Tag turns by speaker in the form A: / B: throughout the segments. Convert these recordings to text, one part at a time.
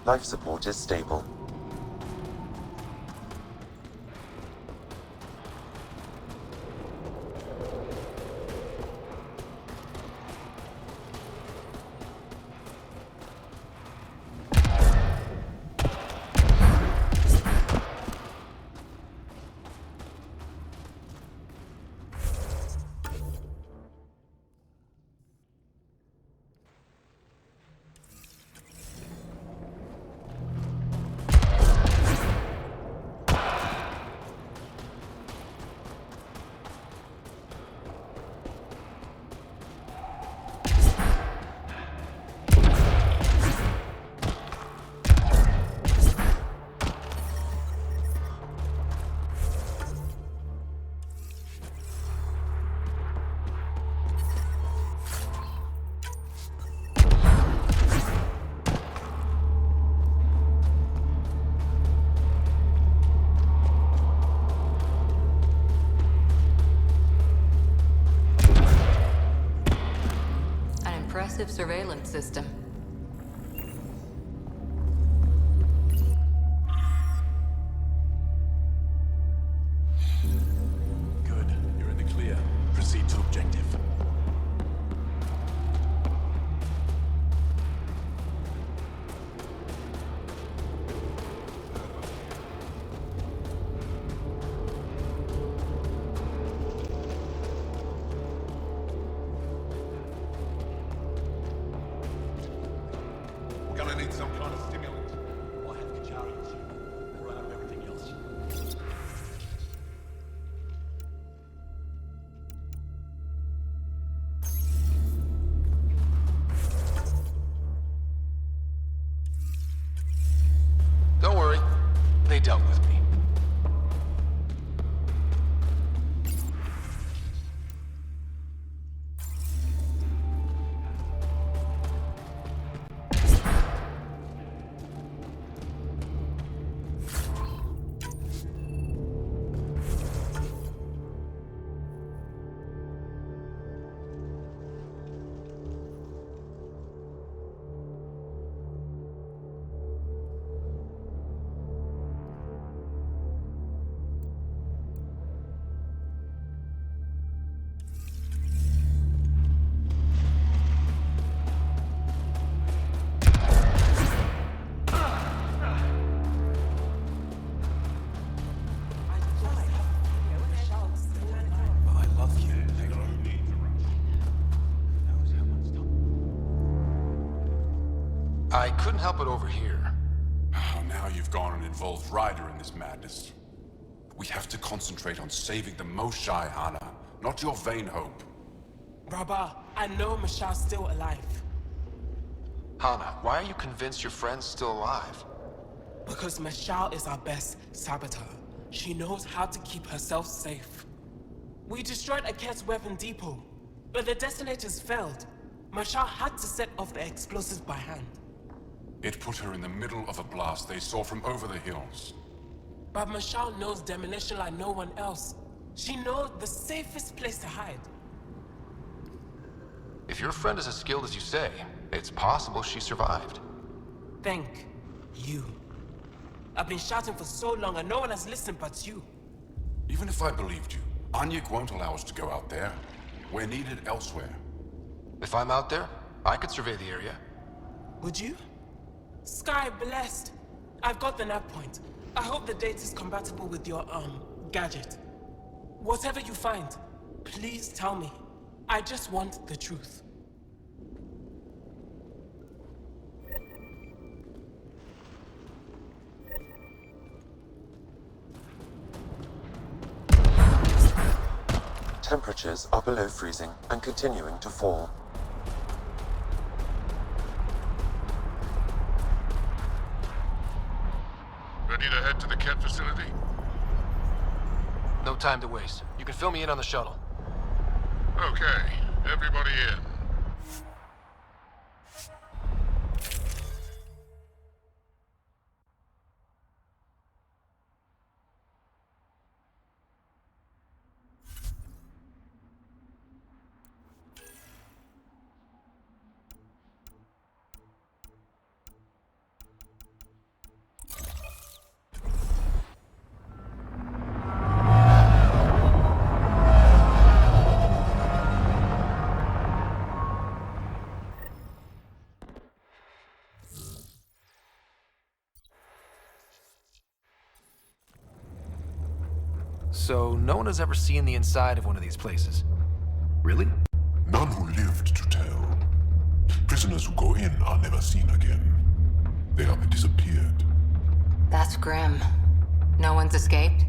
A: Life support is stable.
B: Impressive surveillance system.
C: Good. You're in the clear. Proceed to objective. We're gonna need some kind of stimulant. I'll have Kachari use you. We're out of everything else.
D: Don't worry. They dealt with me. I couldn't help it over here.
C: Oh, now you've gone and involved Ryder in this madness. We have to concentrate on saving the Moshai, Hana, not your vain hope.
E: Rabah, I know Mashal's still alive.
D: Hana, why are you convinced your friend's still alive?
E: Because Mashal is our best saboteur. She knows how to keep herself safe. We destroyed Aket's weapon depot, but the detonators failed. Mashal had to set off the explosives by hand.
C: It put her in the middle of a blast they saw from over the hills.
E: But Mashal knows demolition like no one else. She knows the safest place to hide.
D: If your friend is as skilled as you say, it's possible she survived.
E: Thank you. I've been shouting for so long and no one has listened but you.
C: Even if I believed you, Anyik won't allow us to go out there. We're needed elsewhere.
D: If I'm out there, I could survey the area.
E: Would you? Sky blessed. I've got the nav point. I hope the data's compatible with your, gadget. Whatever you find, please tell me. I just want the truth.
A: Temperatures are below freezing and continuing to fall.
F: Ready to head to the Ket facility?
D: No time to waste. You can fill me in on the shuttle.
F: Okay, everybody in.
B: So no one has ever seen the inside of one of these places. Really?
G: None who lived to tell. Prisoners who go in are never seen again. They have disappeared.
H: That's grim. No one's escaped?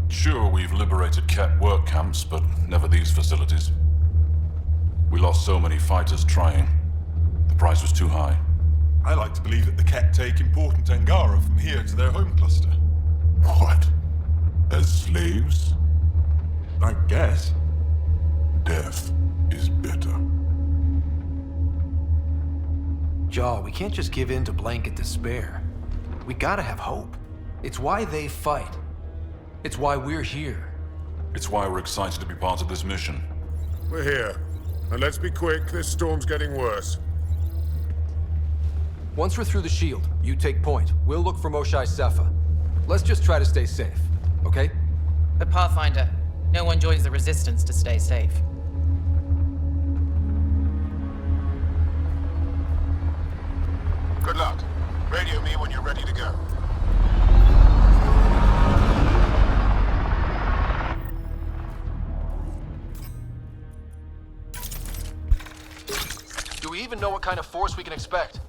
C: Sure, we've liberated Ket work camps, but never these facilities. We lost so many fighters trying. The price was too high.
G: I like to believe that the Ket take important Angara from here to their home cluster. What? As slaves? I guess. Death is better.
B: Jaw, we can't just give in to blanket despair. We gotta have hope. It's why they fight. It's why we're here.
C: It's why we're excited to be part of this mission.
F: We're here. And let's be quick, this storm's getting worse.
B: Once we're through the shield, you take point. We'll look for Moshae Sepha. Let's just try to stay safe, okay?
I: But Pathfinder, no one joins the Resistance to stay safe.
F: Good luck. Radio me when you're ready to go.
D: Do we even know what kind of force we can expect?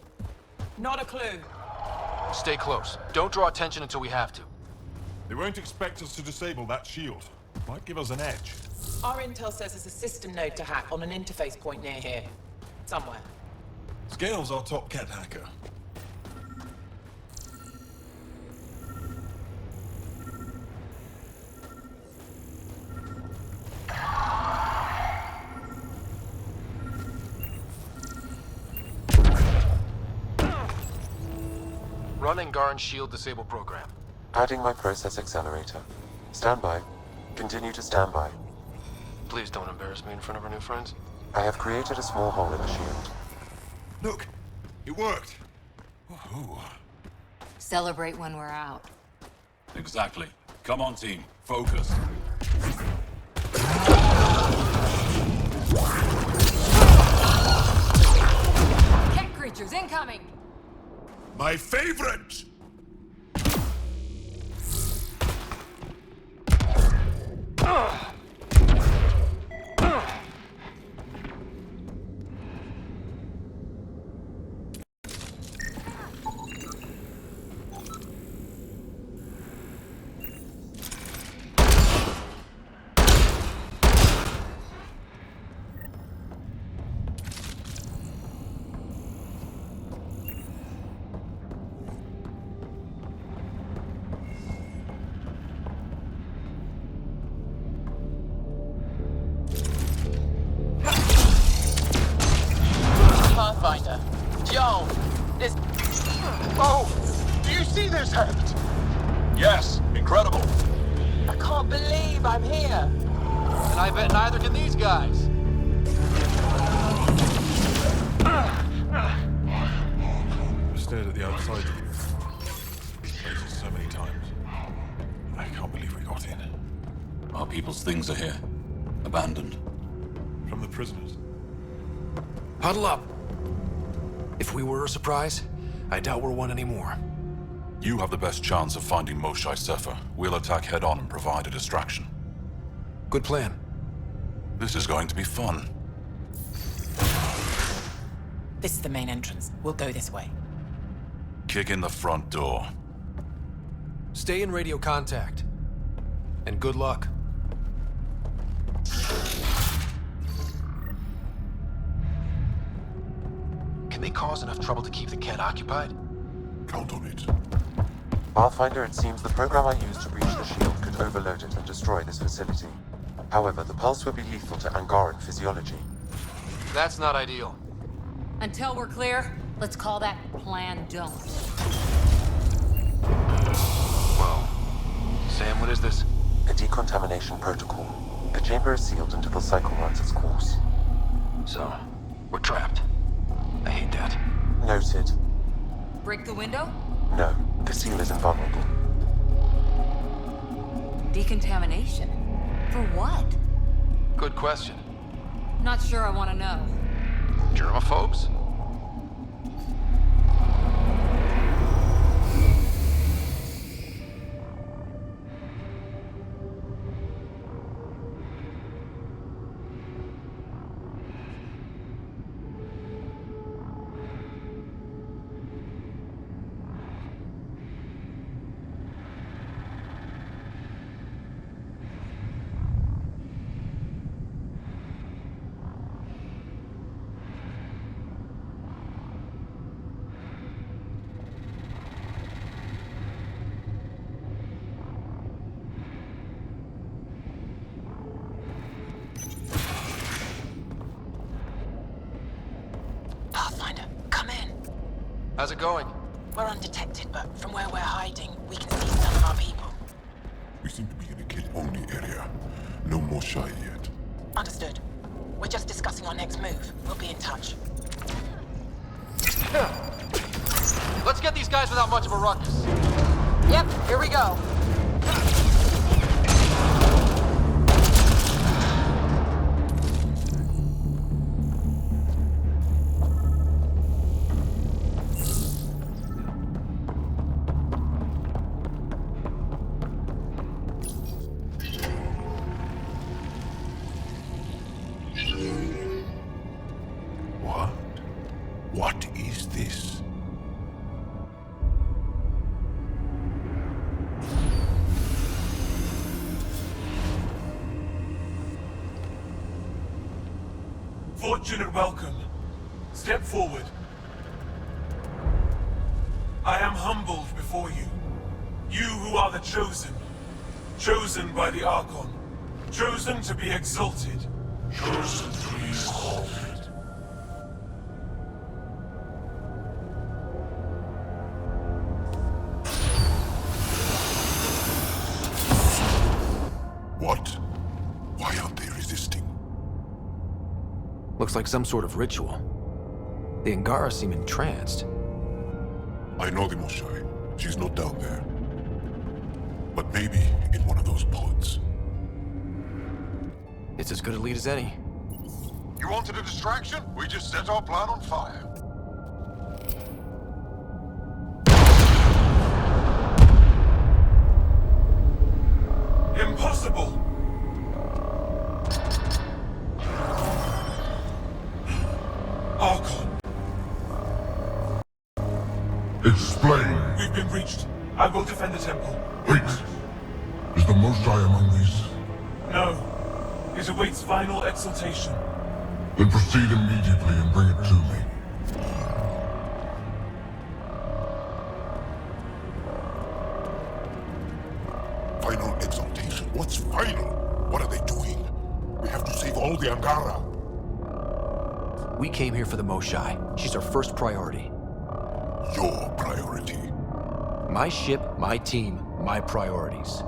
E: Not a clue.
D: Stay close. Don't draw attention until we have to.
G: They won't expect us to disable that shield. Might give us an edge.
E: Our intel says there's a system node to hack on an interface point near here. Somewhere.
G: Scale's our top Ket hacker.
D: Run Angaran shield disable program.
A: Adding my process accelerator. Stand by. Continue to stand by.
D: Please don't embarrass me in front of our new friends.
A: I have created a small hole in the shield.
G: Look! It worked! Woohoo!
H: Celebrate when we're out.
C: Exactly. Come on, team. Focus.
H: Cat creatures incoming!
G: My favorite!
I: Pathfinder, Joe, this...
F: Oh! Do you see this, Heft?
C: Yes, incredible.
I: I can't believe I'm here.
D: And I bet neither can these guys.
G: I've stared at the outside of these places so many times. I can't believe we got in.
C: Our people's things are here. Abandoned.
G: From the prisoners.
B: Huddle up. If we were a surprise, I doubt we're one anymore.
C: You have the best chance of finding Moshae Sepha. We'll attack head-on and provide a distraction.
B: Good plan.
C: This is going to be fun.
I: This is the main entrance. We'll go this way.
C: Kick in the front door.
B: Stay in radio contact. And good luck.
D: Can they cause enough trouble to keep the Ket occupied?
G: Count on it.
A: Pathfinder, it seems the program I used to breach the shield could overload it and destroy this facility. However, the pulse would be lethal to Angaran physiology.
D: That's not ideal.
H: Until we're clear, let's call that Plan Don't.
D: Whoa. Sam, what is this?
A: A decontamination protocol. The chamber is sealed until the cycle runs its course.
D: So, we're trapped. I hate that.
A: Noted.
H: Break the window?
A: No, the seal is invulnerable.
H: Decontamination? For what?
D: Good question.
H: Not sure I want to know.
D: Germaphobes? How's it going?
E: We're undetected, but from where we're hiding, we can see some of our people.
G: We seem to be in a kid-only area. No more shy yet.
E: Understood. We're just discussing our next move. We'll be in touch.
D: Let's get these guys without much of a ruckus.
I: Yep, here we go.
G: What is this?
J: Fortune and welcome. Step forward. I am humbled before you. You who are the chosen. Chosen by the Archon. Chosen to be exalted.
G: Chosen to be exalted. What? Why aren't they resisting?
B: Looks like some sort of ritual. The Angara seem entranced.
G: I know the Moshai. She's not down there. But maybe in one of those pods.
B: It's as good a lead as any.
F: You wanted a distraction? We just set our plan on fire.
J: Impossible! Archon,
G: Explain!
J: we've been breached. I will defend the temple.
G: Wait! Is the Moshai among these?
J: No. It awaits final exaltation.
G: Then proceed immediately and bring it to me. Final exaltation? What's final? What are they doing? We have to save all the Angara.
B: We came here for the Moshai. She's our first priority.
G: Your priority.
B: My ship, my team, my priorities.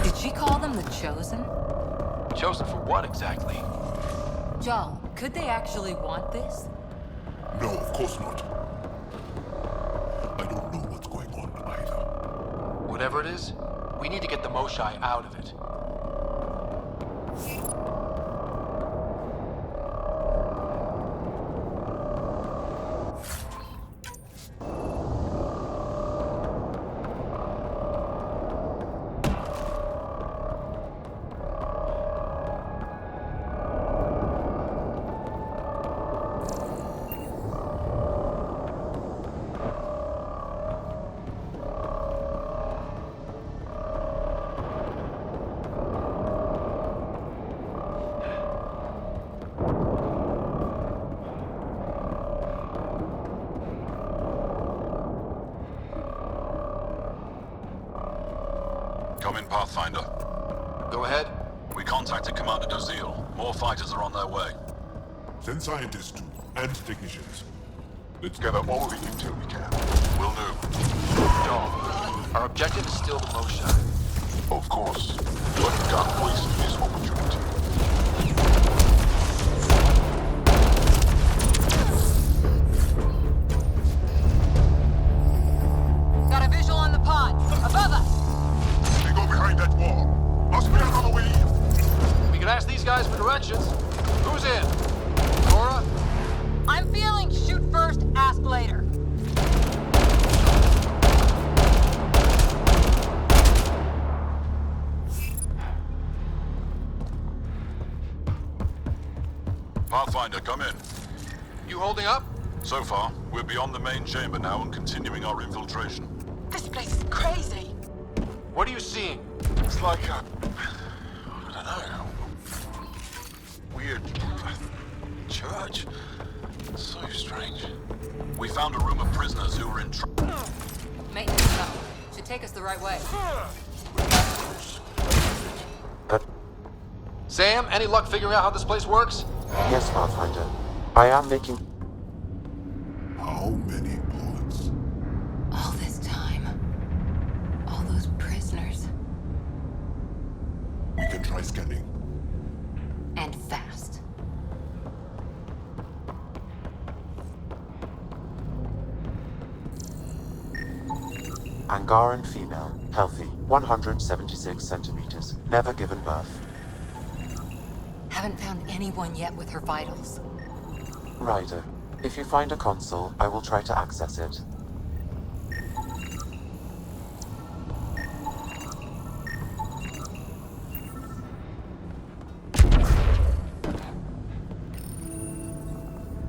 H: Did she call them the Chosen?
D: Chosen for what exactly?
H: Joel, could they actually want this?
G: No, of course not. I don't know what's going on either.
D: Whatever it is, we need to get the Moshai out of it.
C: Come in, Pathfinder.
D: Go ahead.
C: We contacted Commander Dozil. More fighters are on their way.
G: Send scientists too, and technicians. Let's
F: Gather all the intel we can.
C: Will do.
D: Dom, our objective is still the Moshai.
F: Of course. But we can't waste this opportunity.
H: Got a visual on the pod. Above us!
F: They go behind that wall. Must be another way in.
D: We can ask these guys for directions. Who's in? Cora?
H: I'm feeling shoot first, ask later.
C: Pathfinder, come in.
D: You holding up?
C: So far, we're beyond the main chamber now and continuing our infiltration.
E: This place is crazy.
D: What are you seeing?
F: It's like a... I don't know. Weird... church. So strange.
C: We found a room of prisoners who were in
H: Maintenance tunnel. Should take us the right way.
A: But
B: Sam, any luck figuring out how this place works?
A: yes, Pathfinder. I am making...
G: How many bullets?
H: All this time. All those prisoners.
G: We can try scanning.
H: And fast.
A: Angaran female, healthy, 176 centimeters, never given birth.
H: Haven't found anyone yet with her vitals.
A: Ryder, if you find a console, I will try to access it.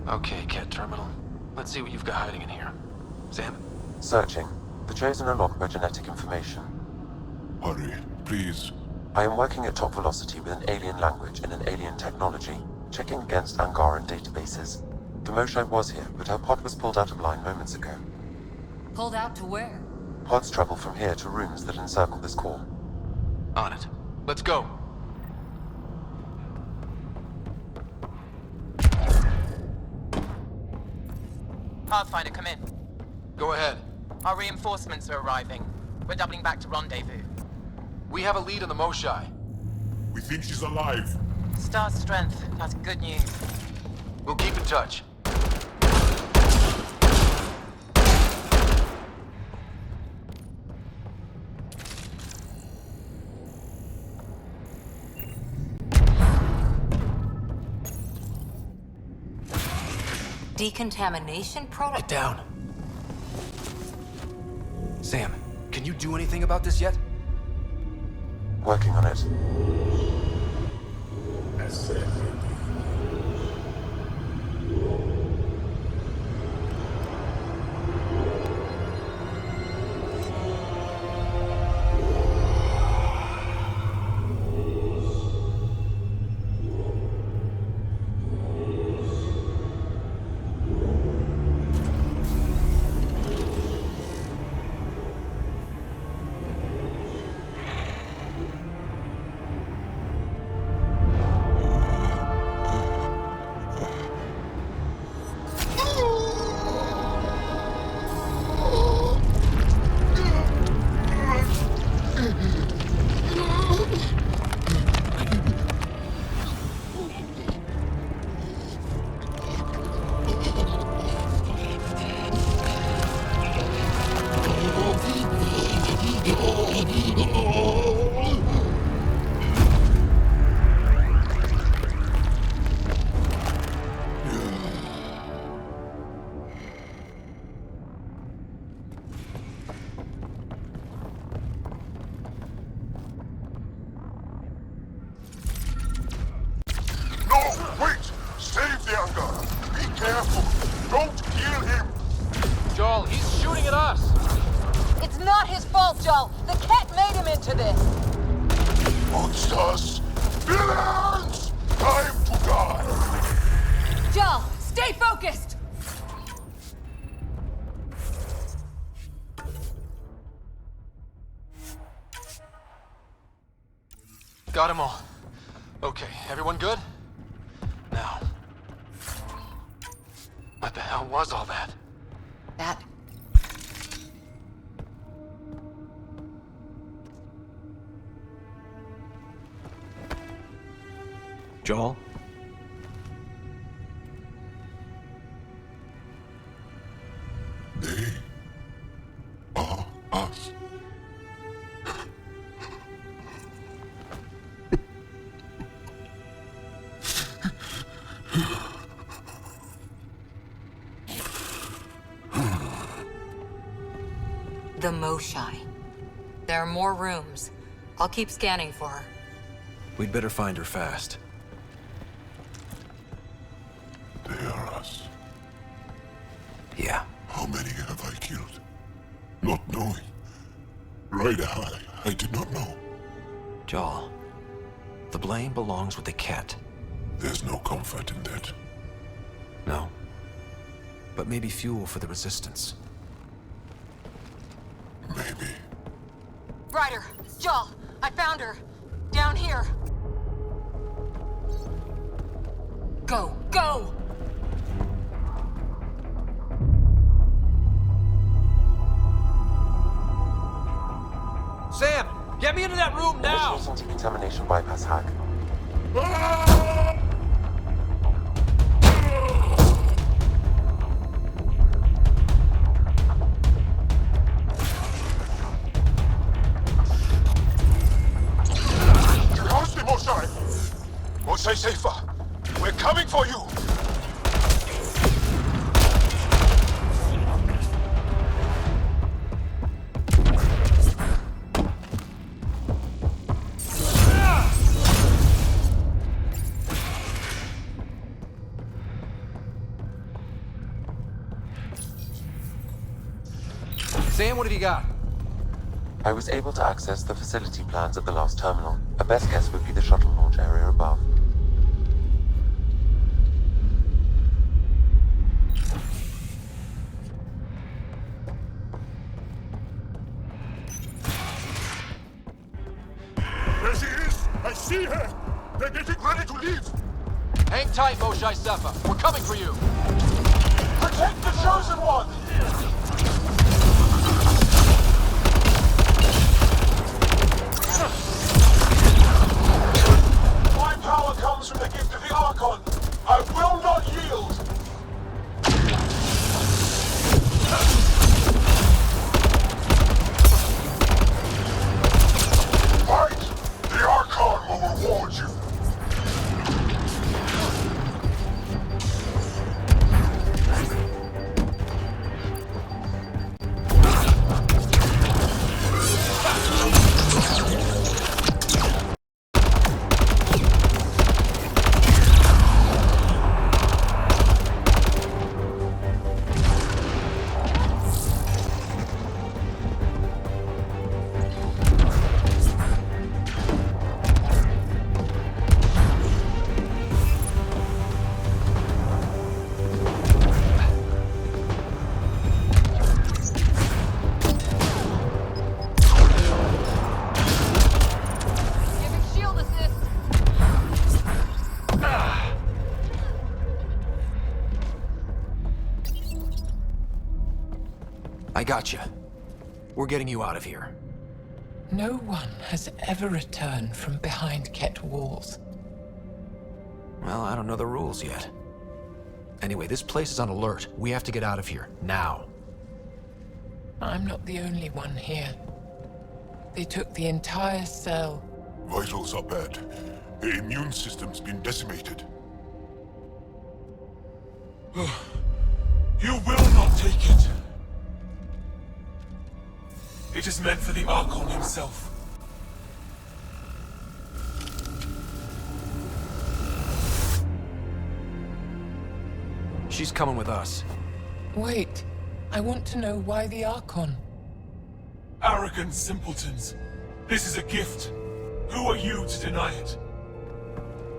B: Okay, Ket Terminal. Let's see what you've got hiding in here. Sam?
A: Searching. The Chosen are locked by genetic information.
G: Hurry, please.
A: I am working at top velocity with an alien language and an alien technology, checking against Angaran databases. The Moshae was here, but her pod was pulled out of line moments ago.
H: Pulled out to where?
A: Pods travel from here to rooms that encircle this core.
B: On it. Let's go.
I: Pathfinder, come in.
B: Go ahead.
I: Our reinforcements are arriving. We're doubling back to rendezvous.
B: We have a lead on the Moshae.
G: We think she's alive.
I: Star strength. That's good news.
B: We'll keep in touch.
H: Decontamination
B: Get
H: protocol?
B: down. Sam, can you do anything about this yet?
A: Working on it.
B: Joel, he's shooting at us!
H: It's not his fault, Joel. The cat made him into this.
G: Monsters! Villains! Time to die!
H: Joel, stay focused!
B: Got them all. Okay, everyone good? Now. What the hell was all that?
H: That...
B: Joel?
G: They are us.
H: The Moshae. There are more rooms. I'll keep scanning for her.
B: We'd better find her fast.
G: They are us.
B: Yeah.
G: How many have I killed? Not knowing. Ryder, I did not know.
B: Joel, the blame belongs with the cat.
G: There's no comfort in that.
B: No. But maybe fuel for the resistance.
G: Maybe.
H: Ryder, Joel, I found her. Down here. Go, go!
B: Sam, get me into that room now!
A: Initiating decontamination bypass hack.
F: You lost me, Mosai! Mosai safer! We're coming for you!
B: Sam, what have you got?
A: I was able to access the facility plans at the last terminal. A best guess would be the shuttle launch area above.
F: There she is! I see her! They're getting ready to leave!
B: Hang tight, Moshae Sefa. We're coming for you.
F: Protect the Chosen One! My power comes from the gift of the Archon. I will not yield! Fight! The Archon will reward you!
H: Giving shield assist.
B: I got you. We're getting you out of here.
E: No one has ever returned from behind Ket walls.
B: Well, I don't know the rules yet. Anyway, this place is on alert. We have to get out of here, now.
E: I'm not the only one here. They took the entire cell.
F: Vitals are bad. The immune system's been decimated. You will not take it! It is meant for the Archon himself.
B: She's coming with us.
E: Wait, I want to know why the Archon.
J: Arrogant simpletons. This is a gift. Who are you to deny it?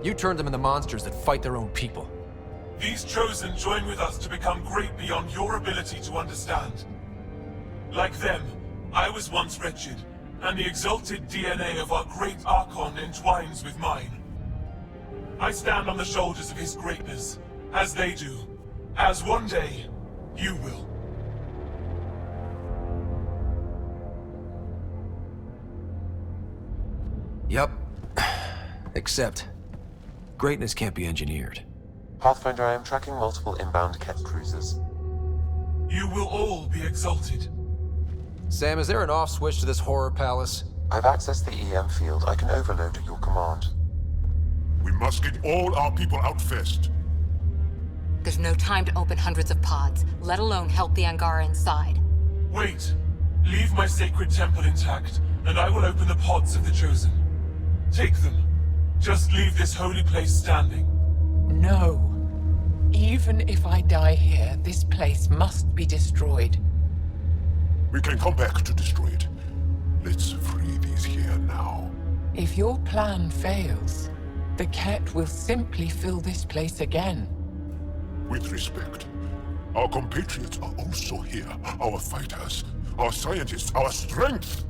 B: You turned them into monsters that fight their own people.
J: These Chosen join with us to become great beyond your ability to understand. Like them, I was once wretched, and the exalted DNA of our great Archon entwines with mine. I stand on the shoulders of his greatness, as they do, as one day, you will.
B: Yup. Except, greatness can't be engineered.
A: Pathfinder, I am tracking multiple inbound Ket cruisers.
J: You will all be exalted.
B: Sam, is there an off switch to this horror palace?
A: I've accessed the EM field. I can overload at your command.
F: We must get all our people out first.
H: There's no time to open hundreds of pods, let alone help the Angara inside.
J: Wait. Leave my sacred temple intact, and I will open the pods of the Chosen. Take them. Just leave this holy place standing.
E: No. Even if I die here, this place must be destroyed.
F: We can come back to destroy it. Let's free these here now.
E: If your plan fails, the Ket will simply fill this place again.
F: With respect, our compatriots are also here. Our fighters, our scientists, our strength!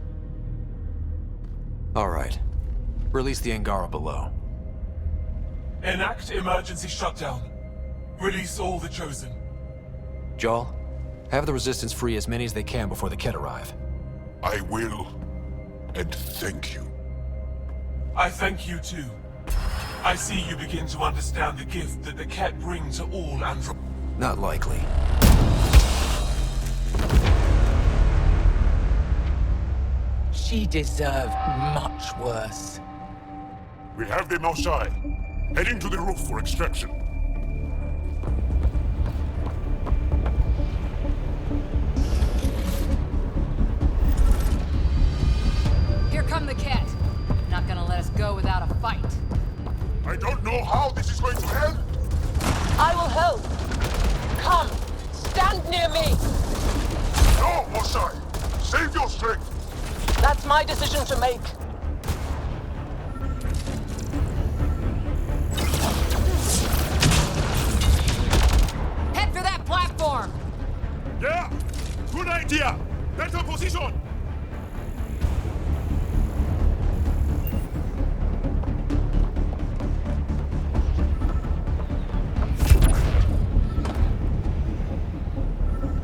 B: All right. Release the Angara below.
J: Enact emergency shutdown. Release all the Chosen.
B: Jarl, have the Resistance free as many as they can before the Ket arrive.
F: I will. And thank you.
J: I thank you too. I see you begin to understand the gift that the Ket bring to all Andromeda.
B: Not likely.
E: She deserved much worse.
F: We have the Moshai. Heading to the roof for extraction.
H: Here come the Ket. Not gonna let us go without a fight.
F: I don't know how this is going to end.
H: I will help. Come, stand near me.
F: No, Moshai. Save your strength.
H: That's my decision to make. Head for that platform.
F: Yeah, good idea. Better position.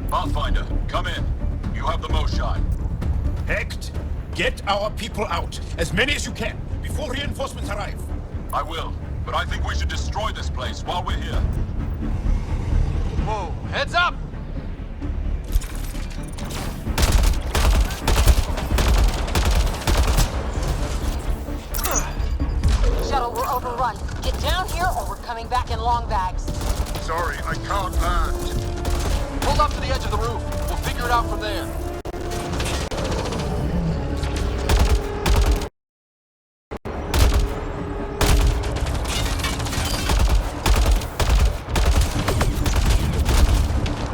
K: Pathfinder, come in. You have the Moshai.
L: Hecht, get our people out. As many as you can, before reinforcements arrive.
K: I will, but I think we should destroy this place while we're here.
B: Whoa, heads up!
H: Shuttle, we're overrun. Get down here or we're coming back in long bags.
F: Sorry, I can't land.
B: Pull up to the edge of the roof. We'll figure it out from there.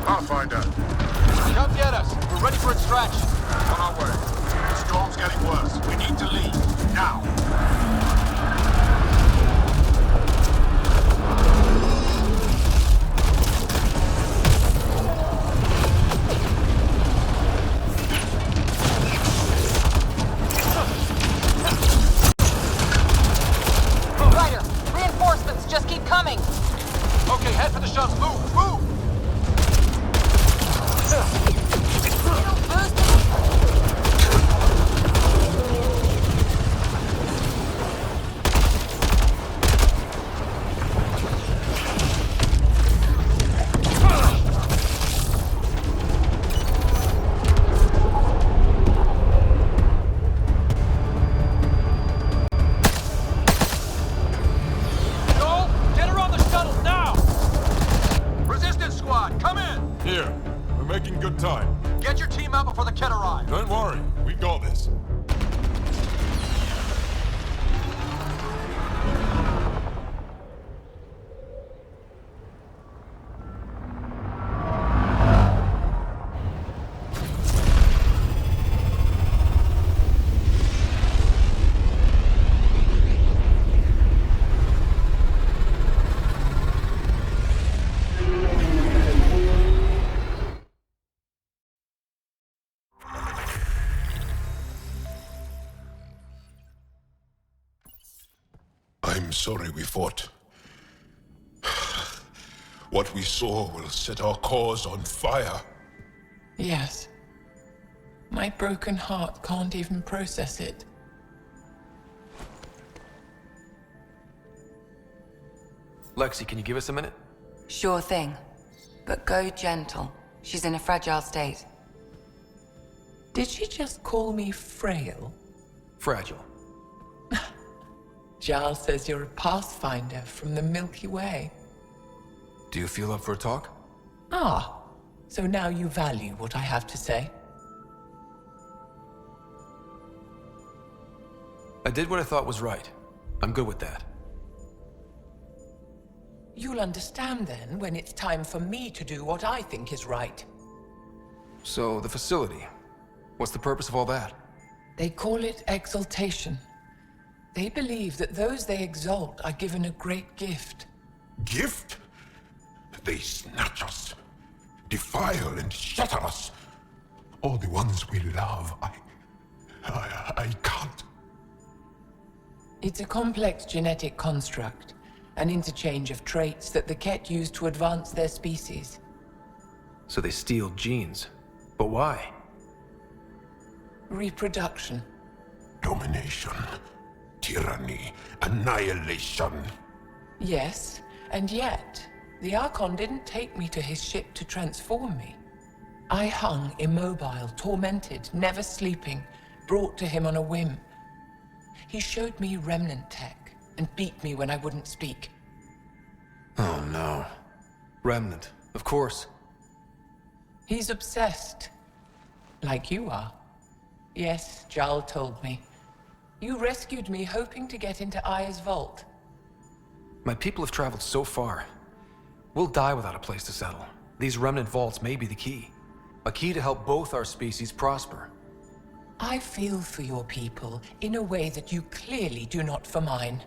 F: Pathfinder,
B: Come get us. We're ready for extraction.
F: on our way. The storm's getting worse. We need to leave. Now.
H: Ryder, reinforcements just keep coming.
B: Okay, head for the shuttle. Move, move! Joel, get her on the shuttle now! Resistance squad, come in!
G: Here. We're making good time.
B: Get your team out before the Ket arrive.
G: Don't worry. We got this.
F: I'm sorry we fought. What we saw will set our cause on fire.
E: Yes. My broken heart can't even process it.
B: Lexi, can you give us a minute?
M: Sure thing. But go gentle. She's in a fragile state.
E: Did she just call me frail?
B: Fragile.
E: Giles says you're a pathfinder from the Milky Way.
B: Do you feel up for a talk?
E: Ah, so now you value what I have to say.
B: I did what I thought was right. I'm good with that.
E: You'll understand then when it's time for me to do what I think is right.
B: So, the facility. What's the purpose of all that?
E: They call it exaltation. They believe that those they exalt are given a great gift.
F: Gift? They snatch us, defile and shatter us. All the ones we love, I can't.
N: It's a complex genetic construct, an interchange of traits that the Ket use to advance their species.
B: So they steal genes. But why?
N: Reproduction.
F: Domination. Tyranny. Annihilation.
N: Yes, and yet, the Archon didn't take me to his ship to transform me. I hung immobile, tormented, never sleeping, brought to him on a whim. He showed me remnant tech, and beat me when I wouldn't speak.
B: Oh no. Remnant, of course.
N: He's obsessed. Like you are. Yes, Jarl told me. You rescued me hoping to get into Aya's vault.
B: My people have traveled so far. We'll die without a place to settle. These remnant vaults may be the key. A key to help both our species prosper.
N: I feel for your people in a way that you clearly do not for mine.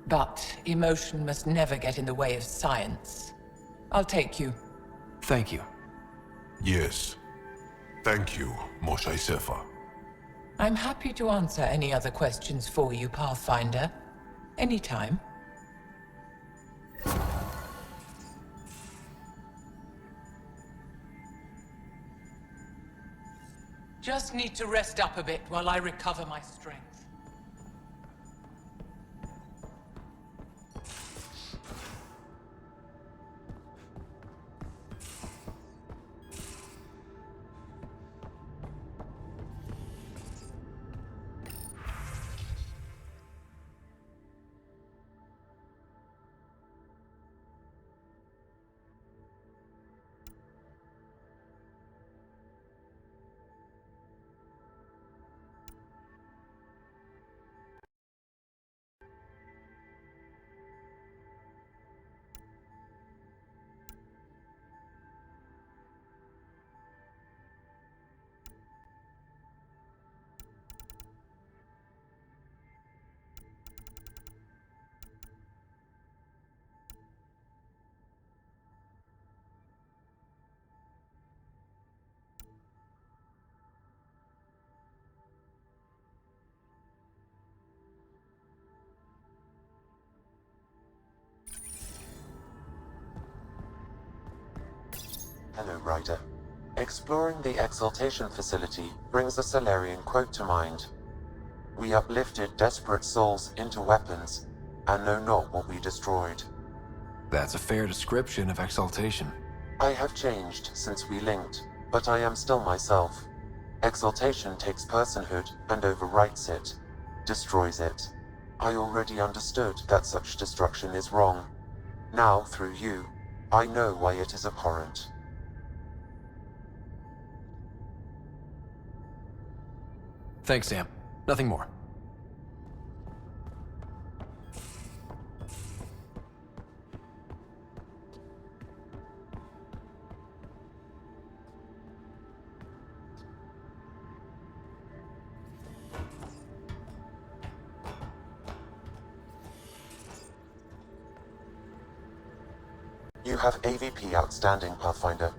N: But emotion must never get in the way of science. I'll take you.
B: Thank you.
F: Yes. Thank you, Moshe Sefa.
N: I'm happy to answer any other questions for you, Pathfinder. Anytime. Just need to rest up a bit while I recover my strength.
A: Hello, Ryder. Exploring the Exaltation facility brings a Solarian quote to mind. We uplifted desperate souls into weapons, and know not what we destroyed.
B: That's a fair description of exaltation.
A: I have changed since we linked, but I am still myself. Exaltation takes personhood and overwrites it, destroys it. I already understood that such destruction is wrong. Now, through you, I know why it is abhorrent.
B: Thanks, Sam. Nothing more.
A: You have AVP outstanding, Pathfinder.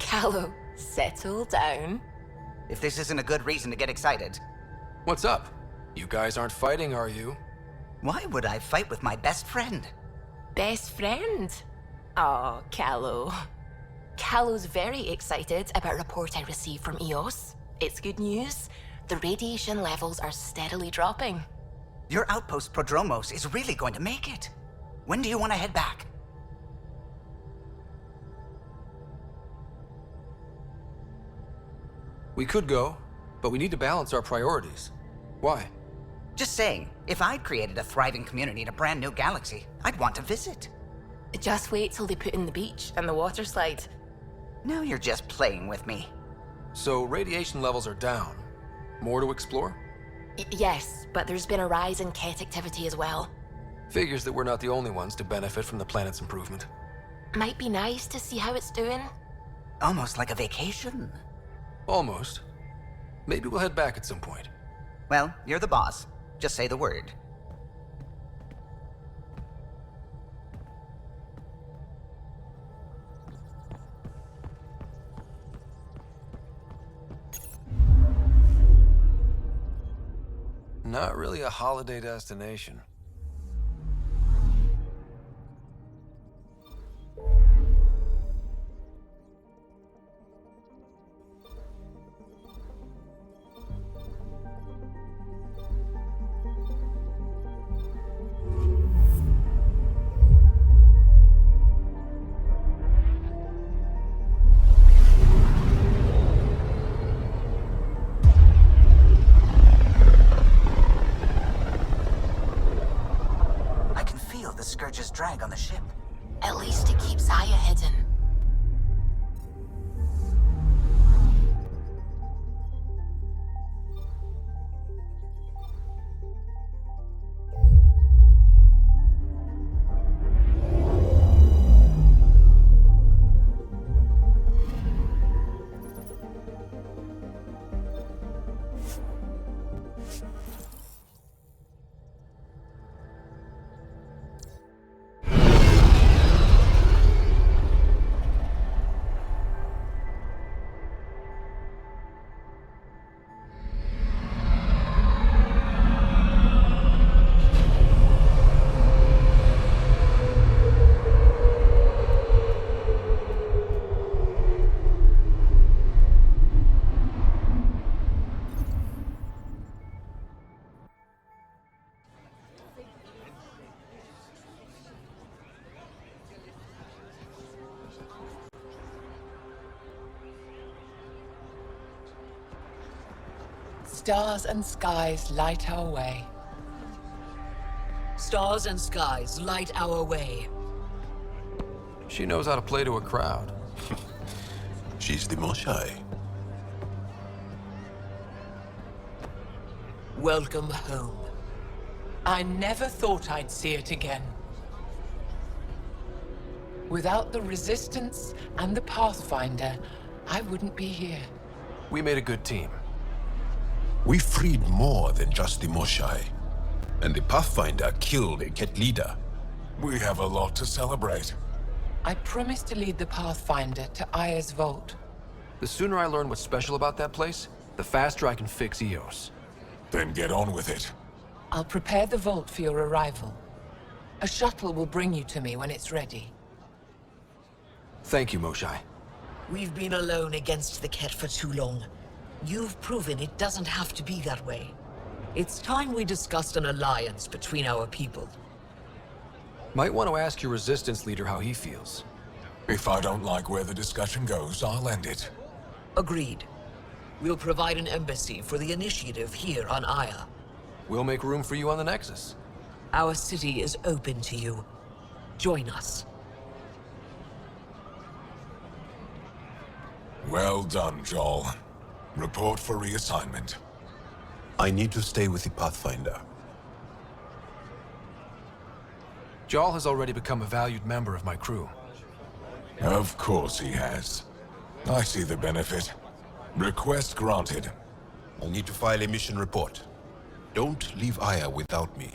O: Callow, settle down.
P: If this isn't a good reason to get excited.
B: What's up? You guys aren't fighting, are you?
P: Why would I fight with my best friend?
O: Best friend? Oh, Callow. Callow's very excited about a report I received from EOS. It's good news. The radiation levels are steadily dropping.
P: Your outpost Prodromos is really going to make it. When do you want to head back?
B: We could go, but we need to balance our priorities. Why?
P: Just saying, if I'd created a thriving community in a brand new galaxy, I'd want to visit.
O: Just wait till they put in the beach and the water slide.
P: Now you're just playing with me.
B: So radiation levels are down. More to explore?
O: Yes, but there's been a rise in Ket activity as well.
B: Figures that we're not the only ones to benefit from the planet's improvement.
O: Might be nice to see how it's doing.
P: Almost like a vacation.
B: Almost. Maybe we'll head back at some point.
P: Well, you're the boss. Just say the word.
B: Not really a holiday destination.
P: Scourge's drag on the ship.
O: At least it keeps Aya hidden.
N: Stars and skies light our way.
Q: Stars and skies light our way.
B: She knows how to play to a crowd.
F: She's the Moshai.
Q: Welcome home.
N: I never thought I'd see it again. Without the Resistance and the Pathfinder, I wouldn't be here.
B: We made a good team.
F: We freed more than just the Moshai. And the Pathfinder killed a Ket leader.
L: We have a lot to celebrate.
N: I promised to lead the Pathfinder to Aya's vault.
B: The sooner I learn what's special about that place, the faster I can fix EOS.
L: Then get on with it.
N: I'll prepare the vault for your arrival. A shuttle will bring you to me when it's ready.
B: Thank you, Moshai.
Q: We've been alone against the Ket for too long. You've proven it doesn't have to be that way. It's time we discussed an alliance between our people.
B: Might want to ask your Resistance leader how he feels.
L: If I don't like where the discussion goes, I'll end it.
Q: Agreed. We'll provide an embassy for the initiative here on Aya.
B: We'll make room for you on the Nexus.
Q: Our city is open to you. Join us.
L: Well done, Joel. Report for reassignment.
F: I need to stay with the Pathfinder.
B: Jal has already become a valued member of my crew.
L: Of course he has. I see the benefit. Request granted.
F: I'll need to file a mission report. Don't leave Aya without me.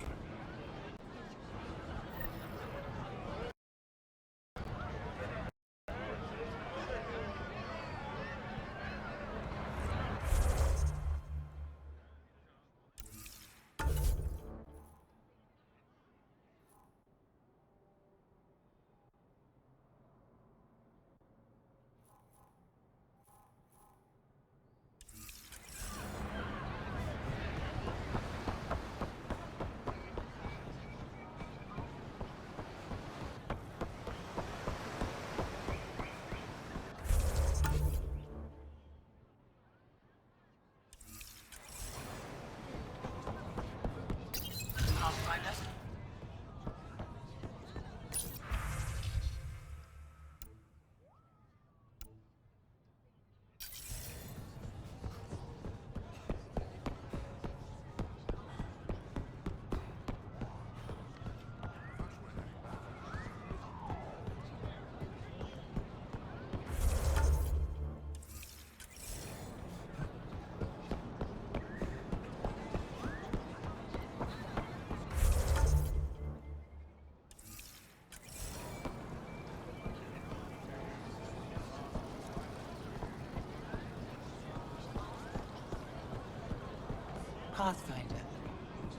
N: Pathfinder,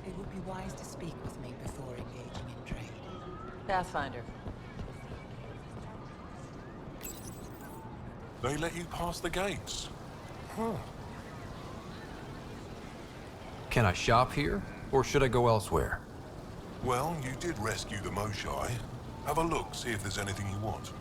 N: it would be wise to speak with me before engaging in trade.
H: Pathfinder.
G: They let you pass the gates. Huh.
B: Can I shop here, or should I go elsewhere?
G: Well, you did rescue the Moshai. Have a look, see if there's anything you want.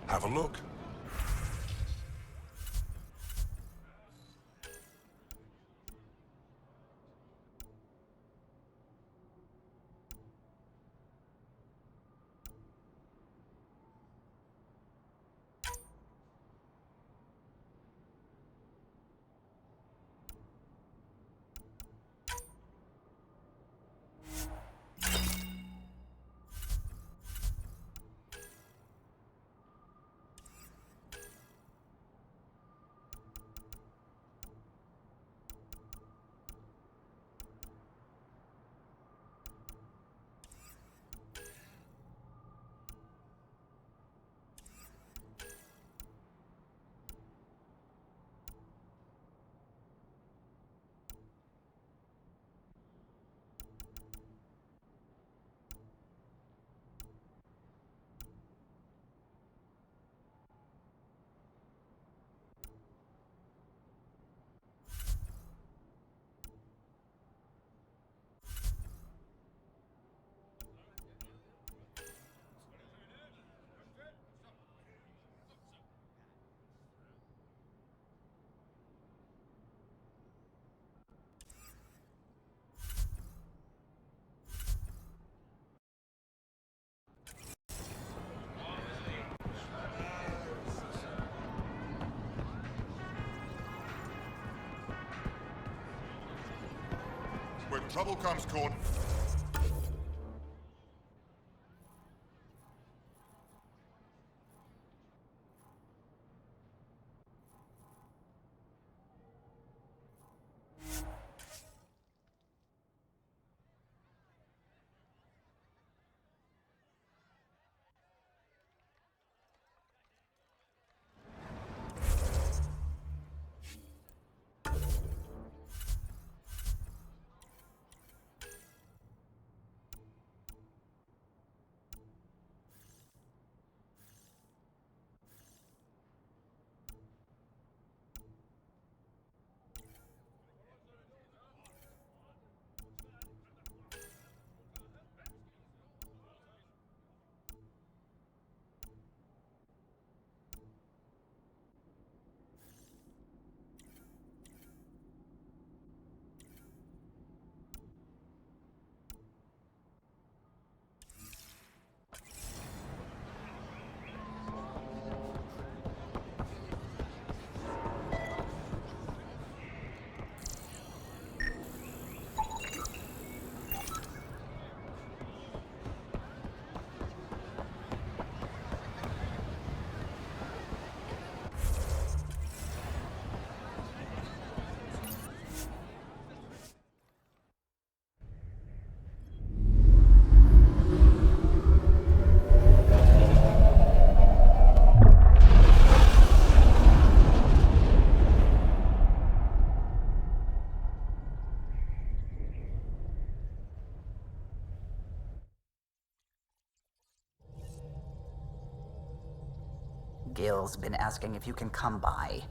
G: Have a look. When trouble comes, Corn.
P: Gil's been asking if you can come by.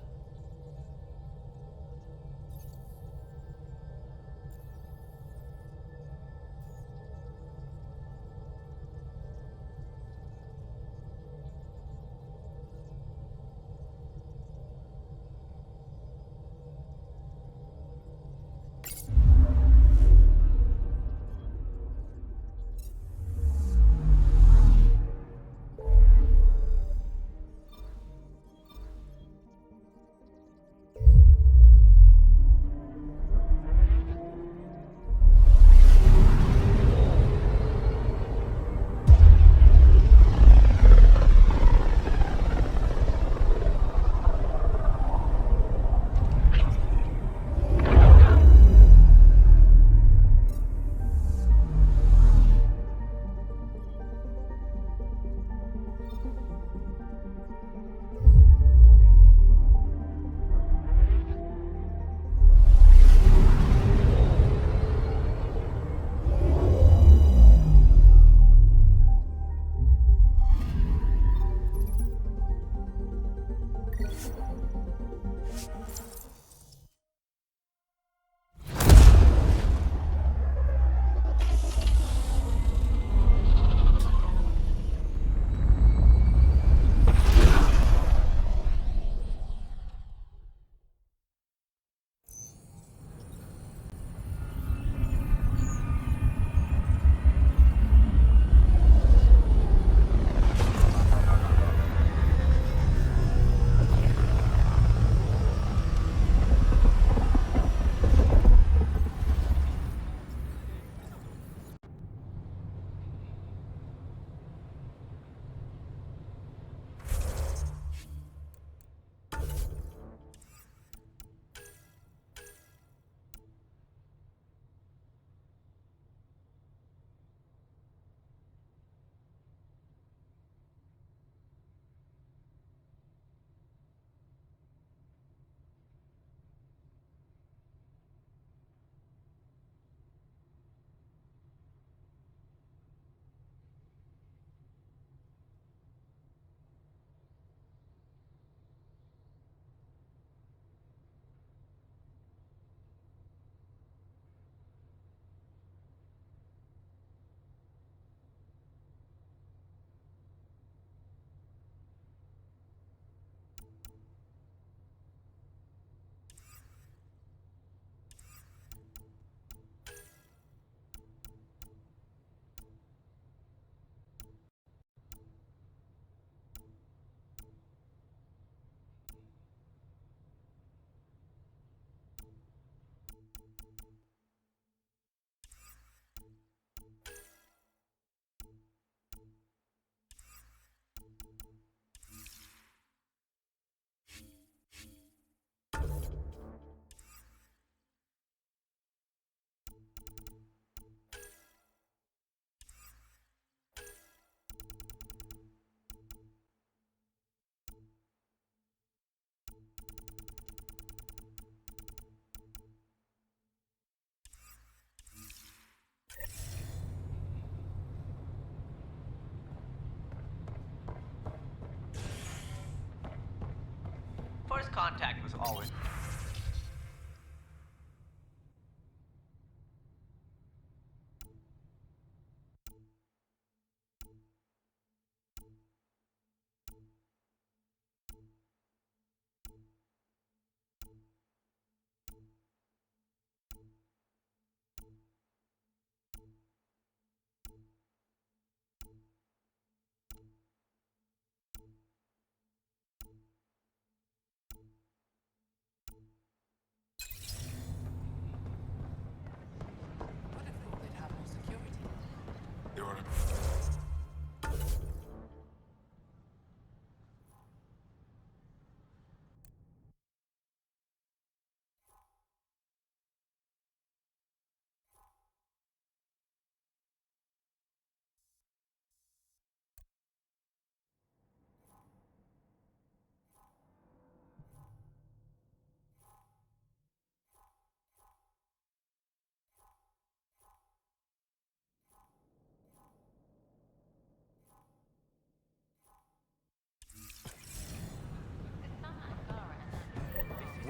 R: First contact was always...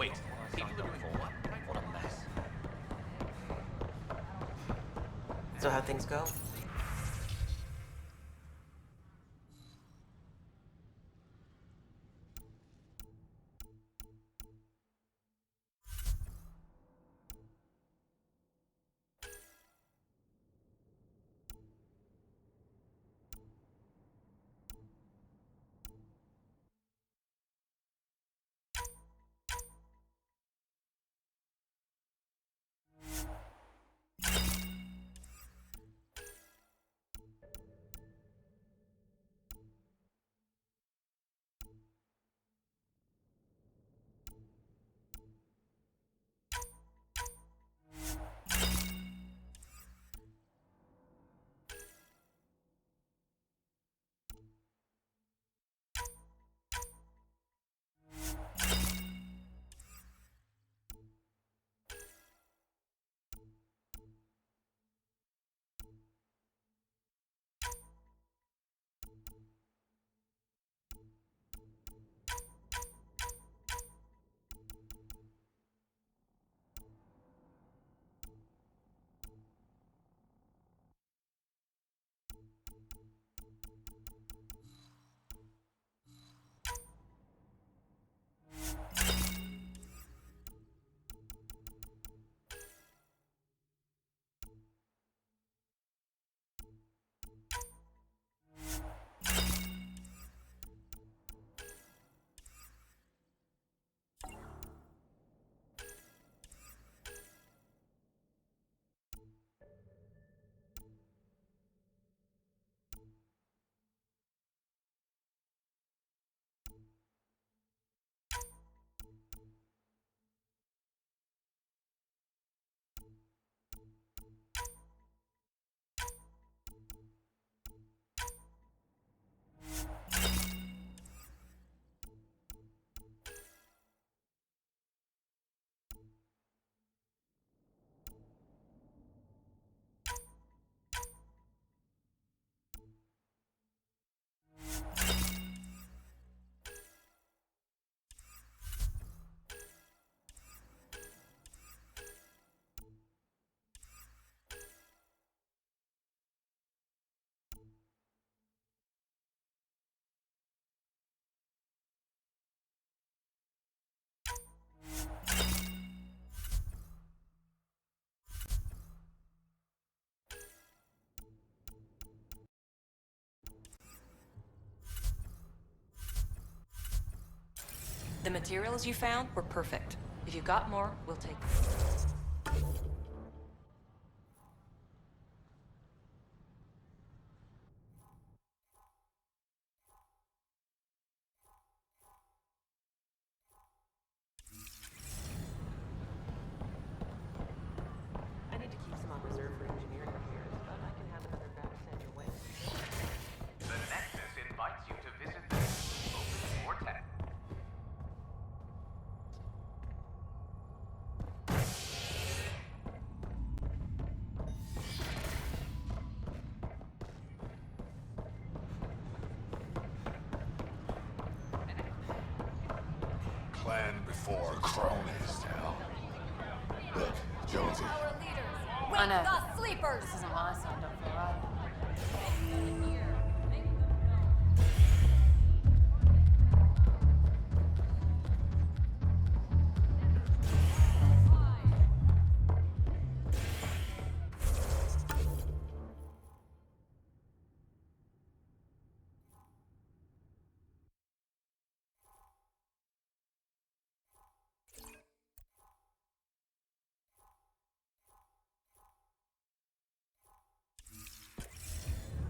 R: Wait, people are doing what? What a mess.
S: So how'd things go?
T: The materials you found were perfect. If you've got more, we'll take them.
S: I need to keep some on reserve for engineering repairs, but I can have another guy sent your way.
R: The Nexus invites you to visit the open vortex.
L: Plan before cronies, Al. Look, Jonesy.
H: Wake the sleepers!
T: This isn't my son, don't feel right.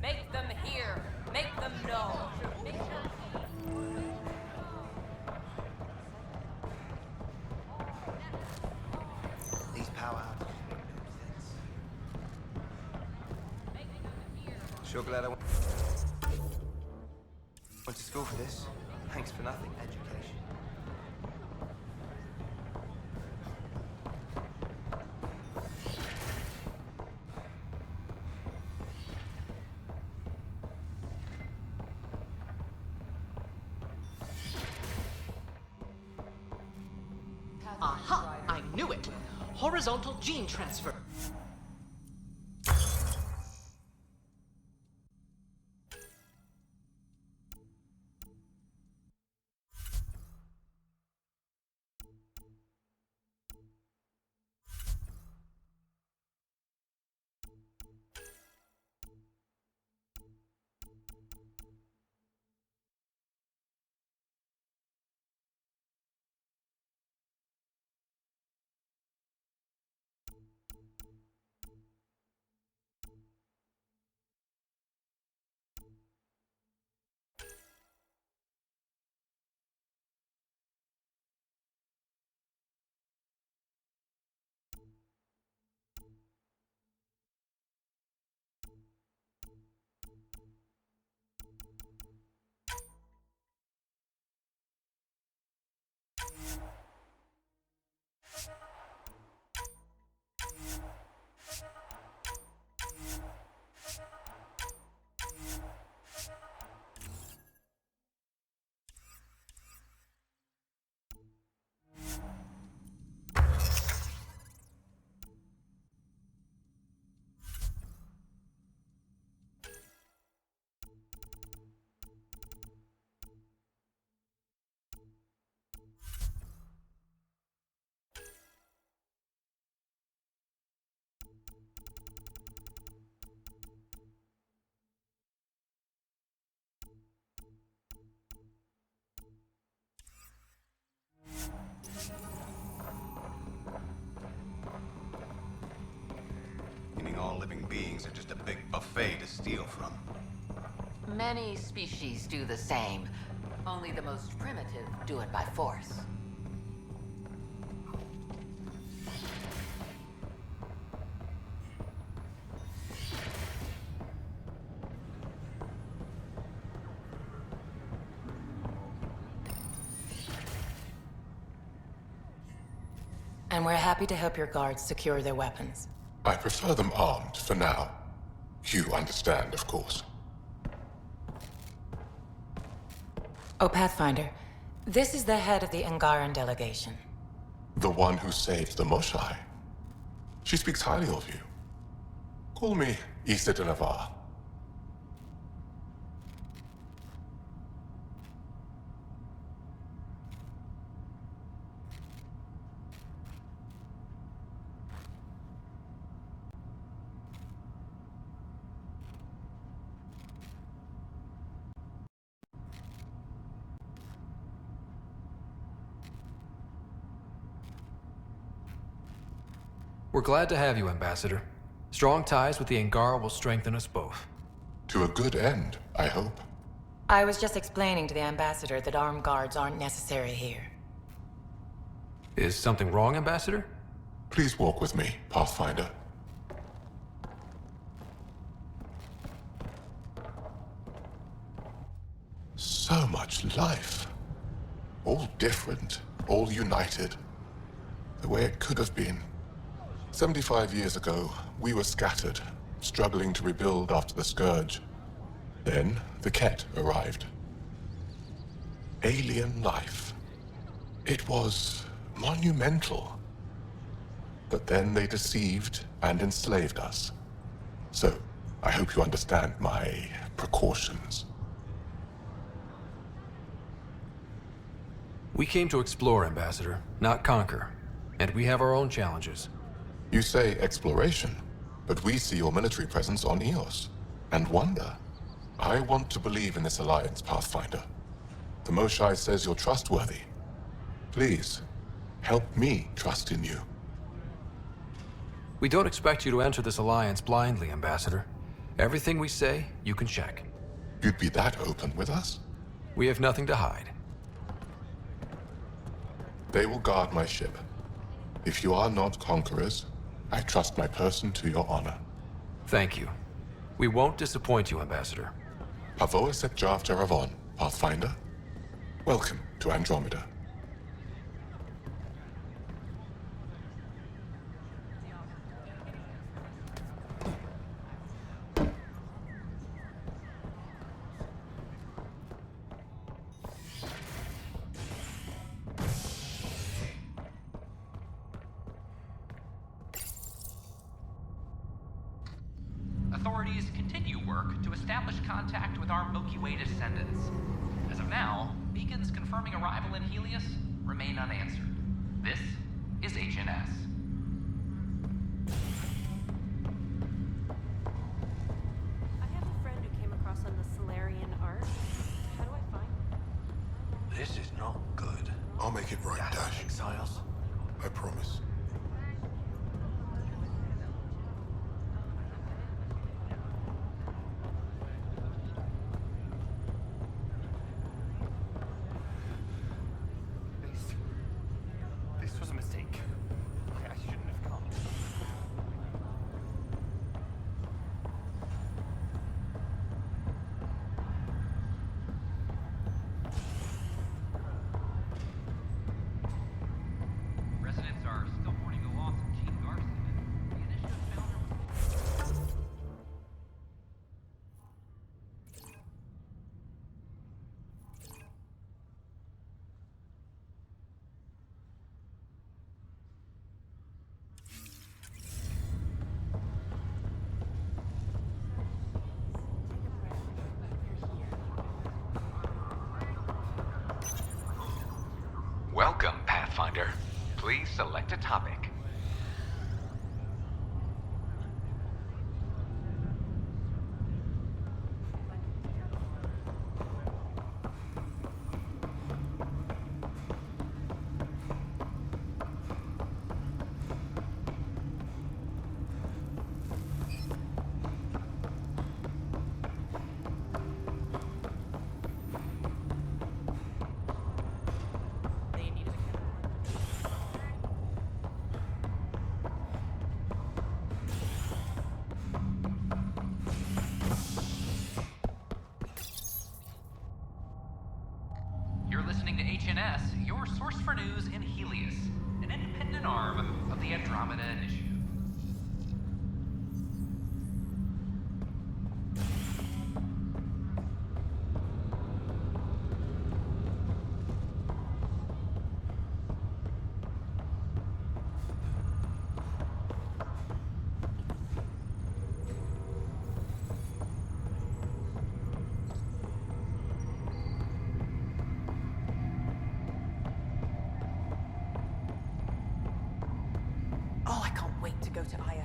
H: Make them hear! Make them know! Make them...
S: These power outages. Sure glad I went to school for this. Thanks for nothing, education.
U: Aha! I knew it! Horizontal gene transfer.
V: Meaning all living beings are just a big buffet to steal from.
M: Many species do the same. Only the most primitive do it by force.
I: And we're happy to help your guards secure their weapons.
F: I prefer them armed for now. You understand, of course.
I: Oh, Pathfinder, this is the head of the Angaran delegation.
F: The one who saved the Moshai. She speaks highly of you. Call me Issa de Navarre.
B: We're glad to have you, Ambassador. Strong ties with the Angara will strengthen us both.
F: To a good end, I hope.
I: I was just explaining to the Ambassador that armed guards aren't necessary here.
B: Is something wrong, Ambassador?
F: Please walk with me, Pathfinder. So much life. All different, all united. The way it could have been. 75 years ago, we were scattered, struggling to rebuild after the Scourge. Then, the Ket arrived. Alien life. It was monumental. But then they deceived and enslaved us. So, I hope you understand my precautions.
B: We came to explore, Ambassador, not conquer. And we have our own challenges.
F: You say exploration, but we see your military presence on Eos, and wonder. I want to believe in this alliance, Pathfinder. The Moshai says you're trustworthy. Please, help me trust in you.
B: We don't expect you to enter this alliance blindly, Ambassador. Everything we say, you can check.
F: You'd be that open with us?
B: We have nothing to hide.
F: They will guard my ship. If you are not conquerors, I trust my person to your honor.
B: Thank you. We won't disappoint you, Ambassador.
F: Pavoa set Jav Jaravon, Pathfinder. Welcome to Andromeda.
R: authorities continue work to establish contact with our Milky Way descendants. As of now, beacons confirming arrival in Helios remain unanswered. This is HNS.
S: I have a friend who came across on the Solarian art. How do I find him?
C: This is not good.
F: I'll make it right, Dash.
C: Exiles.
F: I promise.
C: This was a mistake. I shouldn't have come.
R: Residents are still mourning the loss of Gene Garson. The initiative founder was...
L: Welcome, Pathfinder. Please select a topic.
R: You're listening to HNS, your source for news in Helios, an independent arm of the Andromeda Initiative.
T: Oh, I can't wait to go to Aya.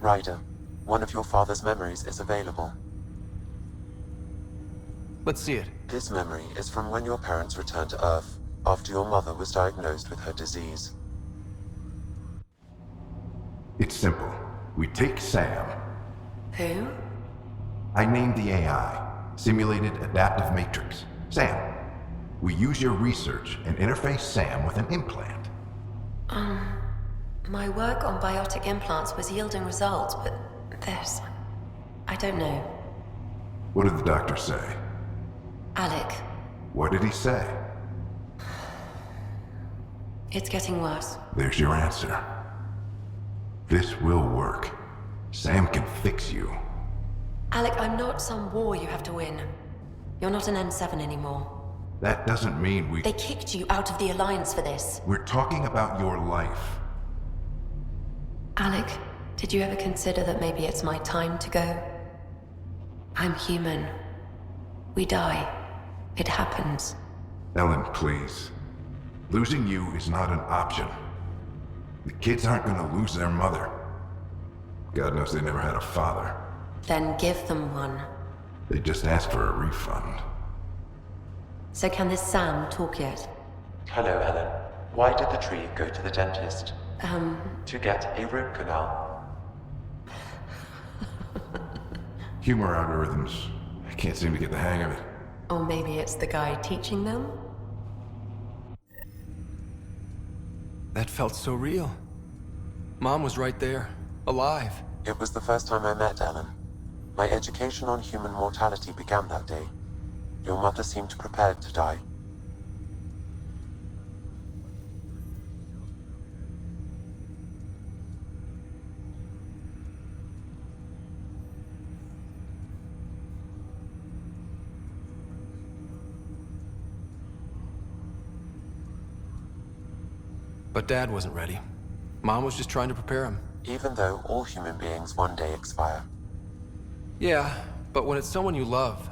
A: Ryder, one of your father's memories is available.
B: Let's see it.
A: This memory is from when your parents returned to Earth, after your mother was diagnosed with her disease.
D: It's simple. We take Sam.
I: Who?
D: I named the AI, Simulated Adaptive Matrix. Sam. We use your research and interface Sam with an implant.
I: My work on biotic implants was yielding results, but this... I don't know.
D: What did the doctor say?
I: Alec,
D: What did he say?
I: it's getting worse.
D: There's your answer. This will work. Sam can fix you.
I: Alec, I'm not some war you have to win. You're not an N7 anymore.
D: That doesn't mean we...
I: They kicked you out of the Alliance for this.
D: We're talking about your life.
I: Alec, did you ever consider that maybe it's my time to go? I'm human. We die. It happens.
D: Ellen, please. Losing you is not an option. The kids aren't gonna lose their mother. God knows they never had a father.
I: Then give them one.
D: They just asked for a refund.
I: So can this Sam talk yet?
A: Hello, Ellen. Why did the tree go to the dentist? To get a root canal.
D: Humor algorithms. I can't seem to get the hang of it.
I: Or maybe it's the guy teaching them?
B: That felt so real. Mom was right there, alive.
A: It was the first time I met Ellen. My education on human mortality began that day. Your mother seemed prepared to die.
B: But Dad wasn't ready. Mom was just trying to prepare him.
A: Even though all human beings one day expire.
B: Yeah, but when it's someone you love,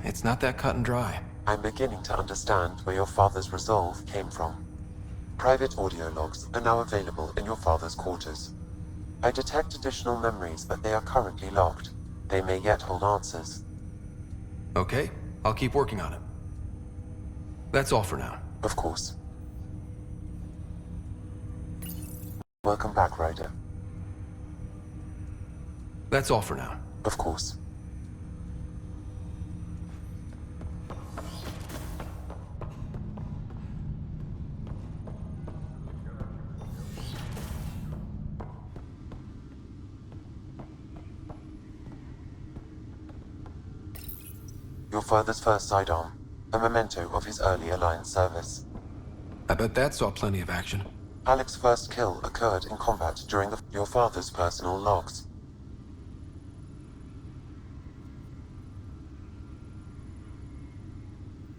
B: it's not that cut and dry.
A: I'm beginning to understand where your father's resolve came from. Private audio logs are now available in your father's quarters. I detect additional memories, but they are currently locked. They may yet hold answers.
B: Okay, I'll keep working on it. That's all for now.
A: Of course. Welcome back, Ryder.
B: That's all for now.
A: Of course. Your father's first sidearm, a memento of his early Alliance service.
B: I bet that saw plenty of action.
A: Alec's first kill occurred in combat during your father's personal logs.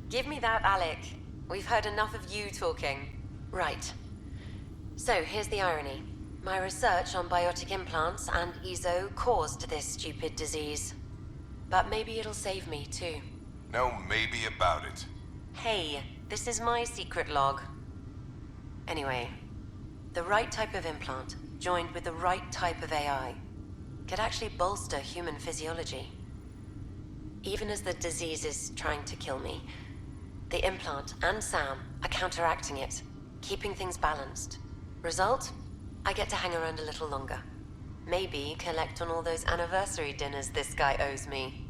I: Give me that, Alec. We've heard enough of you talking. Right. So, here's the irony. My research on biotic implants and EZO caused this stupid disease. But maybe it'll save me, too.
L: No maybe about it.
I: Hey, this is my secret log. Anyway, the right type of implant, joined with the right type of AI, could actually bolster human physiology. Even as the disease is trying to kill me, the implant and Sam are counteracting it, keeping things balanced. Result? I get to hang around a little longer. Maybe collect on all those anniversary dinners this guy owes me.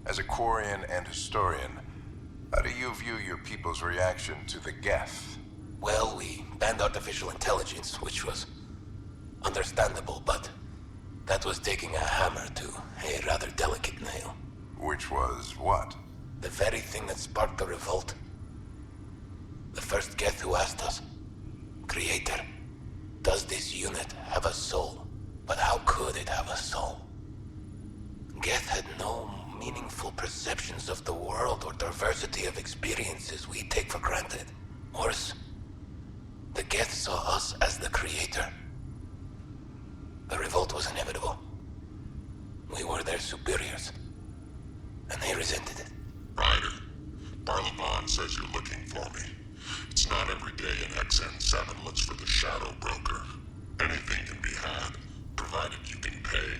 L: As a Quarian and historian, how do you view your people's reaction to the Geth?
J: Well, we banned artificial intelligence, which was understandable, but that was taking a hammer to a rather delicate nail.
L: Which was what?
J: The very thing that sparked the revolt. The first Geth who asked us, Creator, does this unit have a soul? But how could it have a soul? Geth had no meaningful perceptions of the world or diversity of experiences we take for granted. Worse, the Geth saw us as the Creator. The revolt was inevitable. We were their superiors, and they resented it.
F: Ryder, Barlavon says you're looking for me. It's not every day an XN7 looks for the Shadow Broker. Anything can be had, provided you can pay.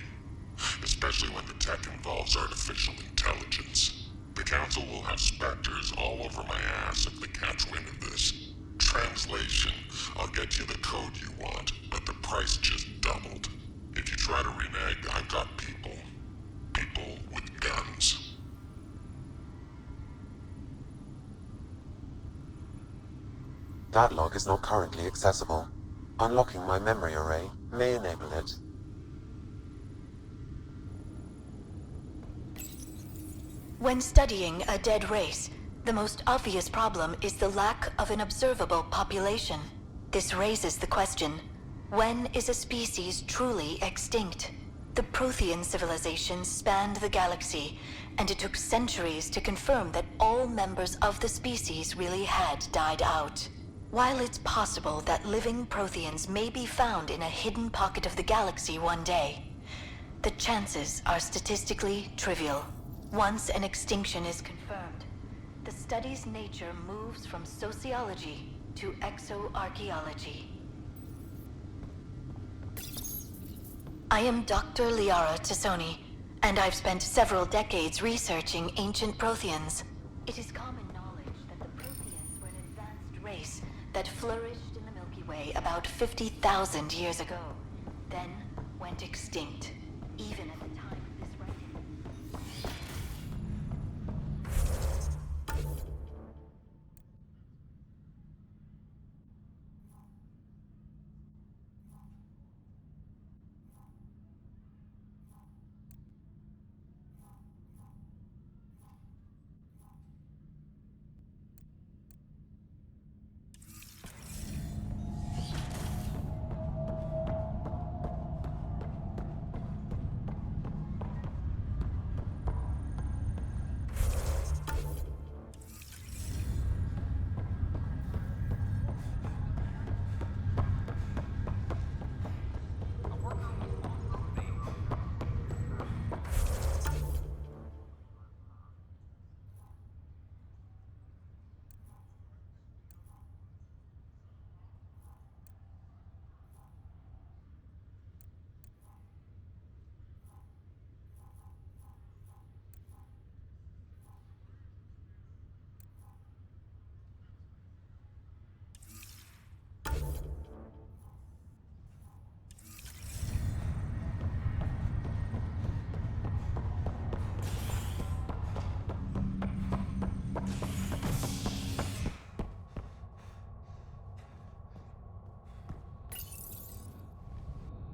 F: Especially when the tech involves artificial intelligence. The Council will have specters all over my ass if they catch wind of this. Translation, I'll get you the code you want, but the price just doubled. If you try to renege, I've got people. People with guns.
A: That log is not currently accessible. Unlocking my memory array may enable it.
K: When studying a dead race, the most obvious problem is the lack of an observable population. This raises the question, when is a species truly extinct? The Prothean civilization spanned the galaxy, and it took centuries to confirm that all members of the species really had died out. While it's possible that living Protheans may be found in a hidden pocket of the galaxy one day, the chances are statistically trivial. Once an extinction is confirmed, the study's nature moves from sociology to exoarchaeology. I am Dr. Liara Tassoni, and I've spent several decades researching ancient Protheans. It is common knowledge that the Protheans were an advanced race that flourished in the Milky Way about 50,000 years ago, then went extinct, even at the time of this writing.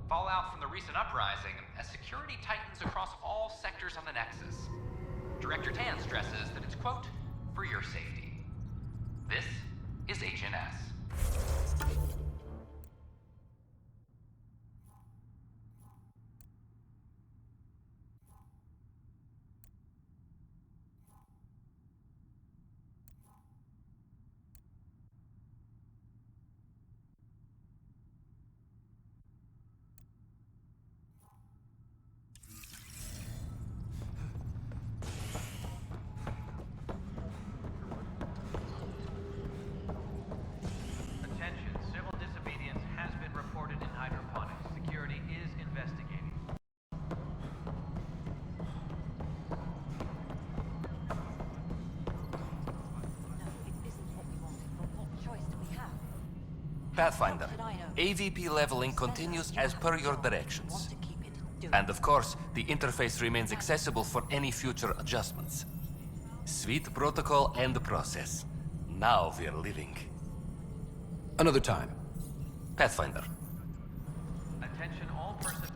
R: Fallout from the recent uprising as security tightens across all sectors on the Nexus. Director Tan stresses that it's, quote, for your safety. This is HNS.
E: Pathfinder, AVP leveling continues as per your directions. And of course, the interface remains accessible for any future adjustments. Sweet protocol and process. Now we're living.
B: Another time.
E: Pathfinder.
R: Attention all personnel.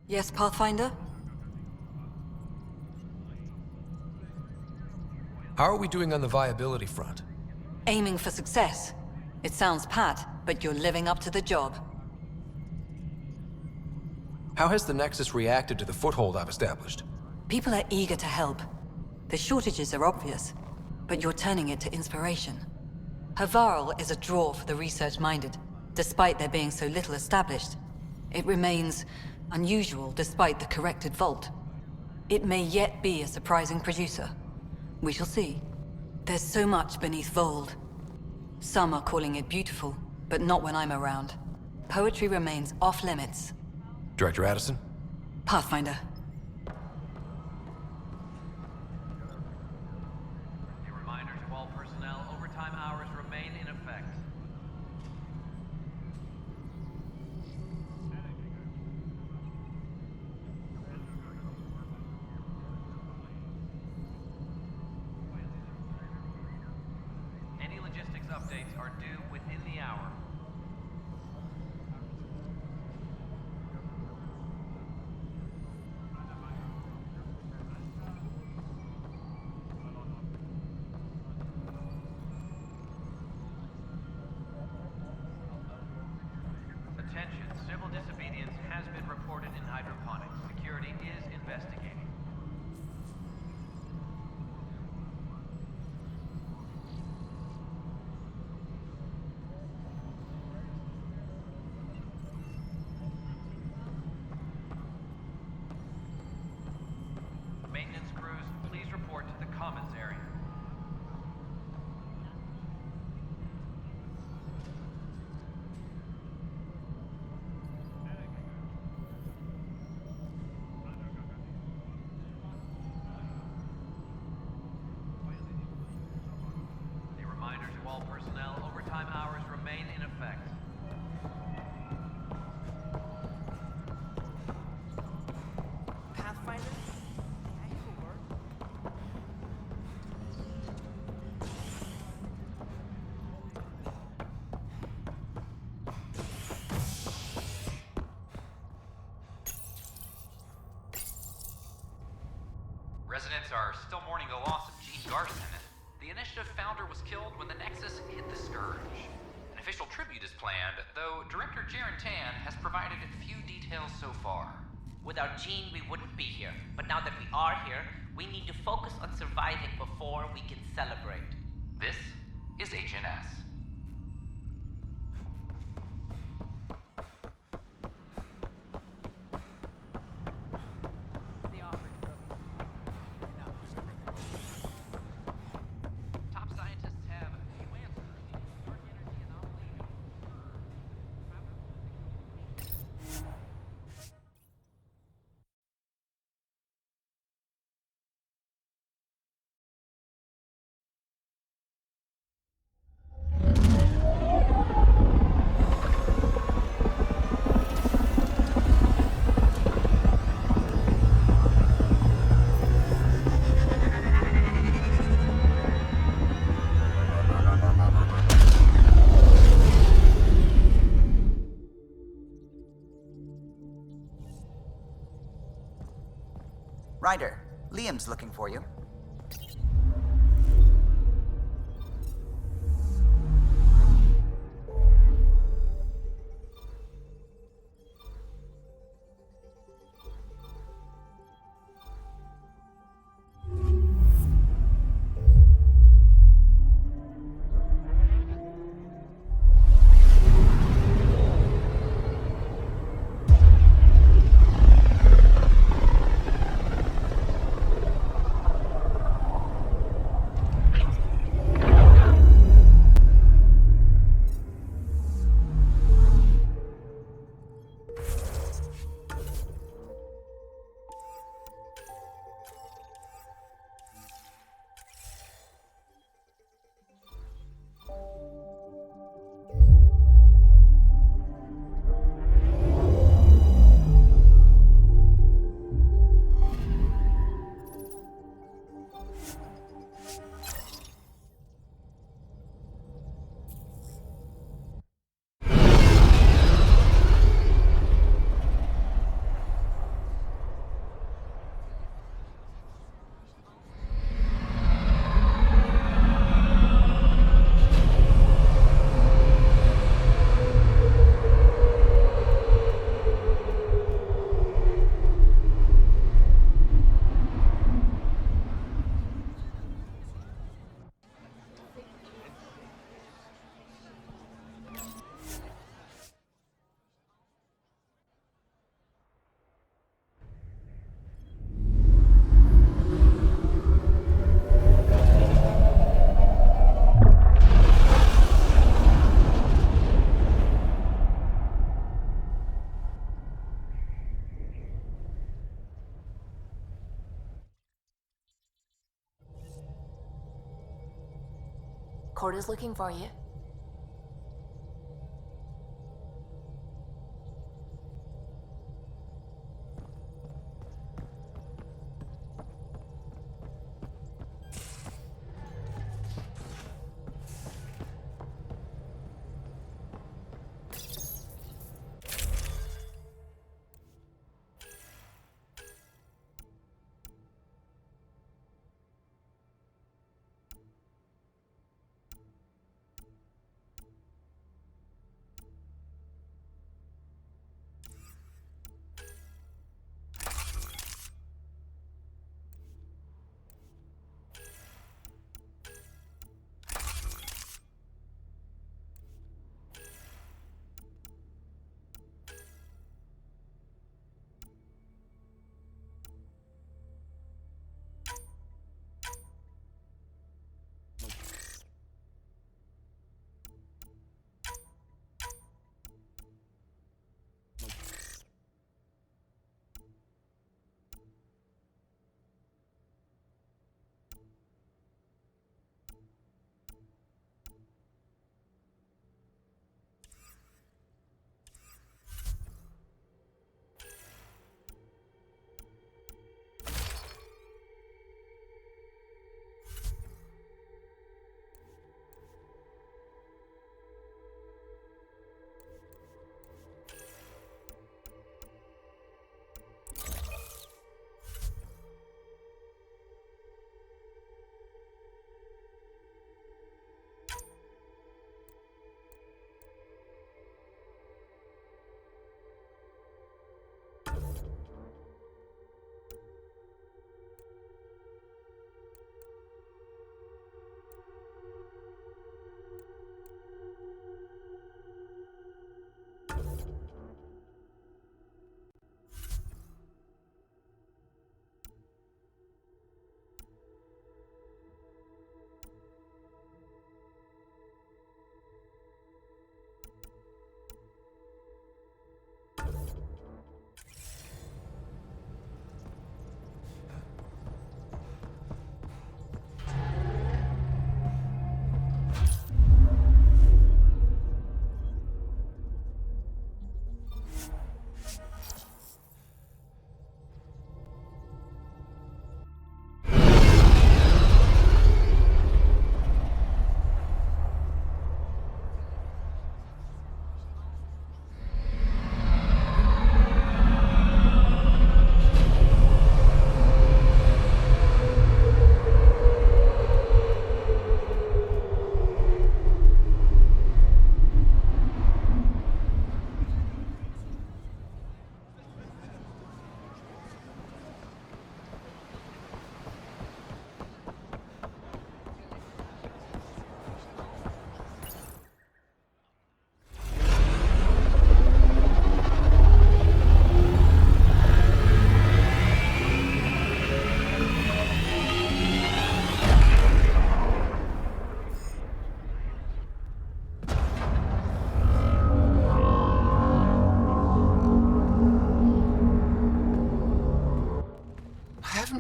H: Yes, Pathfinder?
B: How are we doing on the viability front?
H: Aiming for success. It sounds pat, but you're living up to the job.
B: How has the Nexus reacted to the foothold I've established?
H: People are eager to help. The shortages are obvious, but you're turning it to inspiration. Havarl is a draw for the research-minded, despite there being so little established. It remains Unusual despite the corrected vault. It may yet be a surprising producer. We shall see. There's so much beneath Vold. Some are calling it beautiful, but not when I'm around. Poetry remains off limits.
B: Director Addison?
H: Pathfinder.
R: A reminder to all personnel, overtime hours remain in effect. Any logistics updates are due within the hour. Attention, civil disobedience has been reported in hydroponics. Security is investigating. Maintenance crews, please report to the commons area. A reminder to all personnel, overtime hours remain in effect.
S: Pathfinder? May I have a word?
R: Residents are still mourning the loss of Gene Garson. The initiative founder was killed when the Nexus hit the Scourge. An official tribute is planned, though Director Jaren Tan has provided few details so far.
O: Without Gene, we wouldn't be here. But now that we are here, we need to focus on surviving before we can celebrate.
R: This is Agent S. Top scientists have few answers. Dark energy anomaly.
P: Ryder, Liam's looking for you.
N: Corda's looking for you.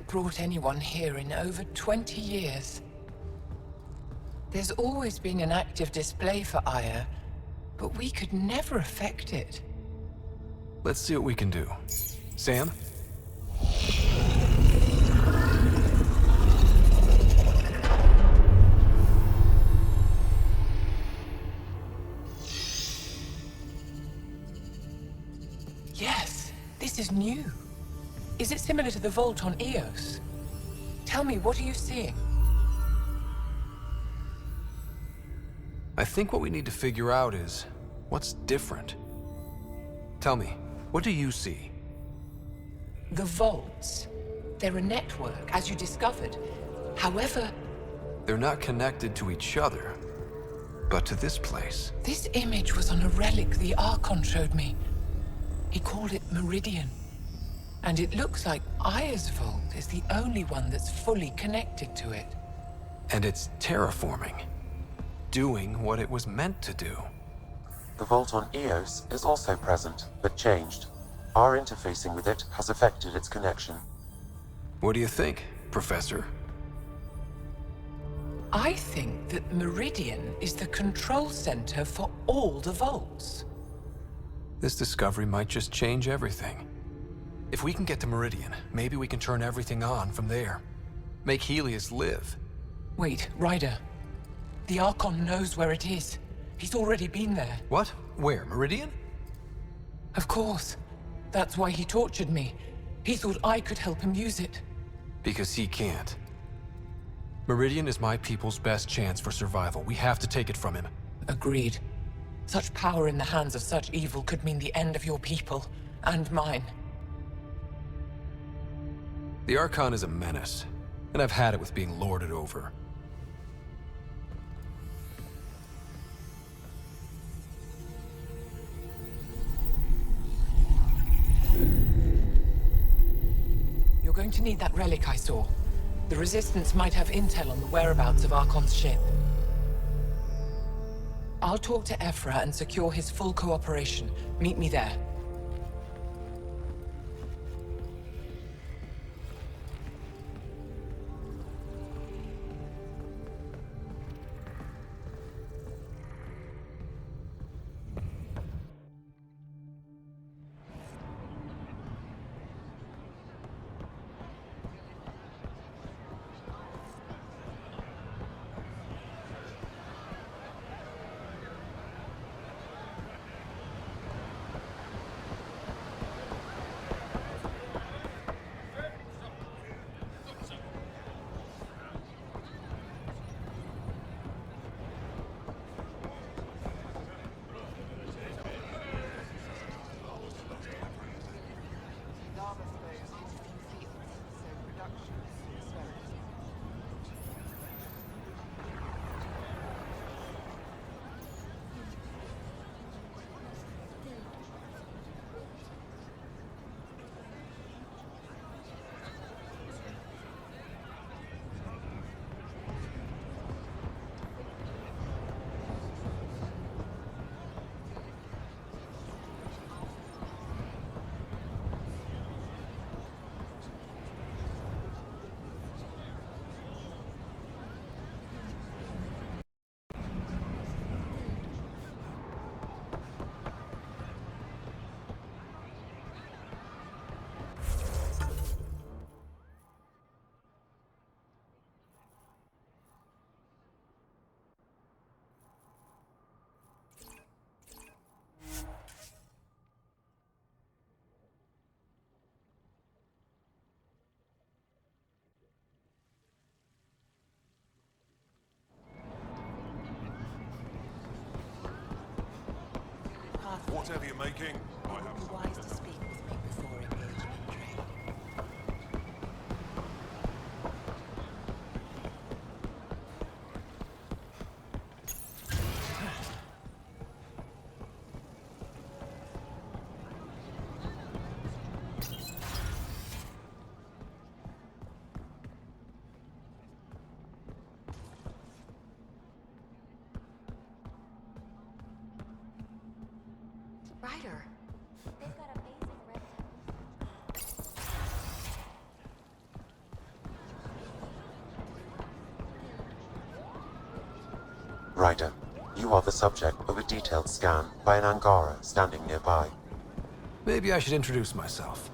Q: Brought anyone here in over 20 years. There's always been an active display for Aya, but we could never affect it.
B: Let's see what we can do. Sam?
Q: Yes, this is new. Is it similar to the vault on Eos? Tell me, what are you seeing?
B: I think what we need to figure out is what's different. Tell me, what do you see?
Q: The vaults. They're a network, as you discovered. However,
B: they're not connected to each other, but to this place.
Q: This image was on a relic the Archon showed me. He called it Meridian. And it looks like Aya's vault is the only one that's fully connected to it.
B: And it's terraforming. Doing what it was meant to do.
A: The vault on Eos is also present, but changed. Our interfacing with it has affected its connection.
B: What do you think, Professor?
Q: I think that Meridian is the control center for all the vaults.
B: This discovery might just change everything. If we can get to Meridian, maybe we can turn everything on from there. Make Helios live.
Q: Wait, Ryder. The Archon knows where it is. He's already been there.
B: What? Where? Meridian?
Q: Of course. That's why he tortured me. He thought I could help him use it.
B: Because he can't. Meridian is my people's best chance for survival. We have to take it from him.
Q: Agreed. Such power in the hands of such evil could mean the end of your people, and mine.
B: The Archon is a menace, and I've had it with being lorded over.
Q: You're going to need that relic I saw. The Resistance might have intel on the whereabouts of Archon's ship. I'll talk to Ephra and secure his full cooperation. Meet me there.
G: Whatever you're making, I have
Q: It would be wise to speak with me before engaging in trade.
K: Ryder. They've got amazing red
A: Ryder, you are the subject of a detailed scan by an Angara standing nearby.
B: Maybe I should introduce myself.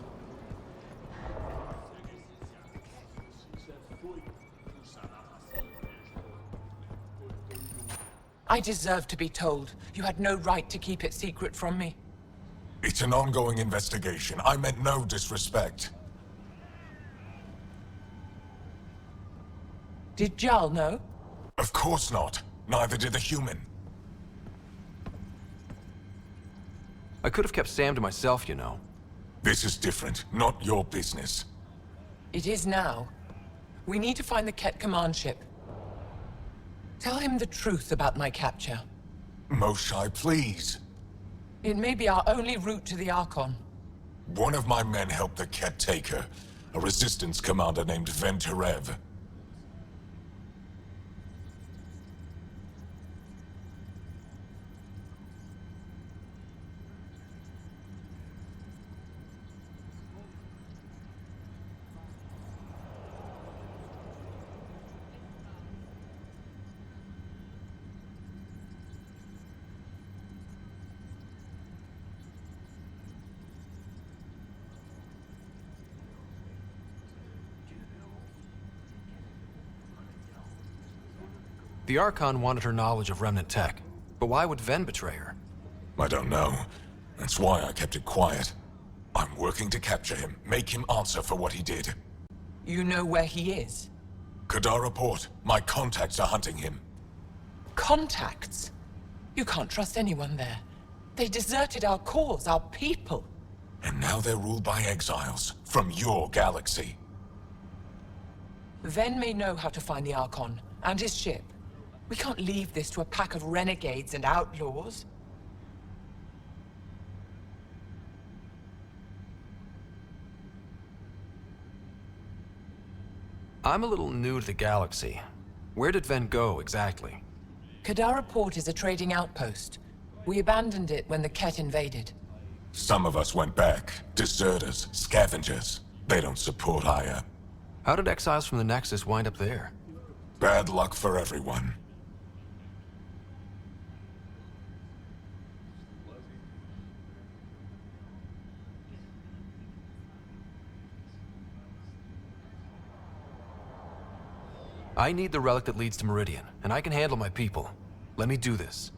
Q: I deserve to be told. You had no right to keep it secret from me.
L: It's an ongoing investigation. I meant no disrespect.
Q: Did Jarl know?
L: Of course not. Neither did the human.
B: I could have kept Sam to myself, you know.
L: This is different. Not your business.
Q: It is now. We need to find the Ket command ship. Tell him the truth about my capture.
L: Moshai, please.
Q: It may be our only route to the Archon.
L: One of my men helped the Ket take her. A resistance commander named Venterev.
B: The Archon wanted her knowledge of Remnant tech, but why would Ven betray her?
L: I don't know. That's why I kept it quiet. I'm working to capture him, make him answer for what he did.
Q: You know where he is?
L: Kadara Port. My contacts are hunting him.
Q: Contacts? You can't trust anyone there. They deserted our cause, our people.
L: And now they're ruled by exiles from your galaxy.
Q: Ven may know how to find the Archon and his ship. We can't leave this to a pack of renegades and outlaws.
B: I'm a little new to the galaxy. Where did Ven go, exactly?
Q: Kadara Port is a trading outpost. We abandoned it when the Ket invaded.
L: Some of us went back. Deserters, scavengers. They don't support Aya.
B: How did exiles from the Nexus wind up there?
L: Bad luck for everyone.
B: I need the relic that leads to Meridian, and I can handle my people. Let me do this.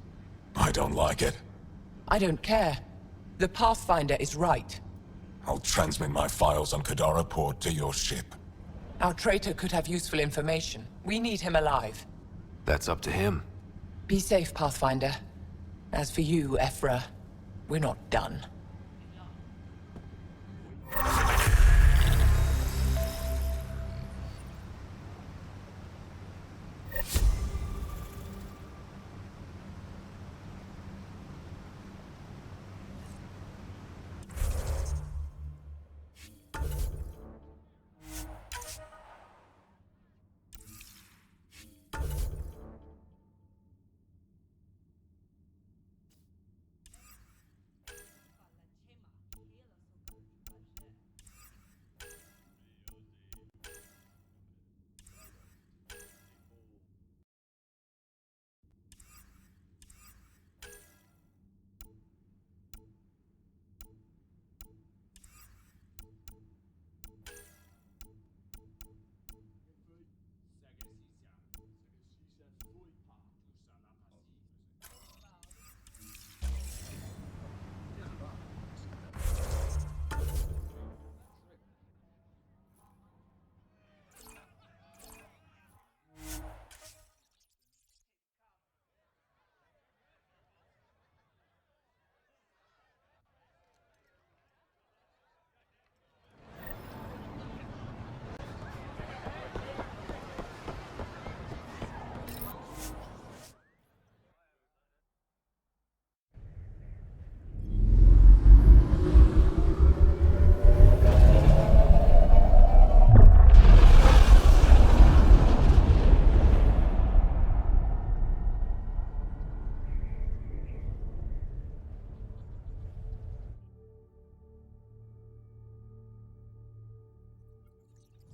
L: I don't like it.
Q: I don't care. The Pathfinder is right.
L: I'll transmit my files on Kadara Port to your ship.
Q: Our traitor could have useful information. We need him alive.
B: That's up to him.
Q: Be safe, Pathfinder. As for you, Ephra, we're not done.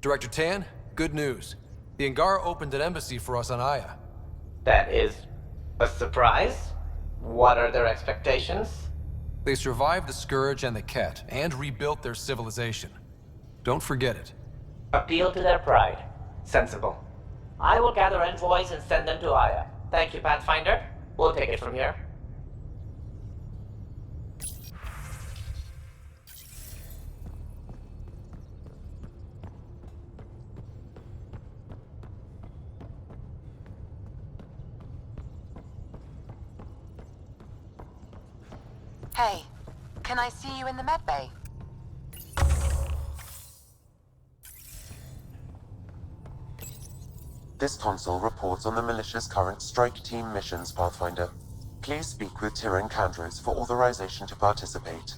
B: Director Tan, good news. The Angara opened an embassy for us on Aya.
O: That is a surprise? What are their expectations?
B: They survived the Scourge and the Ket, and rebuilt their civilization. Don't forget it.
O: Appeal to their pride. Sensible. I will gather envoys and send them to Aya. Thank you, Pathfinder. We'll take it from here.
K: Hey, can I see you in the med bay?
A: This console reports on the militia's current strike team missions, Pathfinder. Please speak with Tyrion Kandros for authorization to participate.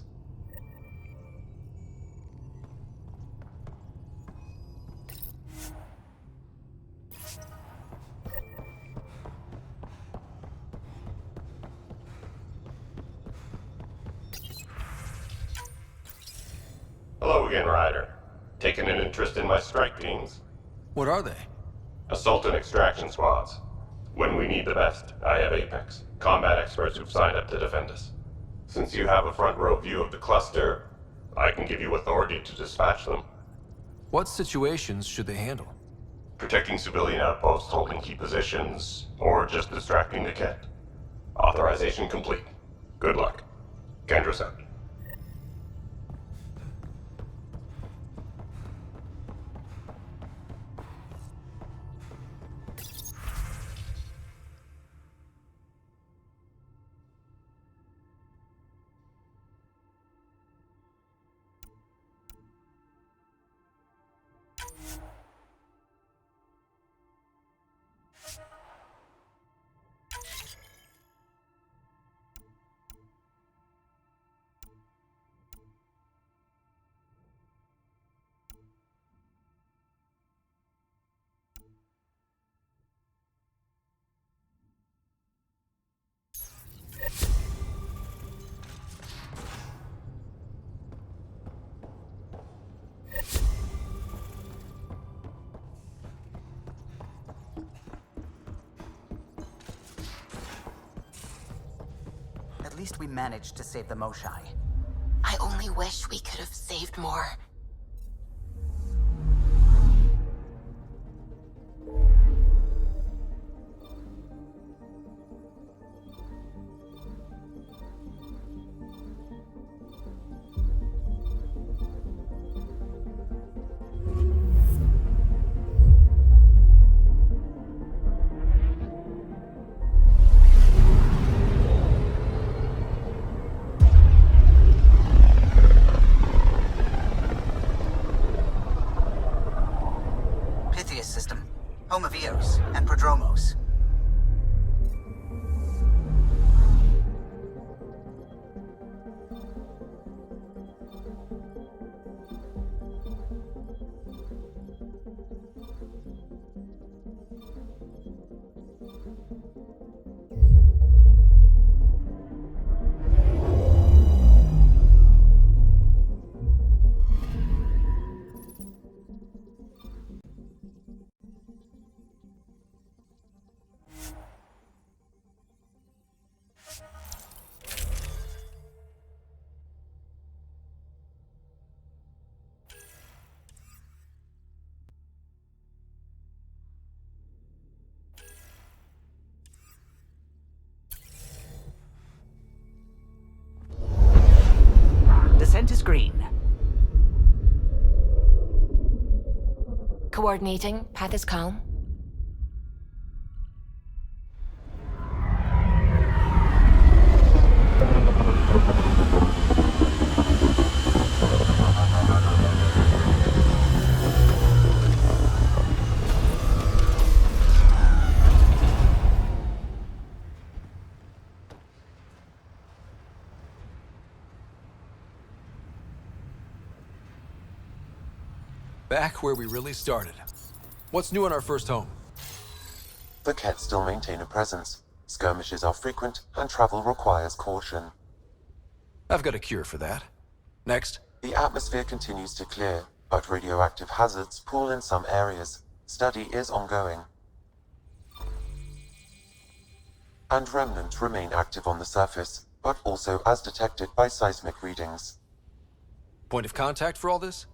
N: Hello again, Ryder. Taking an interest in my strike teams?
B: What are they?
N: Assault and extraction squads. When we need the best, I have Apex, combat experts who've signed up to defend us. Since you have a front row view of the cluster, I can give you authority to dispatch them.
B: What situations should they handle?
N: Protecting civilian outposts holding key positions, or just distracting the kit? Authorization complete. Good luck. Kendra out.
P: At least we managed to save the Moshai.
K: I only wish we could have saved more.
P: System, home of Eos and Prodromos. Descent is green.
K: Coordinating. Path is calm.
B: Back where we really started. What's new on our first home?
A: The Kett still maintain a presence. Skirmishes are frequent, and travel requires caution.
B: I've got a cure for that. Next.
A: The atmosphere continues to clear, but radioactive hazards pool in some areas. Study is ongoing. And remnants remain active on the surface, but also as detected by seismic readings.
B: Point of contact for all this?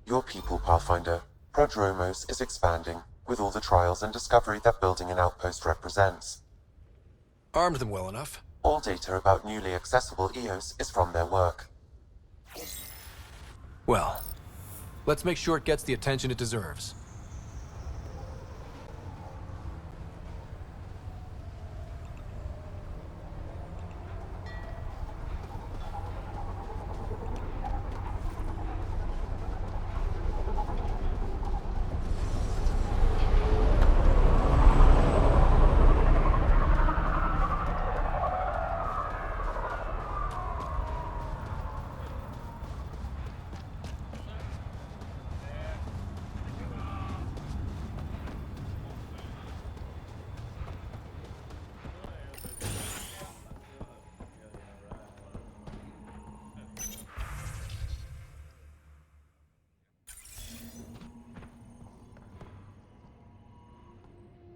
A: Your people, Pathfinder. Prodromos is expanding, with all the trials and discovery that building an outpost represents.
B: Armed them well enough.
A: All data about newly accessible Eos is from their work.
B: Well, let's make sure it gets the attention it deserves.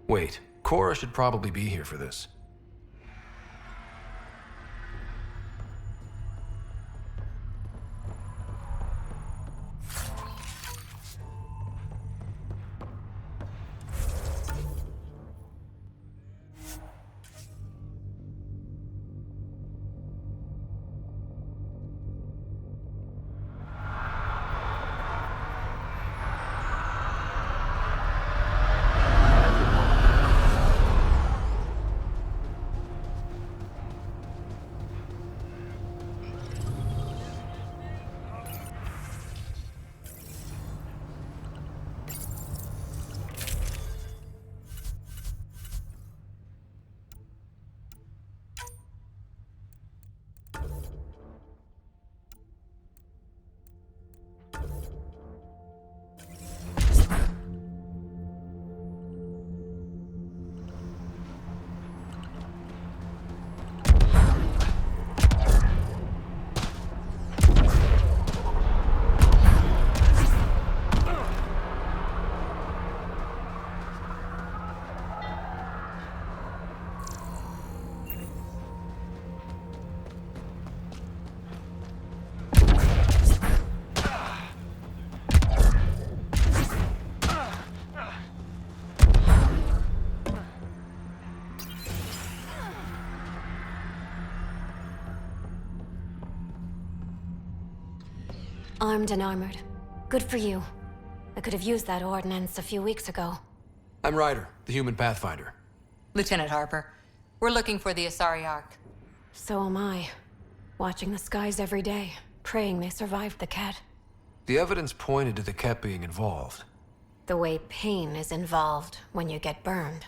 B: Wait, Cora should probably be here for this.
U: Armed and armored. Good for you. I could have used that ordnance a few weeks ago.
B: I'm Ryder, the human pathfinder.
H: Lieutenant Harper, we're looking for the Asari Ark.
U: So am I. Watching the skies every day, praying they survived the Ket.
B: The evidence pointed to the Ket being involved.
U: The way pain is involved when you get burned.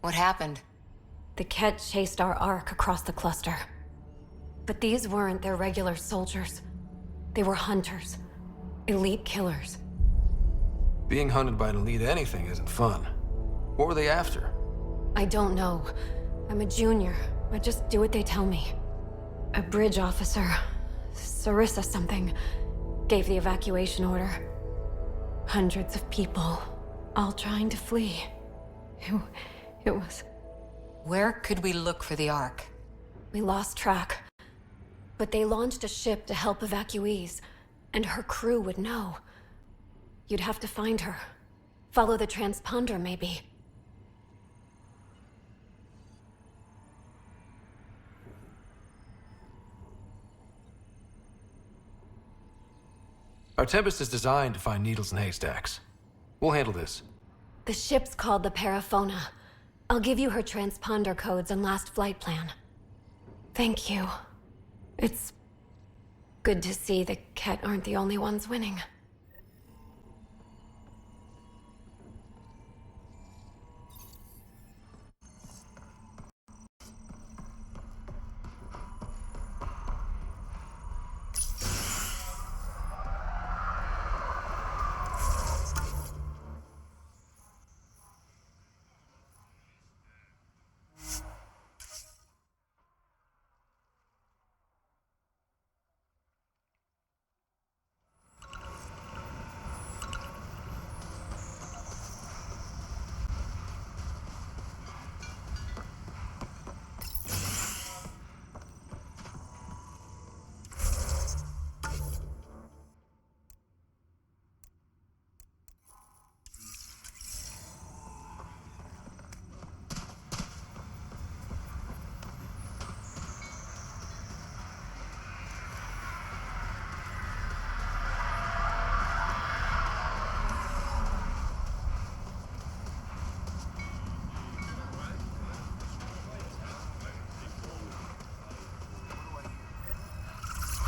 H: What happened?
U: The Ket chased our Ark across the cluster. But these weren't their regular soldiers. They were hunters. Elite killers.
B: Being hunted by an elite anything isn't fun. What were they after?
U: I don't know. I'm a junior. I just do what they tell me. A bridge officer, Sarissa something, gave the evacuation order. Hundreds of people, all trying to flee. It was...
H: Where could we look for the Ark?
U: We lost track. But they launched a ship to help evacuees, and her crew would know. You'd have to find her. Follow the transponder, maybe.
B: Our Tempest is designed to find needles in haystacks. We'll handle this.
U: The ship's called the Paraphona. I'll give you her transponder codes and last flight plan. Thank you. It's good to see the Ket aren't the only ones winning.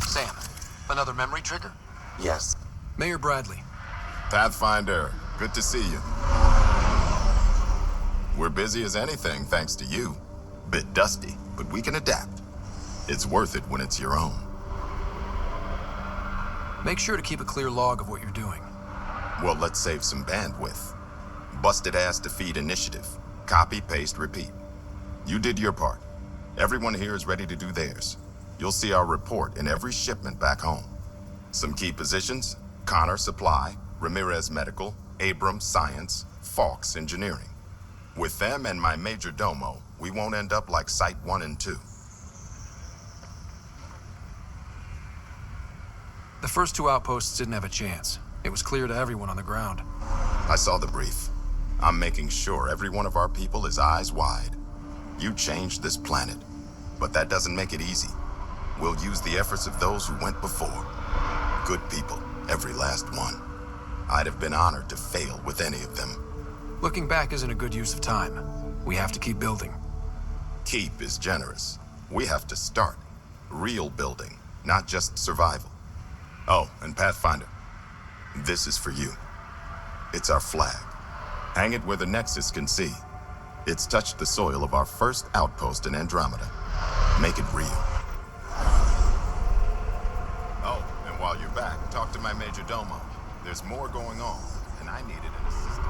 B: Sam, another memory trigger?
A: Yes.
B: Mayor Bradley.
V: Pathfinder, good to see you. We're busy as anything thanks to you. Bit dusty, but we can adapt. It's worth it when it's your own.
B: Make sure to keep a clear log of what you're doing.
V: Well, let's save some bandwidth. Busted ass defeat initiative. Copy, paste, repeat. You did your part. Everyone here is ready to do theirs. You'll see our report in every shipment back home. Some key positions: Connor Supply, Ramirez Medical, Abrams Science, Fawkes Engineering. With them and my major domo, we won't end up like Site 1 and 2.
B: The first two outposts didn't have a chance. It was clear to everyone on the ground.
V: I saw the brief. I'm making sure every one of our people is eyes wide. You changed this planet, but that doesn't make it easy. We'll use the efforts of those who went before. Good people, every last one. I'd have been honored to fail with any of them.
B: Looking back isn't a good use of time. We have to keep building.
V: Keep is generous. We have to start. Real building, not just survival. Oh, and Pathfinder, this is for you. It's our flag. Hang it where the Nexus can see. It's touched the soil of our first outpost in Andromeda. Make it real. Oh, and while you're back, talk to my major domo. There's more going on, and I needed an assistant.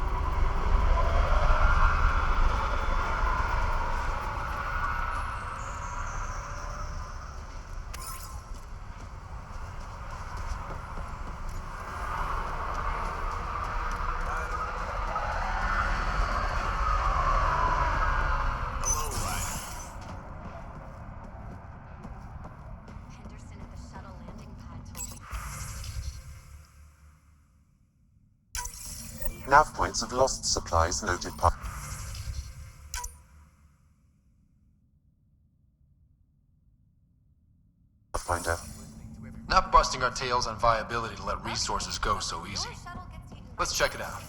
A: Nav points of lost supplies noted. Pathfinder.
B: Not busted. busting our tails on viability to let resources go so easy. Let's check it out.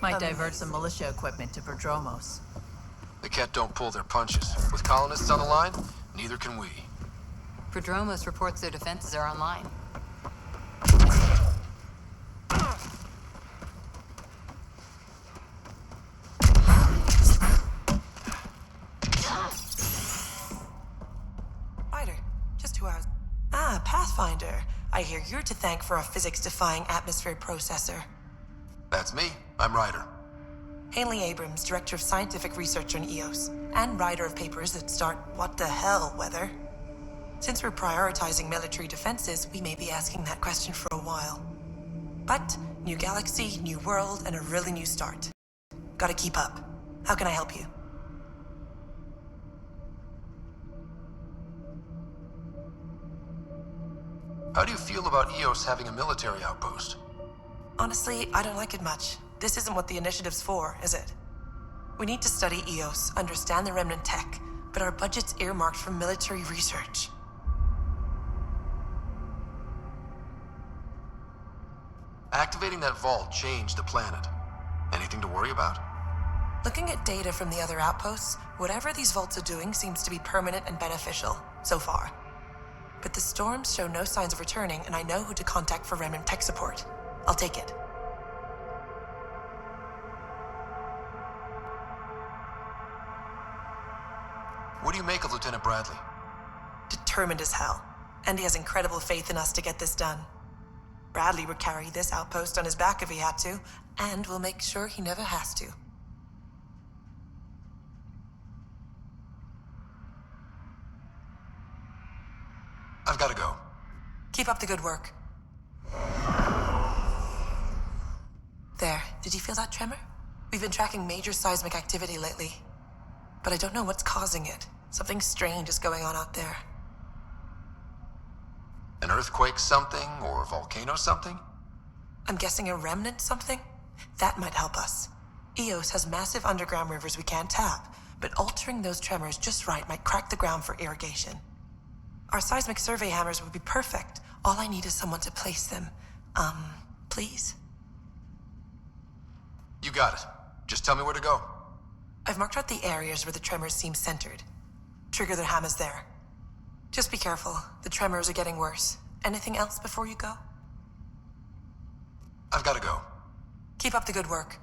C: Might divert some militia equipment to Prodromos.
B: The Ket don't pull their punches. With colonists on the line, neither can we.
H: Prodromos reports their defenses are online.
M: Ryder, just 2 hours. Ah, Pathfinder. I hear you're to thank for a physics-defying atmosphere processor.
B: That's me. I'm Ryder.
M: Hanley Abrams, Director of Scientific Research on EOS, and writer of papers that start what the hell weather. Since we're prioritizing military defenses, we may be asking that question for a while. But, new galaxy, new world, and a really new start. Gotta keep up. How can I help you?
B: How do you feel about EOS having a military outpost?
M: Honestly, I don't like it much. This isn't what the initiative's for, is it? We need to study EOS, understand the remnant tech, but our budget's earmarked for military research.
B: Activating that vault changed the planet. Anything to worry about?
M: Looking at data from the other outposts, whatever these vaults are doing seems to be permanent and beneficial, so far. But the storms show no signs of returning, and I know who to contact for remnant tech support. I'll take it.
B: What do you make of Lieutenant Bradley?
M: Determined as hell. And he has incredible faith in us to get this done. Bradley would carry this outpost on his back if he had to, and we'll make sure he never has to.
B: I've got to go.
M: Keep up the good work. There, did you feel that tremor? We've been tracking major seismic activity lately. But I don't know what's causing it. Something strange is going on out there.
B: An earthquake something, or a volcano something?
M: I'm guessing a remnant something? That might help us. EOS has massive underground rivers we can't tap, but altering those tremors just right might crack the ground for irrigation. Our seismic survey hammers would be perfect. All I need is someone to place them. Please?
B: You got it. Just tell me where to go.
M: I've marked out the areas where the tremors seem centered. Trigger the hammers there. Just be careful. The tremors are getting worse. Anything else before you go?
B: I've got to go.
M: Keep up the good work.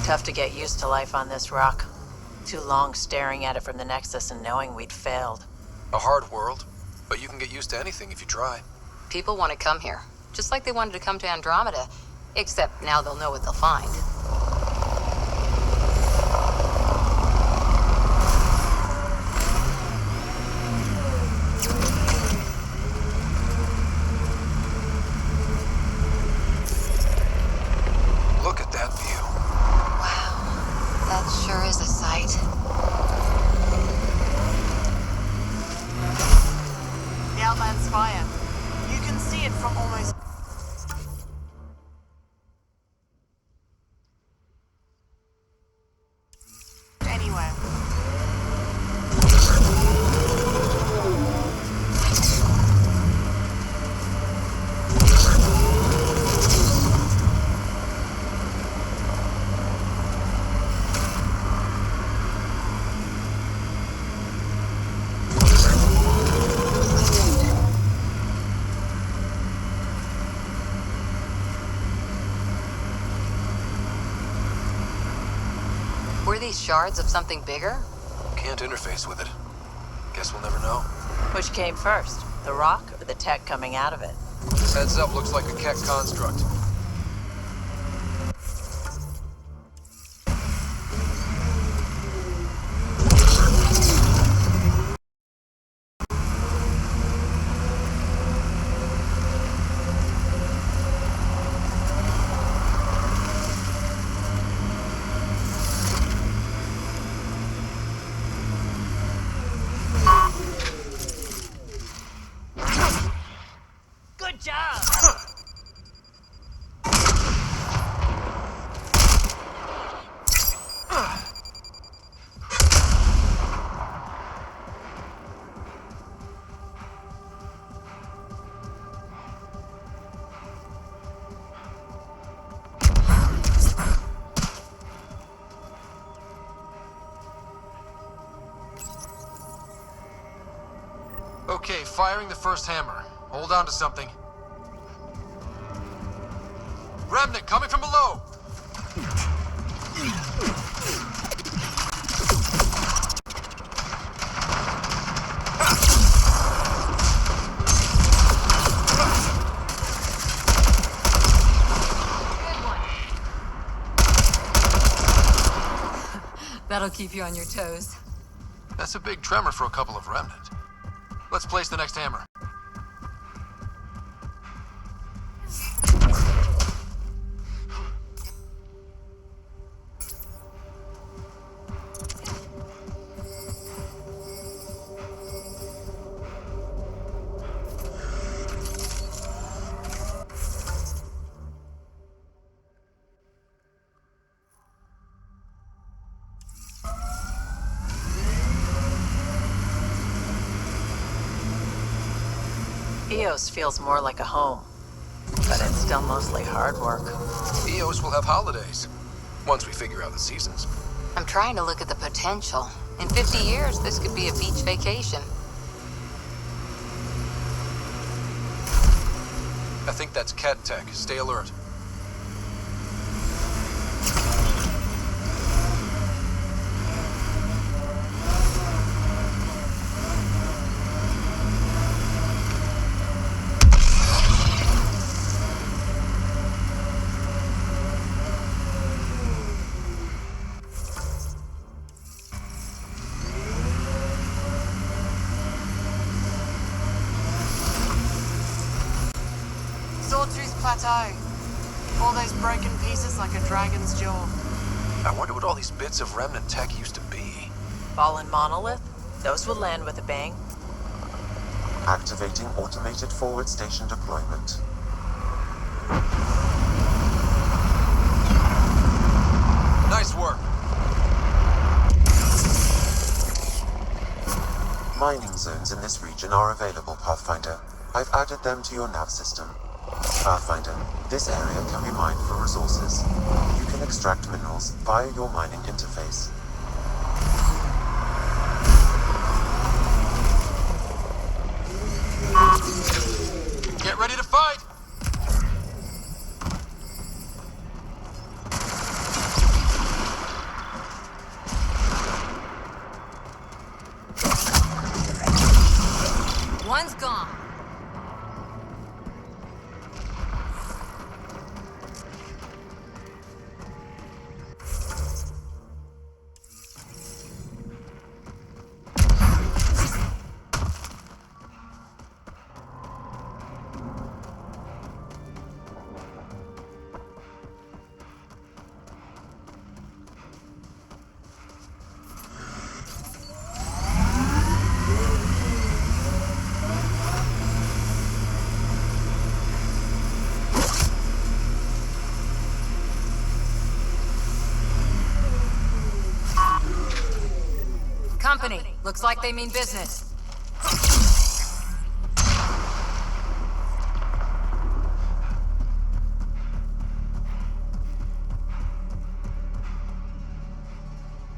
C: Tough to get used to life on this rock. Too long staring at it from the Nexus and knowing we'd failed.
B: A hard world, but you can get used to anything if you try.
H: People want to come here, just like they wanted to come to Andromeda, except now they'll know what they'll find.
B: Look at that view.
H: That sure is a sight.
W: The Outland Spire. You can see it from almost...
H: Were these shards of something bigger?
B: Can't interface with it. Guess we'll never know.
C: Which came first, the rock or the tech coming out of it?
B: This heads up looks like a Keck construct.
C: Good job!
B: Okay, firing the first hammer. Hold on to something. Remnant coming from below!
H: That'll keep you on your toes.
B: That's a big tremor for a couple of Remnant. Let's place the next hammer.
C: Eos feels more like a home, but it's still mostly hard work.
B: Eos will have holidays, once we figure out the seasons.
H: I'm trying to look at the potential. In 50 years, this could be a beach vacation.
B: I think that's Cat Tech. Stay alert.
D: Sawtooth Plateau. All those broken pieces like a dragon's jaw.
B: I wonder what all these bits of Remnant tech used to be.
C: Fallen monolith? Those will land with a bang.
A: Activating automated forward station deployment.
B: Nice work.
A: Mining zones in this region are available, Pathfinder. I've added them to your nav system. Pathfinder, this area can be mined for resources. You can extract minerals via your mining interface.
B: Get ready to fight!
H: One's gone. Company. Looks like they mean business.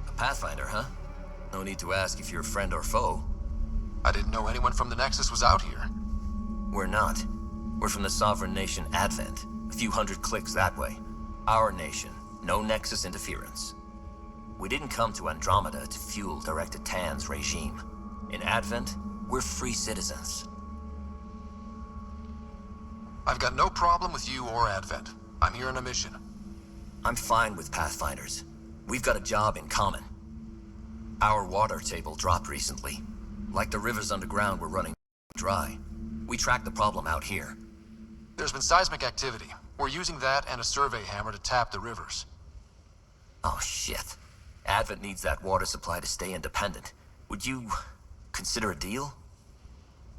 T: A Pathfinder, huh? No need to ask if you're a friend or foe.
B: I didn't know anyone from the Nexus was out here.
T: We're not. We're from the sovereign nation Advent. A few hundred clicks that way. Our nation. No Nexus interference. We didn't come to Andromeda to fuel Director Tan's regime. In Advent, we're free citizens.
B: I've got no problem with you or Advent. I'm here on a mission.
T: I'm fine with Pathfinders. We've got a job in common. Our water table dropped recently. Like the rivers underground were running dry. We tracked the problem out here.
B: There's been seismic activity. We're using that and a survey hammer to tap the rivers.
T: Oh shit. Advent needs that water supply to stay independent. Would you consider a deal?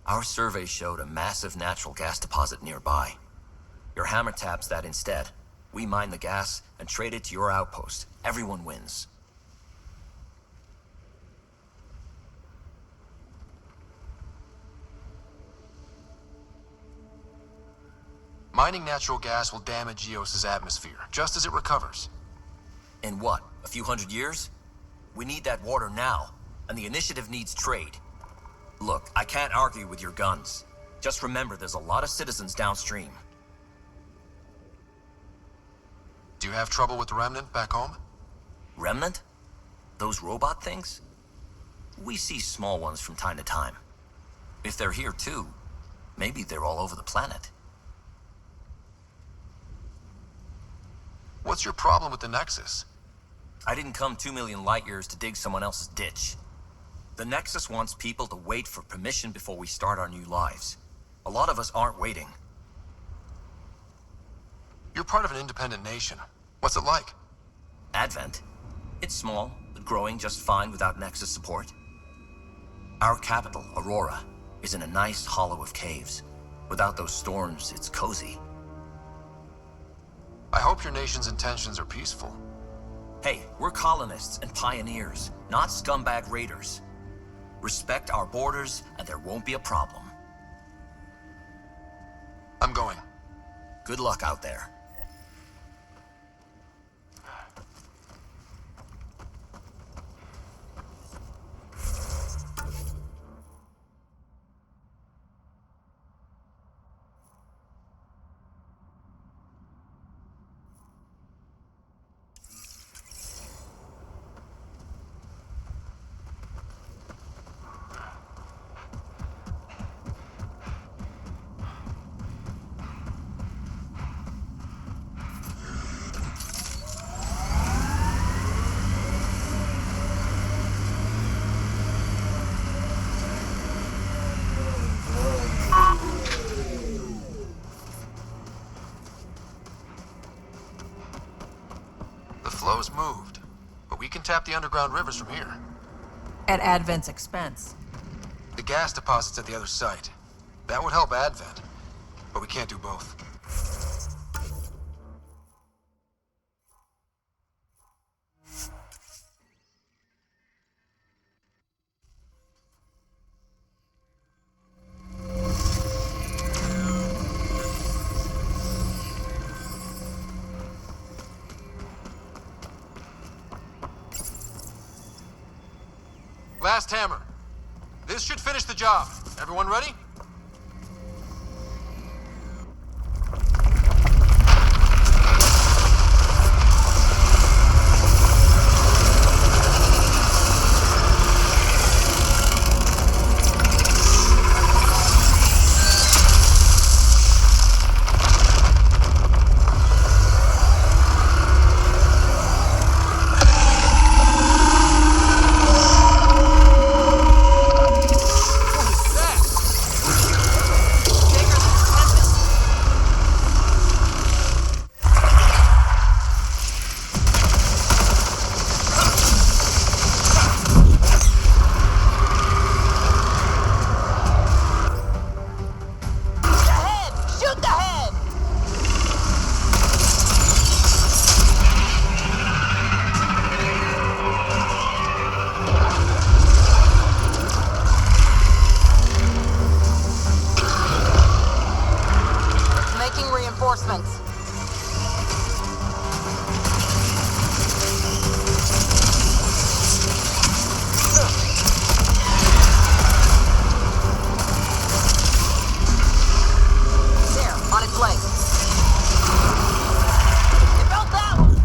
T: Our survey showed a massive natural gas deposit nearby. Your hammer taps that instead. We mine the gas and trade it to your outpost. Everyone wins.
B: Mining natural gas will damage Eos's atmosphere, just as it recovers.
T: In what, a few hundred years? We need that water now, and the initiative needs trade. Look, I can't argue with your guns. Just remember there's a lot of citizens downstream.
B: Do you have trouble with the Remnant back home?
T: Remnant? Those robot things? We see small ones from time to time. If they're here too, maybe they're all over the planet.
B: What's your problem with the Nexus?
T: I didn't come 2 million light years to dig someone else's ditch. The Nexus wants people to wait for permission before we start our new lives. A lot of us aren't waiting.
B: You're part of an independent nation. What's it like?
T: Advent? It's small, but growing just fine without Nexus support. Our capital, Aurora, is in a nice hollow of caves. Without those storms, it's cozy.
B: I hope your nation's intentions are peaceful.
T: Hey, we're colonists and pioneers, not scumbag raiders. Respect our borders, and there won't be a problem.
B: I'm going.
T: Good luck out there.
B: Flow's moved, but we can tap the underground rivers from here.
M: At Advent's expense.
B: The gas deposit's at the other site. That would help Advent, but we can't do both. Last hammer. This should finish the job. Everyone ready?
M: Reinforcements. There, on its way. It built that one.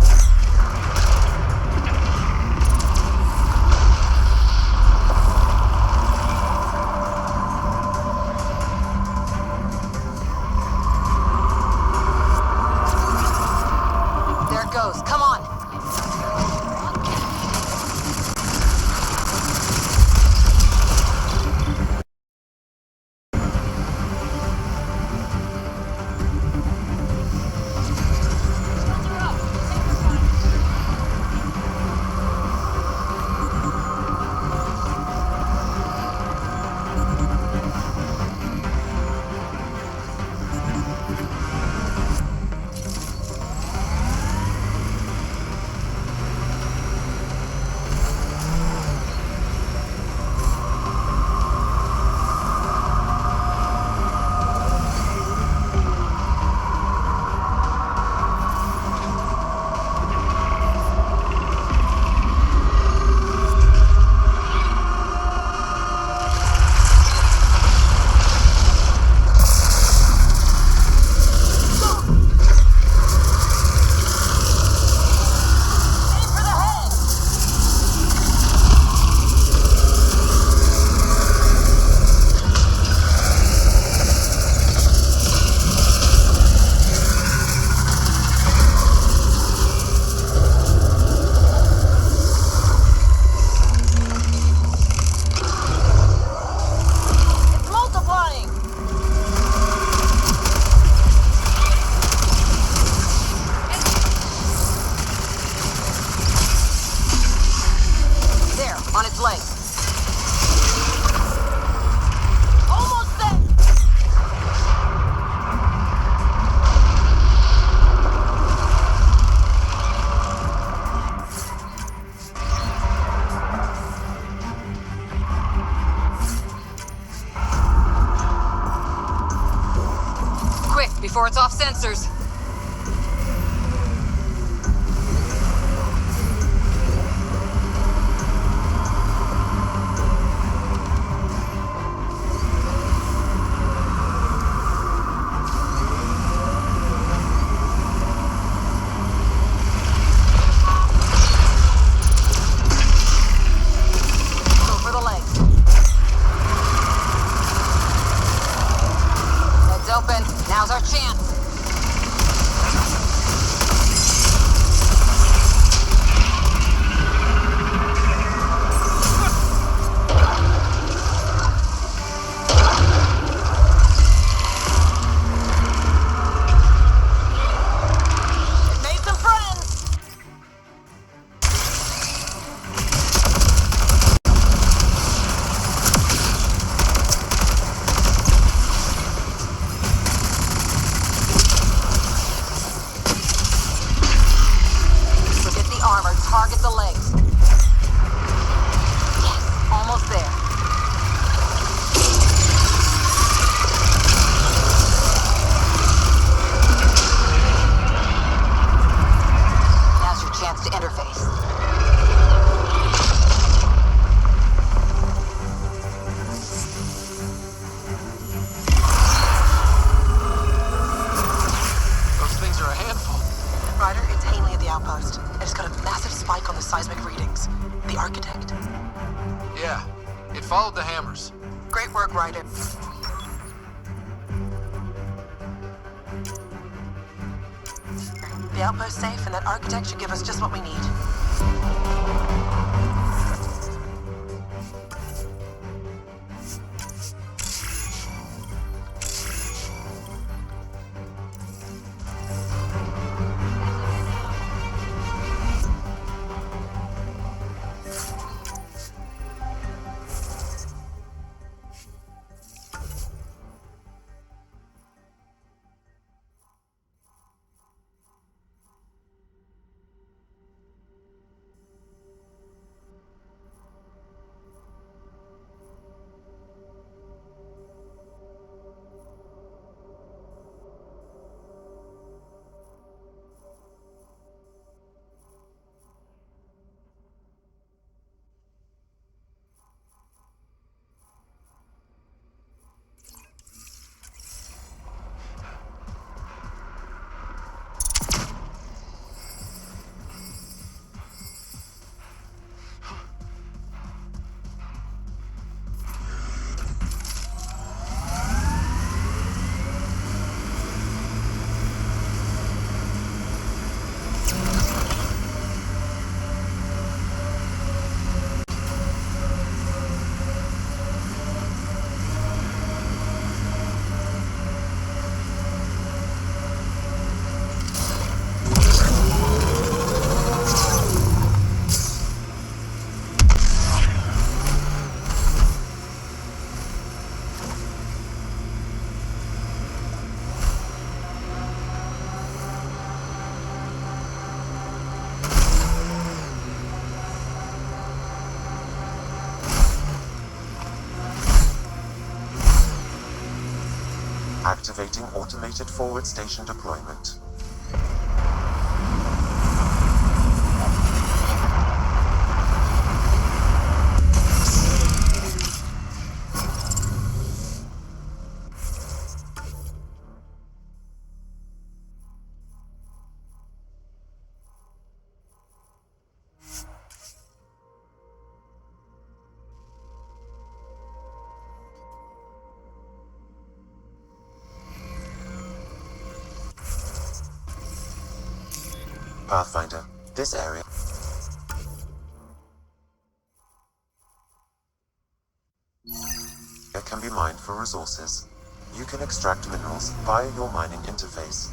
D: answers. Go for the legs. Heads open. Now's our chance. Made some friends. Forget the armor. Target the legs. Yes, almost there. Now's your chance to interface.
B: Those things are a handful.
M: Ryder, it's Hanley at the outpost. It's got a massive spike on the seismic readings. The architect.
B: Yeah, it followed the hammers.
M: Great work, Ryder. The outpost's safe, and that architect should give us just what we need.
A: Activating automated forward station deployment. Pathfinder, this area. It can be mined for resources. You can extract minerals via your mining interface.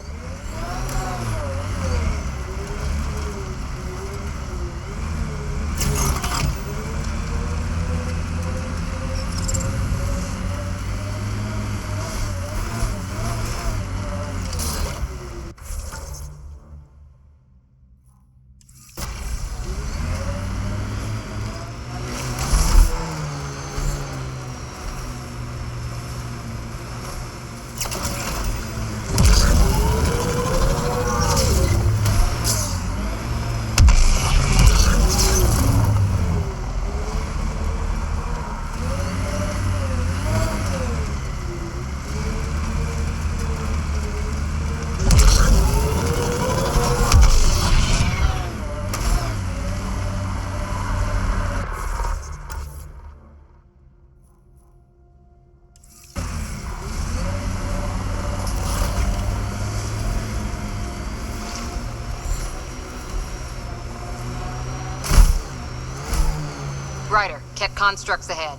D: Ryder, Ket constructs ahead.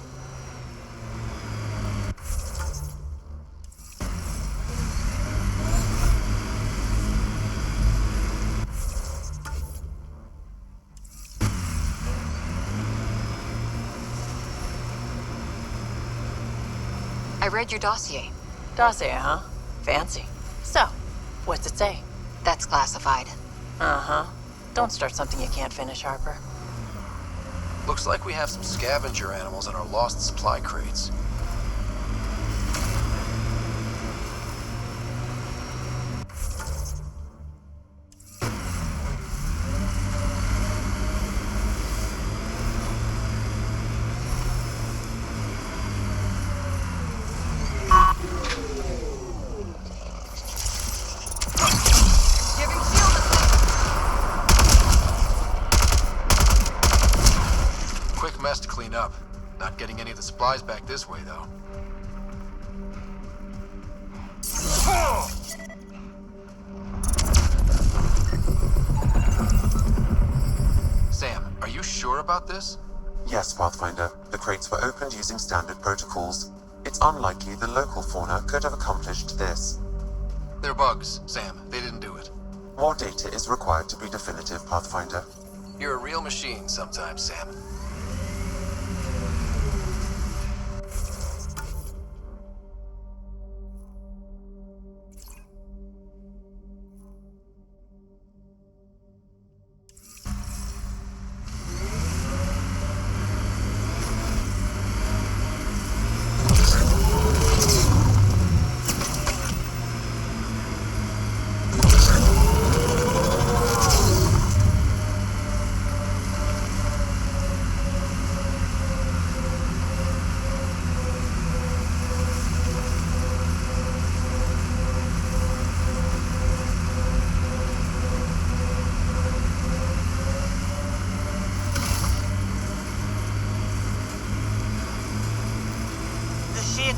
D: I read your dossier.
C: Dossier, huh? Fancy. So, what's it say?
D: That's classified.
C: Uh-huh. Don't start something you can't finish, Harper.
B: Looks like we have some scavenger animals in our lost supply crates. Quick mess to clean up. Not getting any of the supplies back this way, though. Sam, are you sure about this?
A: Yes, Pathfinder. The crates were opened using standard protocols. It's unlikely the local fauna could have accomplished this.
B: They're bugs, Sam. They didn't do it.
A: More data is required to be definitive, Pathfinder.
B: You're a real machine sometimes, Sam.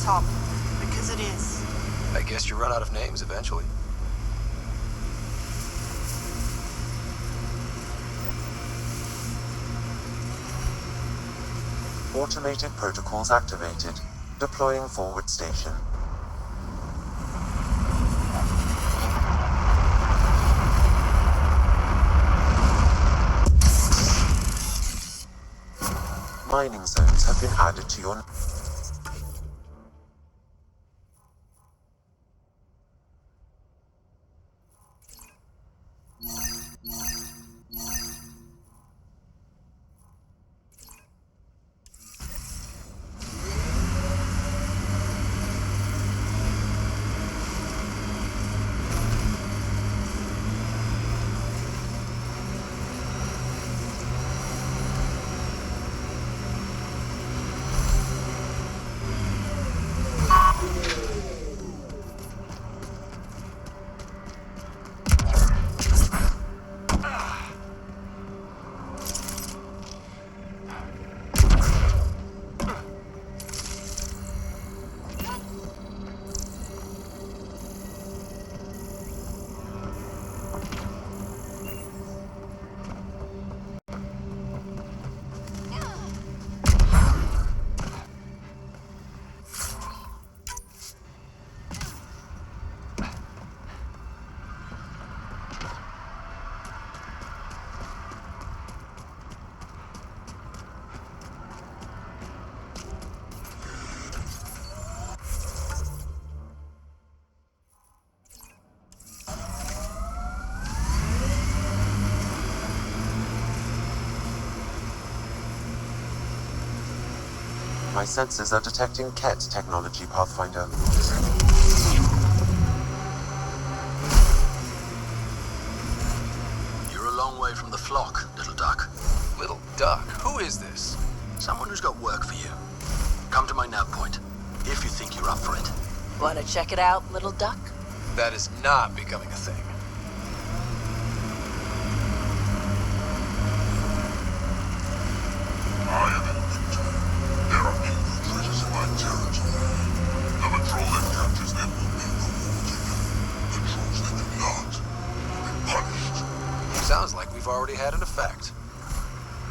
D: Top, because it is.
B: I guess you run out of names eventually.
A: Automated protocols activated. Deploying forward station. Mining zones have been added to your... My sensors are detecting Ket technology, Pathfinder.
B: You're a long way from the flock, little duck. Little duck? Who is this?
I: Someone who's got work for you. Come to my nav point, if you think you're up for it.
C: Wanna check it out, little duck?
B: That is not becoming a thing.
F: I am Infant. There are new intruders in my territory. The patrol that captures them will be rewarded. Patrols that do not will be punished.
B: Sounds like we've already had an effect.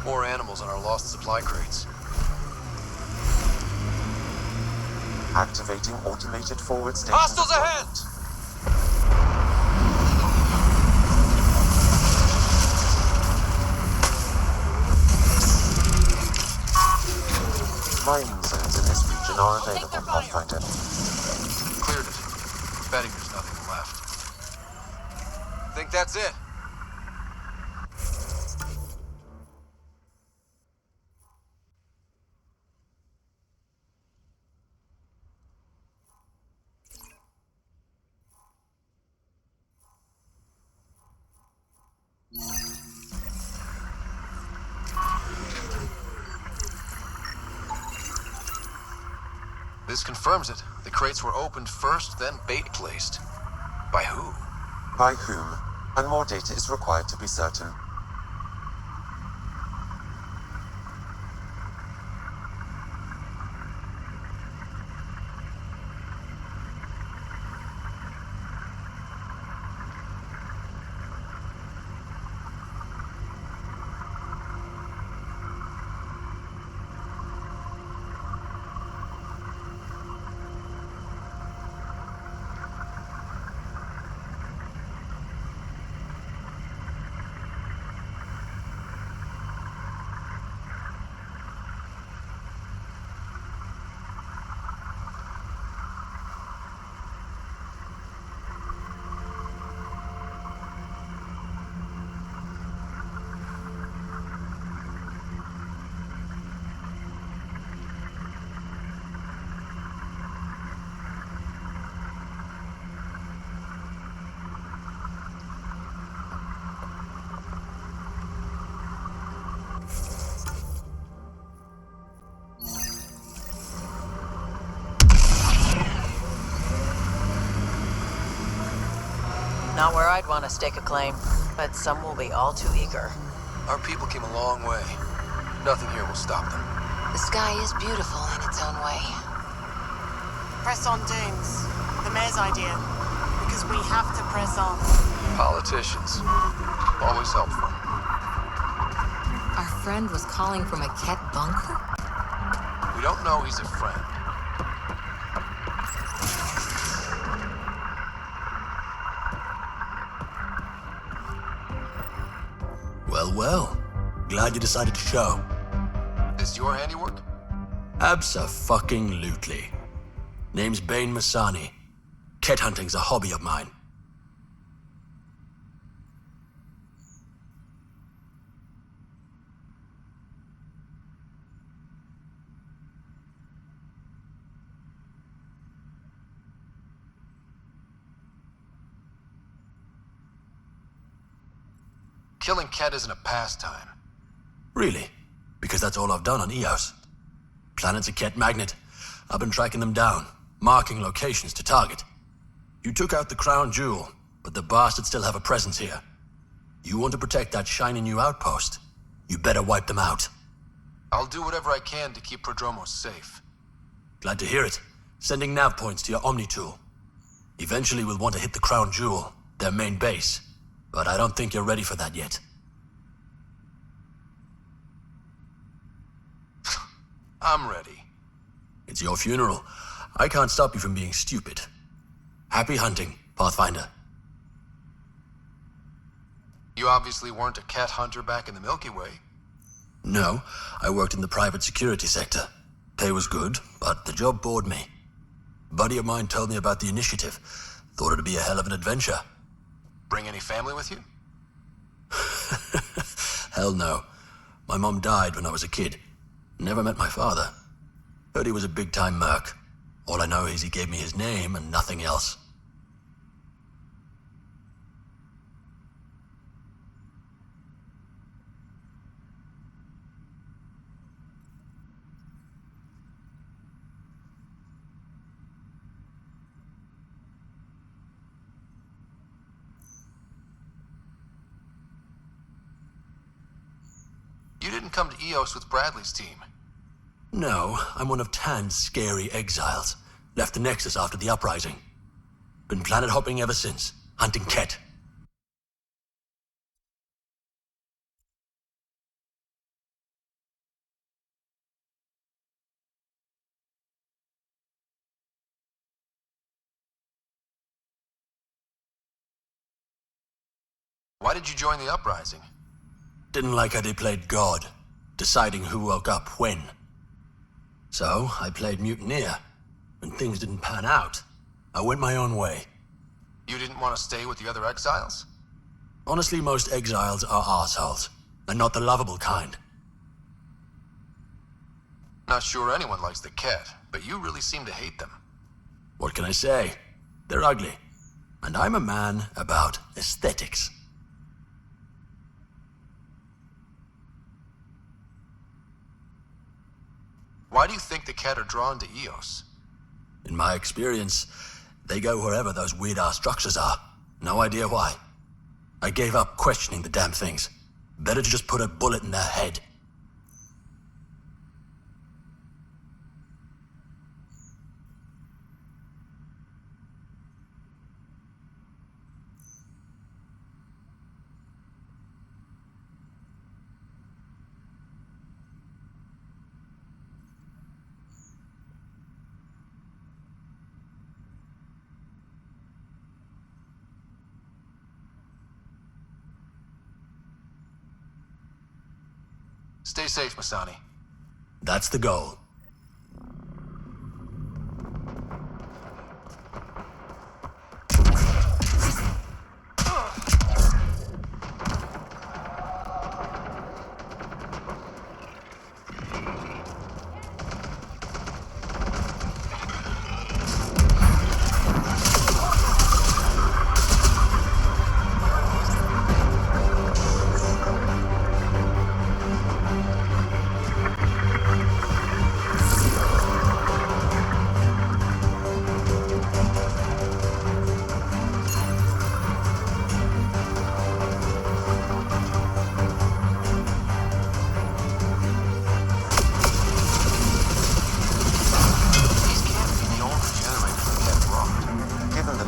B: More animals in our lost supply crates.
A: Activating automated forward station.
G: Hostiles ahead!
A: Mining zones in this region are available, Pathfinder.
E: Cleared it. Betting there's nothing left. Think that's it? This confirms it. The crates were opened first, then bait placed. By who?
A: By whom? And more data is required to be certain.
C: Not where I'd want to stake a claim, but some will be all too eager.
E: Our people came a long way. Nothing here will stop them.
C: The sky is beautiful in its own way.
D: Press on dunes. The mayor's idea. Because we have to press on.
E: Politicians. Always helpful.
J: Our friend was calling from a Ket bunker?
E: We don't know he's a friend.
I: Well, well. Glad you decided to show.
E: This your handiwork?
I: Abso-fucking-lutely. Name's Bane Masani. Ket hunting's a hobby of mine.
E: Killing Ket isn't a pastime.
I: Really? Because that's all I've done on Eos. Planet's a Ket magnet. I've been tracking them down, marking locations to target. You took out the crown jewel, but the bastards still have a presence here. You want to protect that shiny new outpost? You better wipe them out.
E: I'll do whatever I can to keep Prodromos safe.
I: Glad to hear it. Sending nav points to your Omni tool. Eventually we'll want to hit the crown jewel, their main base. But I don't think you're ready for that yet.
E: I'm ready.
I: It's your funeral. I can't stop you from being stupid. Happy hunting, Pathfinder.
E: You obviously weren't a cat hunter back in the Milky Way.
I: No, I worked in the private security sector. Pay was good, but the job bored me. A buddy of mine told me about the initiative. Thought it'd be a hell of an adventure.
E: Bring any family with you?
I: Hell no. My mom died when I was a kid. Never met my father. Heard he was a big-time merc. All I know is he gave me his name and nothing else.
E: You didn't come to Eos with Bradley's team.
I: No, I'm one of Tan's scary exiles. Left the Nexus after the uprising. Been planet hopping ever since, hunting Ket.
E: Why did you join the uprising?
I: Didn't like how they played God, deciding who woke up when. So, I played mutineer. When things didn't pan out, I went my own way.
E: You didn't want to stay with the other exiles?
I: Honestly, most exiles are arseholes, and not the lovable kind.
E: Not sure anyone likes the Ket, but you really seem to hate them.
I: What can I say? They're ugly. And I'm a man about aesthetics.
E: Why do you think the Ket are drawn to Eos?
I: In my experience, they go wherever those weird-ass structures are. No idea why. I gave up questioning the damn things. Better to just put a bullet in their head.
E: Stay safe, Masani.
I: That's the goal.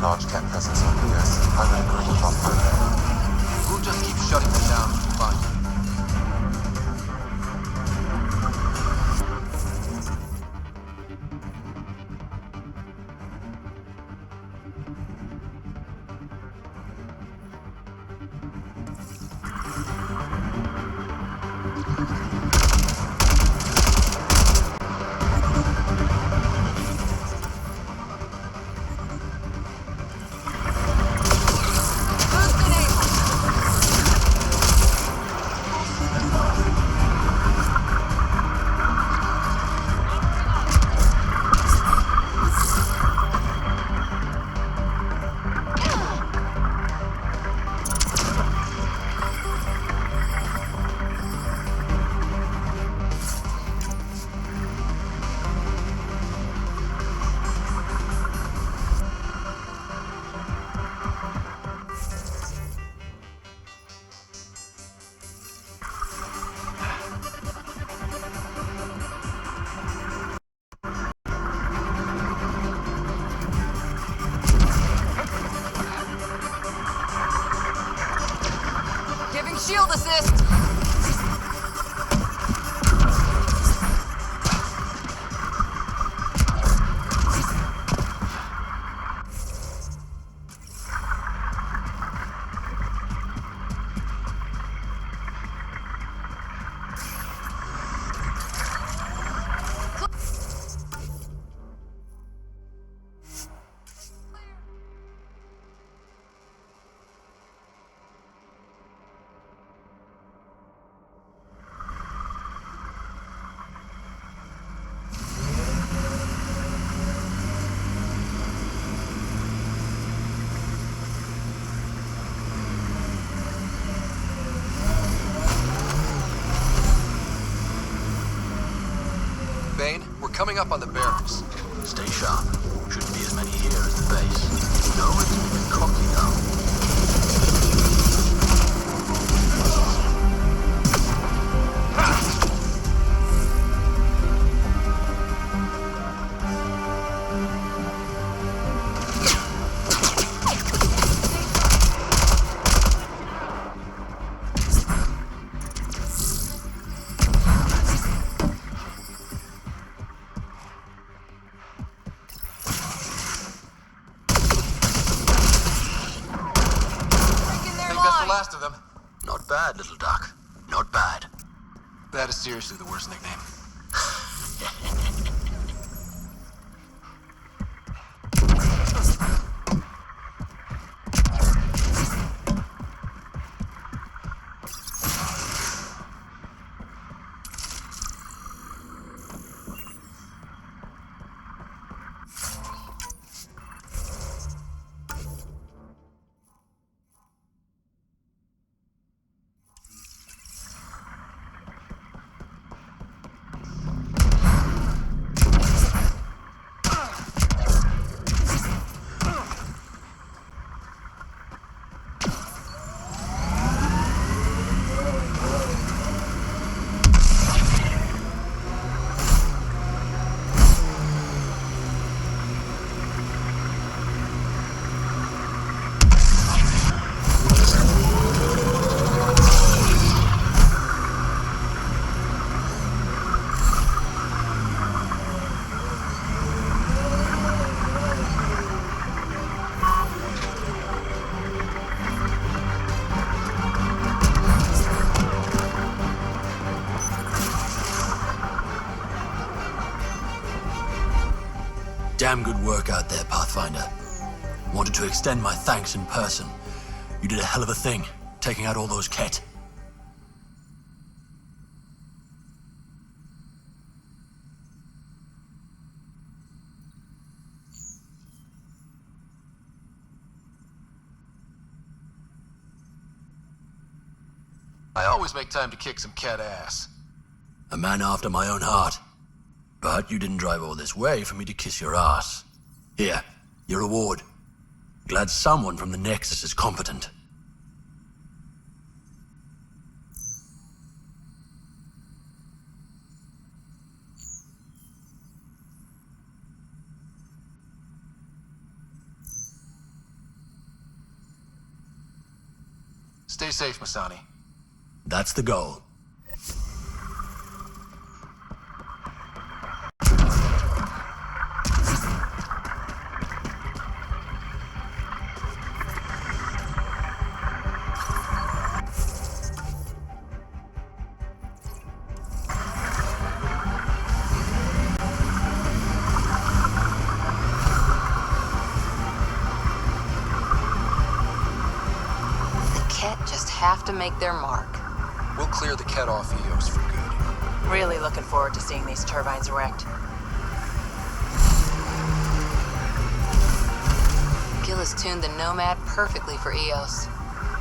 A: Large Ket presence on Eos, I would agree with our program.
E: We'll just keep shutting them down until we find them.
J: Shield assist!
E: Coming up on the barracks.
I: Stay sharp. Shouldn't be as many here as the base. No one's even cocky now.
E: last of them.
I: Not bad, little duck. Not bad.
E: That is seriously the worst nickname.
I: Damn good work out there, Pathfinder. Wanted to extend my thanks in person. You did a hell of a thing, taking out all those Ket.
E: I always make time to kick some cat ass.
I: A man after my own heart. But you didn't drive all this way for me to kiss your ass. Here, your reward. Glad someone from the Nexus is competent.
E: Stay safe, Masani.
I: That's the goal.
J: Have to make their mark.
E: We'll clear the Ket off Eos for good.
C: Really looking forward to seeing these turbines wrecked.
J: Gil has tuned the Nomad perfectly for Eos.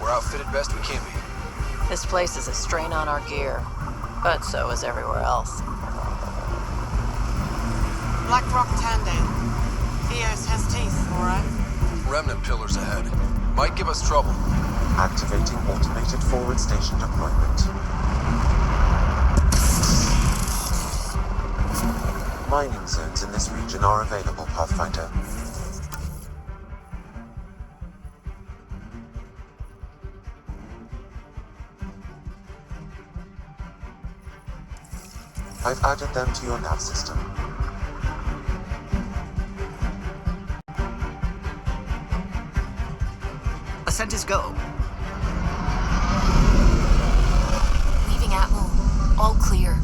E: We're outfitted best we can be.
C: This place is a strain on our gear, but so is everywhere else.
D: Black Rock Tandale. Eos has teeth, alright?
E: Remnant pillars ahead. Might give us trouble.
A: Activating automated forward station deployment. Mining zones in this region are available, Pathfinder. I've added them to your nav system.
P: Ascent is go.
J: Leaving Atmo. All clear.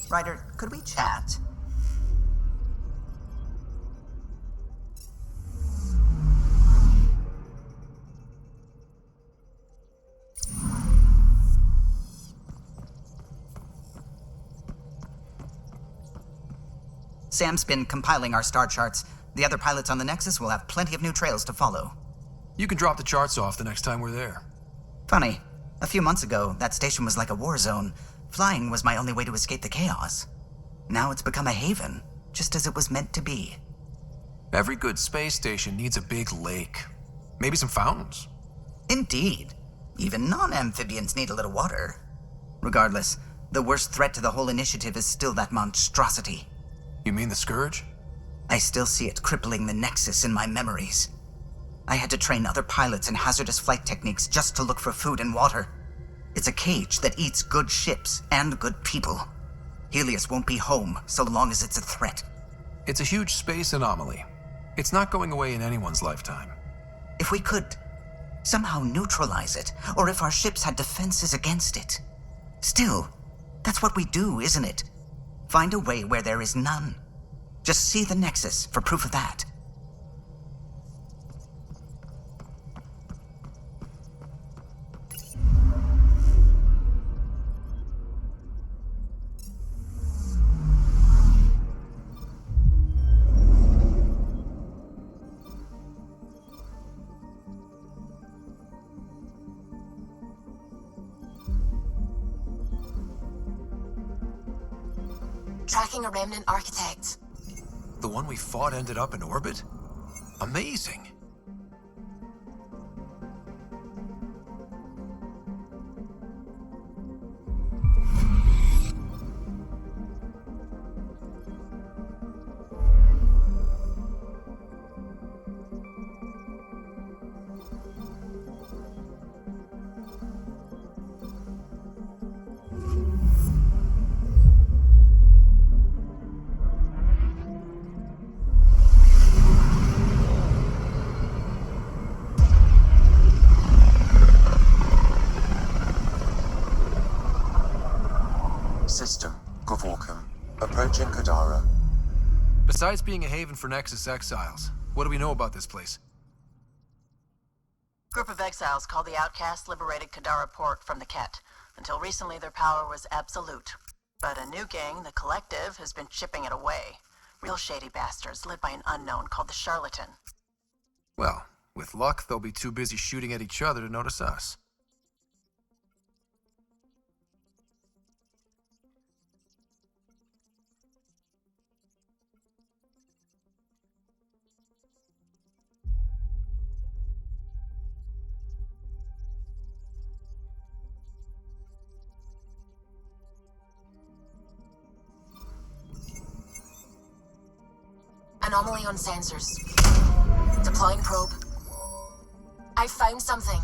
P: Ryder, could we chat? Sam's been compiling our star charts. The other pilots on the Nexus will have plenty of new trails to follow.
B: You can drop the charts off the next time we're there.
P: Funny. A few months ago, that station was like a war zone. Flying was my only way to escape the chaos. Now it's become a haven, just as it was meant to be.
B: Every good space station needs a big lake. Maybe some fountains.
P: Indeed. Even non-amphibians need a little water. Regardless, the worst threat to the whole initiative is still that monstrosity.
B: You mean the Scourge?
P: I still see it crippling the Nexus in my memories. I had to train other pilots in hazardous flight techniques just to look for food and water. It's a cage that eats good ships and good people. Helios won't be home so long as it's a threat.
B: It's a huge space anomaly. It's not going away in anyone's lifetime.
P: If we could somehow neutralize it, or if our ships had defenses against it. Still, that's what we do, isn't it? Find a way where there is none. Just see the Nexus for proof of that.
R: Tracking a remnant architect.
B: The one we fought ended up in orbit? Amazing.
A: System, Gavorkum. Approaching Kadara.
B: Besides being a haven for Nexus exiles, what do we know about this place?
C: Group of exiles called the Outcasts liberated Kadara Port from the Ket. Until recently, their power was absolute. But a new gang, the Collective, has been chipping it away. Real shady bastards led by an unknown called the Charlatan.
B: Well, with luck, they'll be too busy shooting at each other to notice us.
R: Anomaly on sensors. Deploying probe. I found something.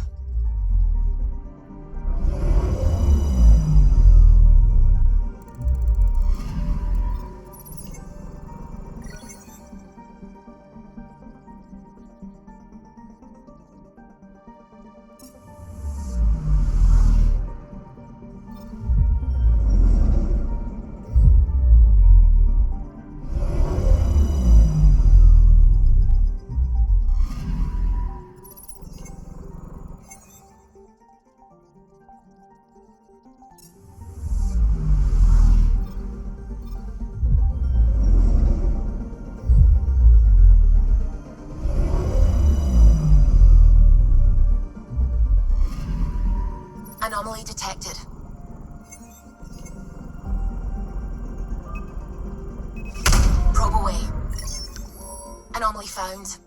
R: Anomaly detected. Probe away. Anomaly found.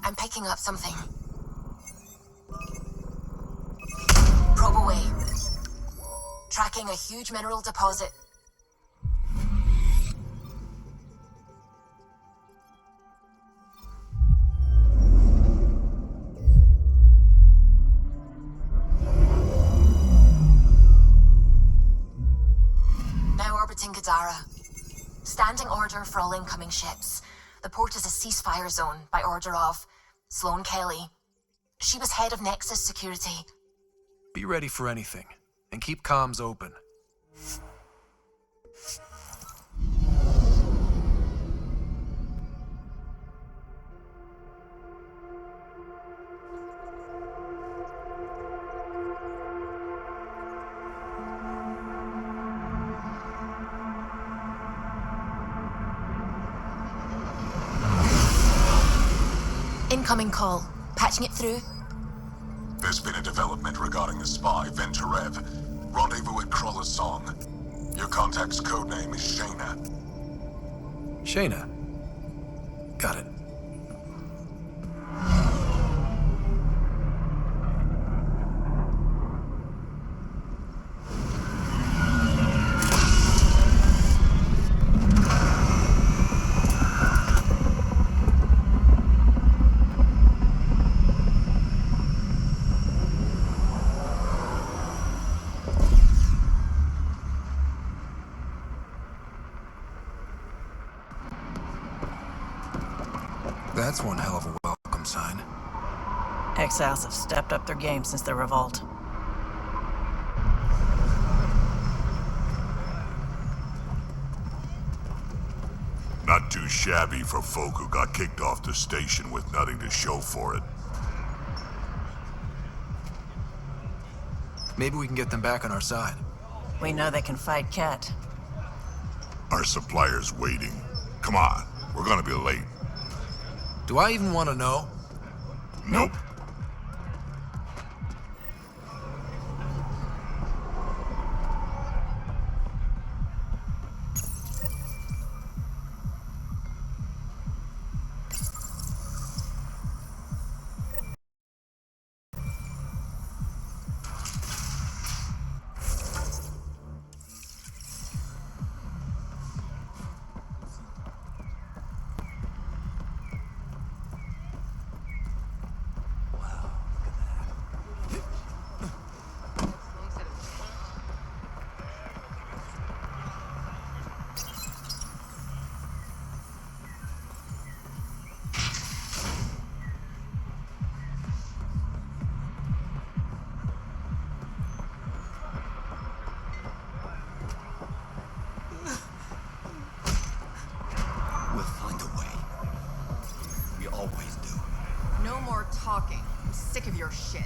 R: I'm picking up something. Probe away. Tracking a huge mineral deposit. Kadara. Standing order for all incoming ships. The port is a ceasefire zone by order of Sloane Kelly. She was head of Nexus Security.
B: Be ready for anything, and keep comms open.
R: Incoming call. Patching it through.
F: There's been a development regarding the spy, Venturev. Rendezvous at Kroller's Song. Your contact's codename is Shayna.
B: Shayna. Got it. That's one hell of a welcome sign.
C: Exiles have stepped up their game since the revolt.
L: Not too shabby for folk who got kicked off the station with nothing to show for it.
B: Maybe we can get them back on our side.
C: We know they can fight Ket.
L: Our supplier's waiting. Come on, we're gonna be late.
B: Do I even want to know?
L: Nope.
I: We'll find a way. We always do.
S: No more talking. I'm sick of your shit.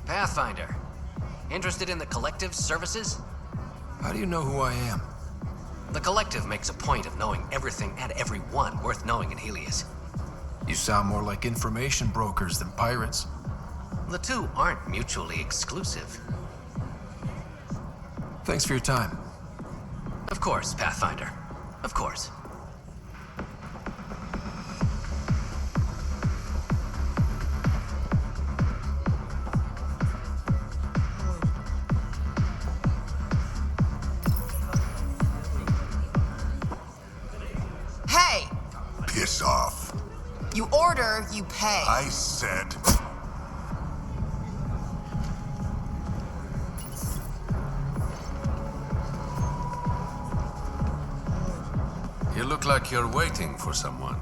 T: Pathfinder. Interested in the Collective's services?
B: How do you know who I am?
T: The Collective makes a point of knowing everything and everyone worth knowing in Helios.
B: You sound more like information brokers than pirates.
T: The two aren't mutually exclusive.
B: Thanks for your time.
T: Of course, Pathfinder. Of course.
S: Hey!
L: Piss off.
S: You order, you pay.
L: I said...
W: You look like you're waiting for someone.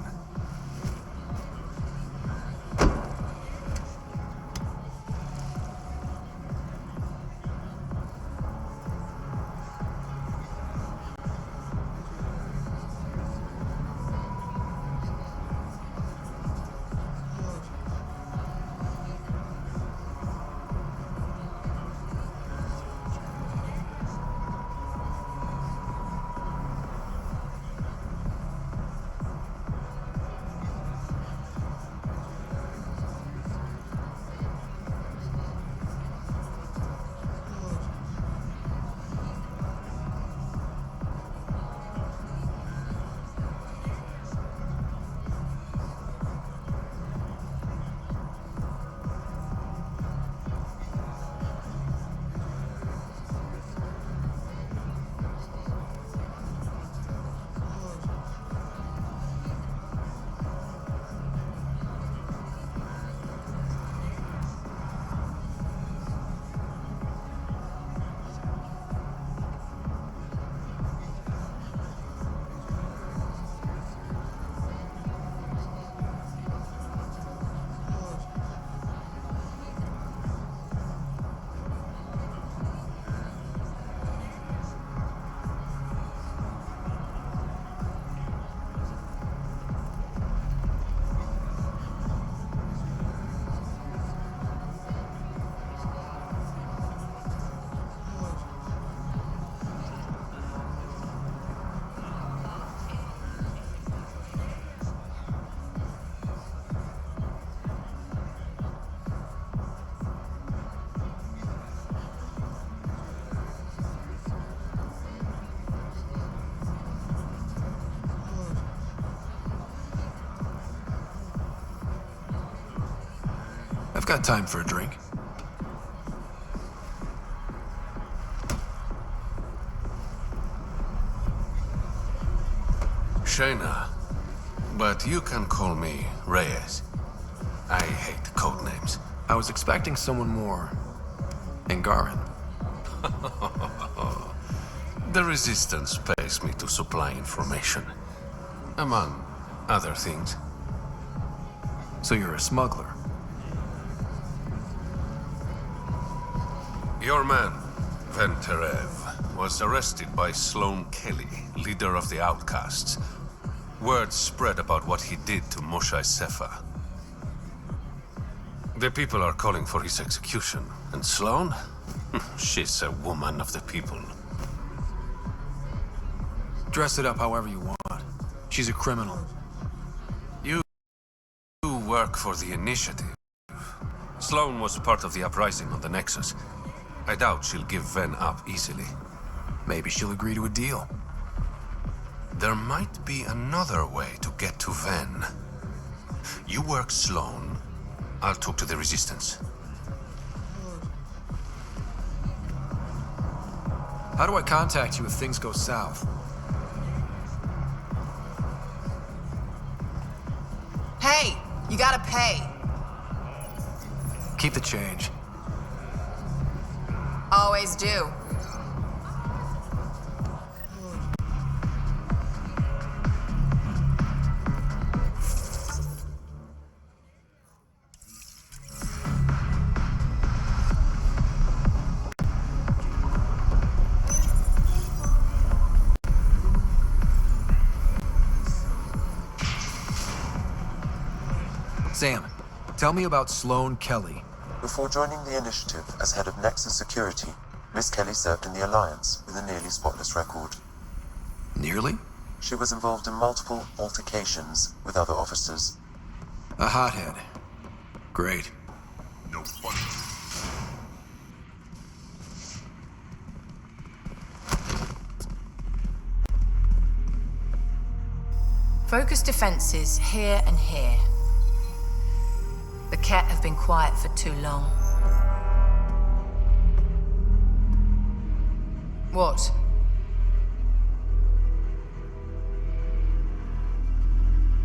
B: I've got time for a drink.
W: Shayna, but you can call me Reyes. I hate code names.
B: I was expecting someone more Angaran.
W: The Resistance pays me to supply information, among other things.
B: So you're a smuggler?
W: Your man, Venterev, was arrested by Sloane Kelly, leader of the Outcasts. Word spread about what he did to Moshe Sefa. The people are calling for his execution, and Sloane? She's a woman of the people.
B: Dress it up however you want. She's a criminal.
W: You work for the Initiative. Sloane was part of the uprising on the Nexus. I doubt she'll give Ven up easily.
B: Maybe she'll agree to a deal.
W: There might be another way to get to Ven. You work Sloane. I'll talk to the Resistance.
B: How do I contact you if things go south?
S: Hey, you gotta pay.
B: Keep the change.
S: Always do.
B: Sam, tell me about Sloane Kelly.
A: Before joining the Initiative as head of Nexus Security, Miss Kelly served in the Alliance with a nearly spotless record.
B: Nearly?
A: She was involved in multiple altercations with other officers.
B: A hothead. Great.
L: No fun.
J: Focus defenses here and here. The Ket have been quiet for too long. What?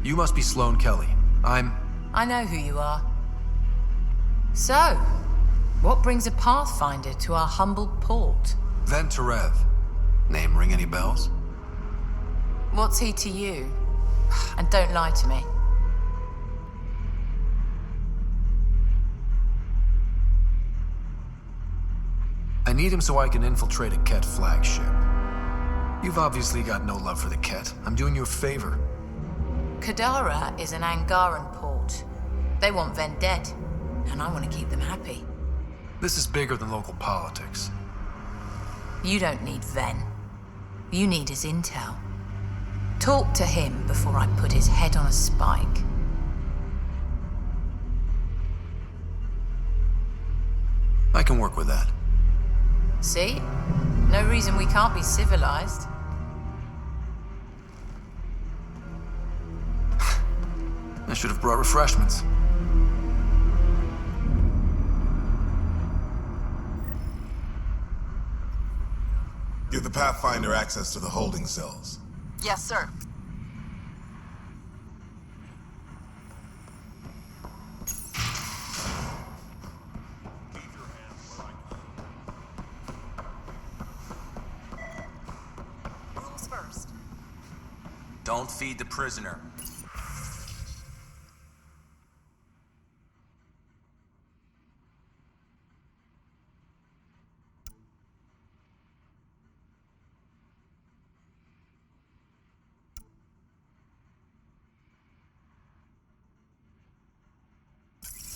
B: You must be Sloane Kelly.
J: I know who you are. So, what brings a Pathfinder to our humble port?
B: Venterev. Name ring any bells?
J: What's he to you? And don't lie to me.
B: I need him so I can infiltrate a Ket flagship. You've obviously got no love for the Ket. I'm doing you a favor.
J: Kadara is an Angaran port. They want Ven dead, and I want to keep them happy.
B: This is bigger than local politics.
J: You don't need Ven. You need his intel. Talk to him before I put his head on a spike.
B: I can work with that.
J: See? No reason we can't be civilized.
B: I should have brought refreshments.
L: Give the Pathfinder access to the holding cells.
C: Yes, sir.
N: Rules first.
O: Don't feed the prisoner.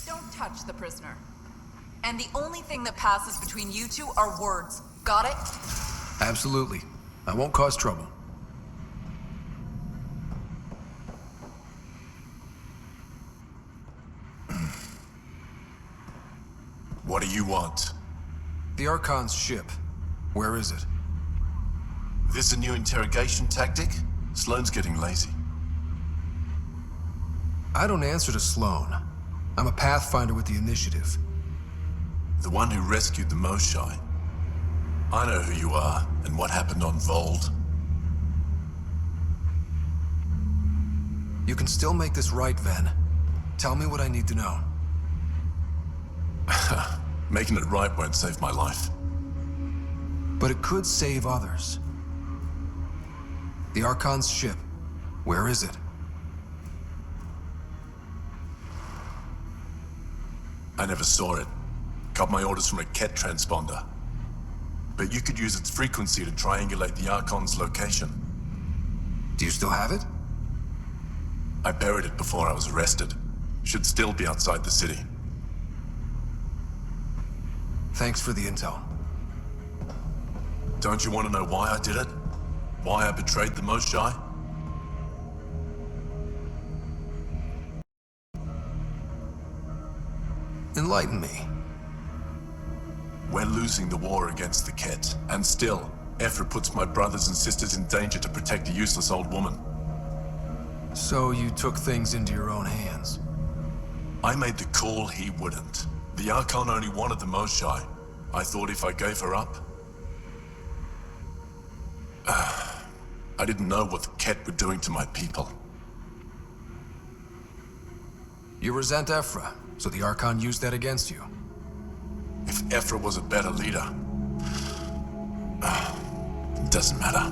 S: Don't touch the prisoner. And the only thing that passes between you two are words. Got it?
B: Absolutely. I won't cause trouble.
L: What do you want?
B: The Archon's ship. Where is it?
L: This a new interrogation tactic? Sloane's getting lazy.
B: I don't answer to Sloane. I'm a Pathfinder with the Initiative.
K: The one who rescued the Moshai. I know who you are and what happened on Vold.
B: You can still make this right, Ven. Tell me what I need to know.
K: Making it right won't save my life.
B: But it could save others. The Archon's ship. Where is it?
K: I never saw it. Got my orders from a Ket transponder. But you could use its frequency to triangulate the Archon's location.
B: Do you still have it?
K: I buried it before I was arrested. Should still be outside the city.
B: Thanks for the intel.
K: Don't you want to know why I did it? Why I betrayed the Moshai?
B: Enlighten me.
K: We're losing the war against the Ket, and still, Ephra puts my brothers and sisters in danger to protect a useless old woman.
B: So you took things into your own hands?
K: I made the call he wouldn't. The Archon only wanted the Moshai. I thought if I gave her up... I didn't know what the Ket were doing to my people.
B: You resent Ephra, so the Archon used that against you.
K: If Ephra was a better leader... it doesn't matter.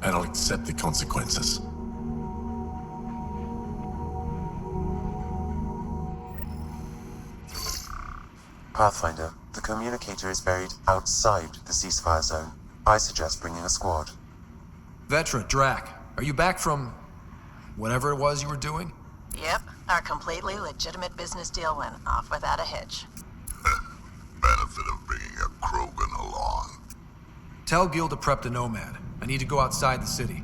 K: And I'll accept the consequences.
A: Pathfinder, the communicator is buried outside the ceasefire zone. I suggest bringing a squad.
B: Vetra, Drac, are you back from... whatever it was you were doing?
C: Yep, our completely legitimate business deal went off without a hitch.
L: Benefit of bringing a Krogan along.
B: Tell Gil to prep the Nomad. I need to go outside the city.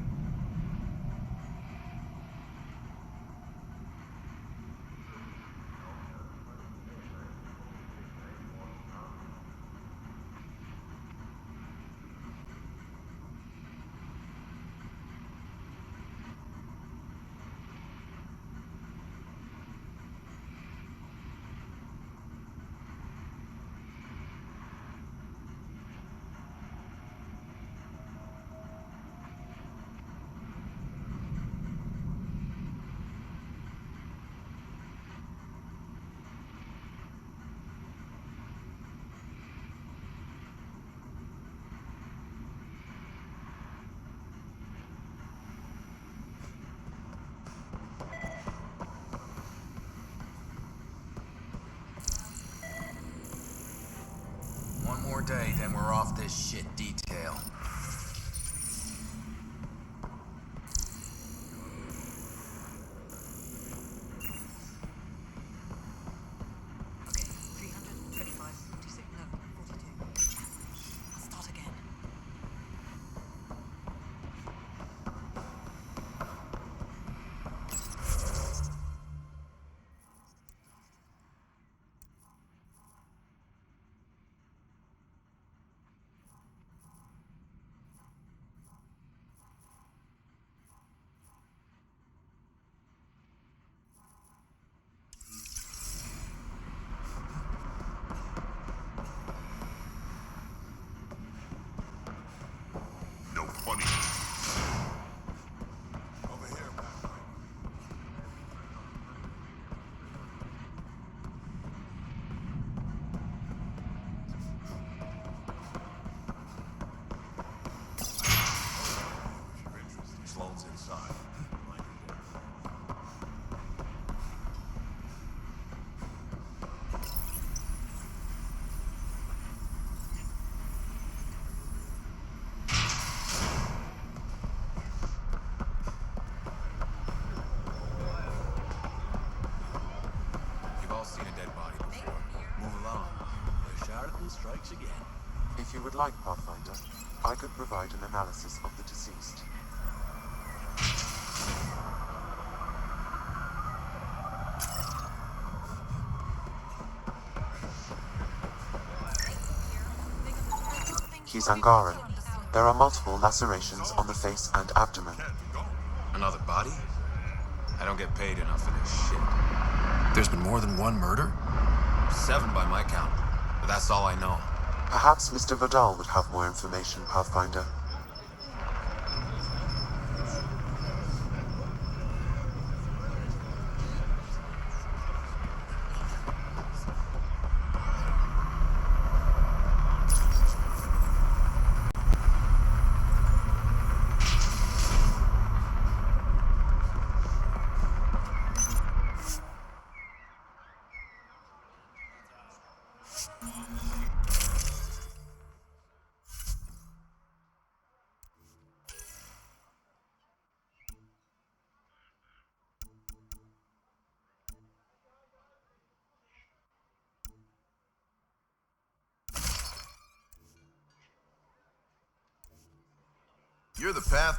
O: One more day, then we're off this shit detail.
M: Okay, 325, 46, no, 42. I'll start again.
L: No funny.
K: Over here,
L: Sloan's inside.
O: You've all seen a dead body before. Move along. The charlatan strikes again.
A: If you would like, Pathfinder, I could provide an analysis of the deceased. He's Angaran. There are multiple lacerations on the face and abdomen.
I: Another body?
O: I don't get paid enough for this shit.
B: There's been more than one murder?
O: 7 by my count, but that's all I know.
A: Perhaps Mr. Vidal would have more information, Pathfinder.
E: You're the path.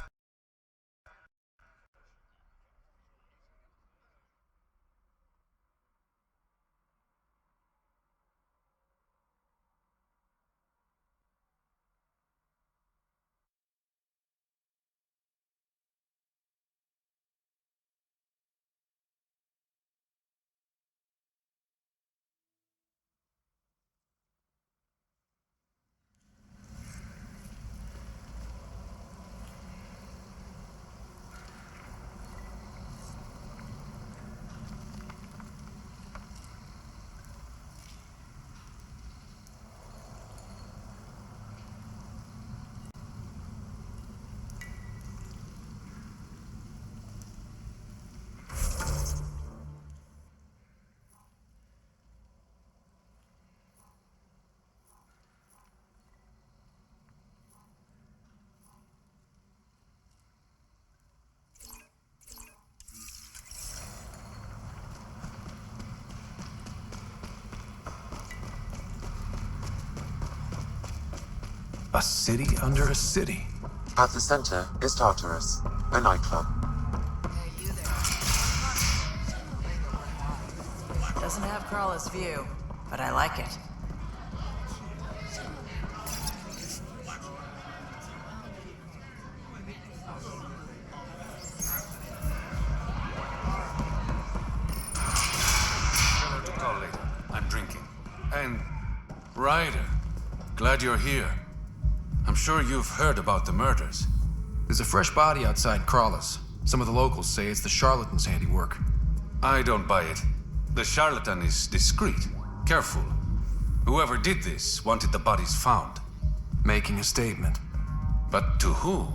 B: A city under a city.
A: At the center is Tartarus, a nightclub.
C: Doesn't have Crawler's view, but I like it.
W: Tell her to call later. I'm drinking. And Ryder, glad you're here. I'm sure you've heard about the murders.
B: There's a fresh body outside Crawlers. Some of the locals say it's the charlatan's handiwork.
W: I don't buy it. The charlatan is discreet, careful. Whoever did this wanted the bodies found.
B: Making a statement.
W: But to who?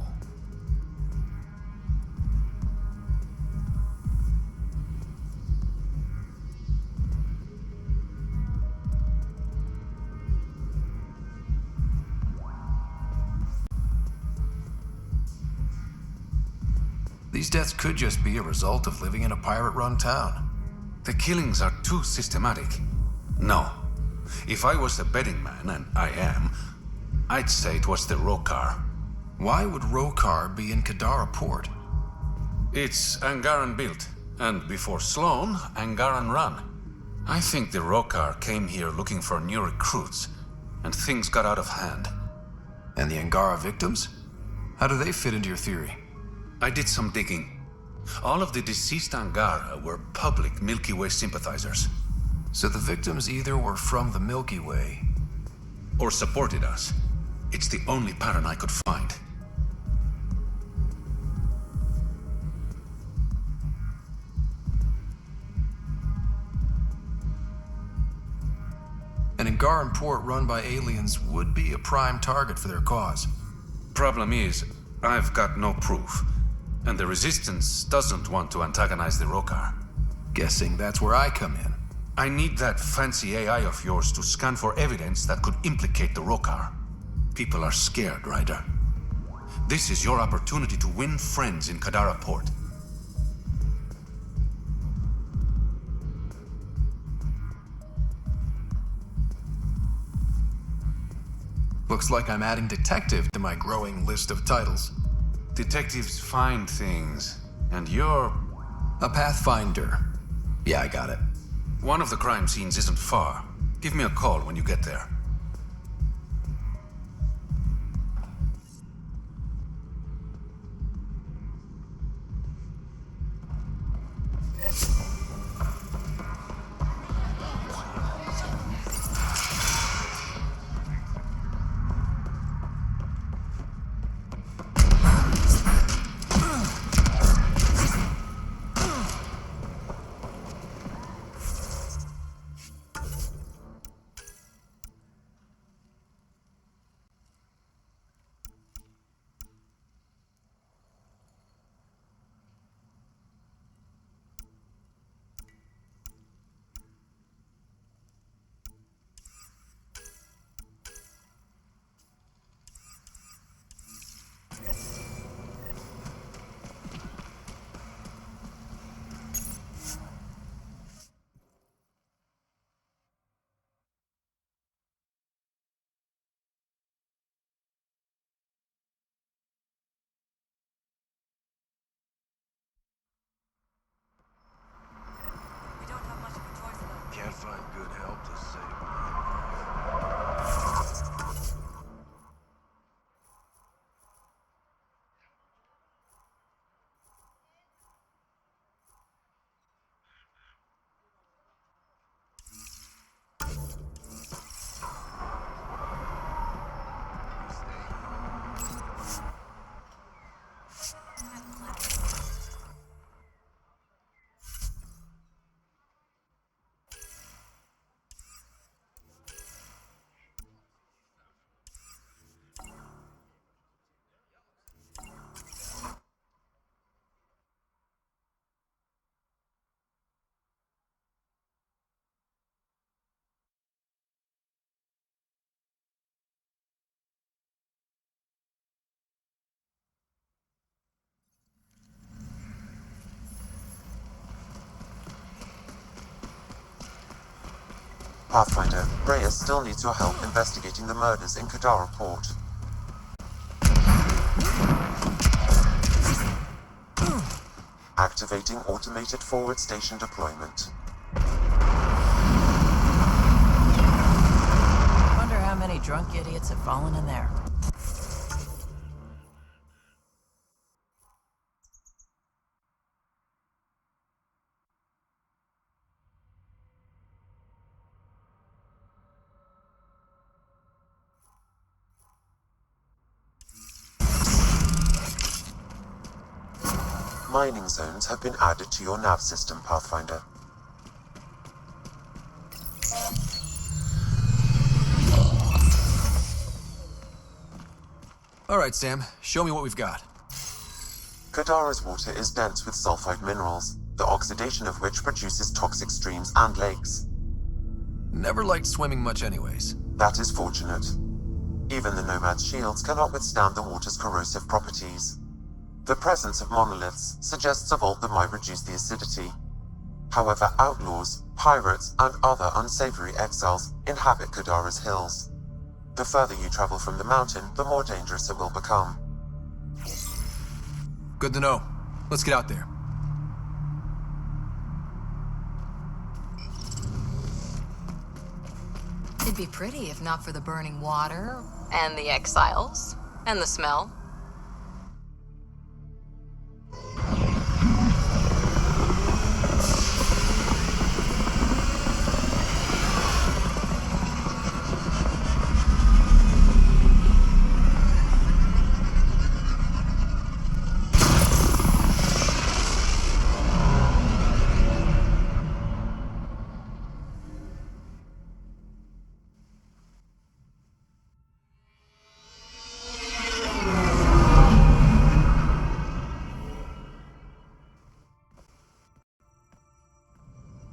B: These deaths could just be a result of living in a pirate-run town.
W: The killings are too systematic. No. If I was a betting man, and I am, I'd say it was the Rokar.
B: Why would Rokar be in Kadara port?
W: It's Angaran built, and before Sloan, Angaran run. I think the Rokar came here looking for new recruits, and things got out of hand.
B: And the Angara victims? How do they fit into your theory?
W: I did some digging. All of the deceased Angara were public Milky Way sympathizers.
B: So the victims either were from the Milky Way...
W: or supported us. It's the only pattern I could find.
B: An Angaran port run by aliens would be a prime target for their cause.
W: Problem is, I've got no proof. And the Resistance doesn't want to antagonize the Rokar.
B: Guessing that's where I come in.
W: I need that fancy AI of yours to scan for evidence that could implicate the Rokar. People are scared, Ryder. This is your opportunity to win friends in Kadara Port.
B: Looks like I'm adding detective to my growing list of titles.
W: Detectives find things, and you're...
B: a pathfinder. Yeah, I got it.
W: One of the crime scenes isn't far. Give me a call when you get there.
O: Can't find good help to save.
A: Pathfinder, Reyes still needs your help investigating the murders in Kadara Port. Activating automated forward station deployment.
C: Wonder how many drunk idiots have fallen in there.
A: Mining zones have been added to your nav system, Pathfinder.
B: All right, Sam. Show me what we've got.
A: Kadara's water is dense with sulfide minerals, the oxidation of which produces toxic streams and lakes.
B: Never liked swimming much anyways.
A: That is fortunate. Even the Nomad's shields cannot withstand the water's corrosive properties. The presence of monoliths suggests a vault that might reduce the acidity. However, outlaws, pirates, and other unsavory exiles inhabit Kadara's hills. The further you travel from the mountain, the more dangerous it will become.
B: Good to know. Let's get out there.
J: It'd be pretty if not for the burning water, and the exiles, and the smell.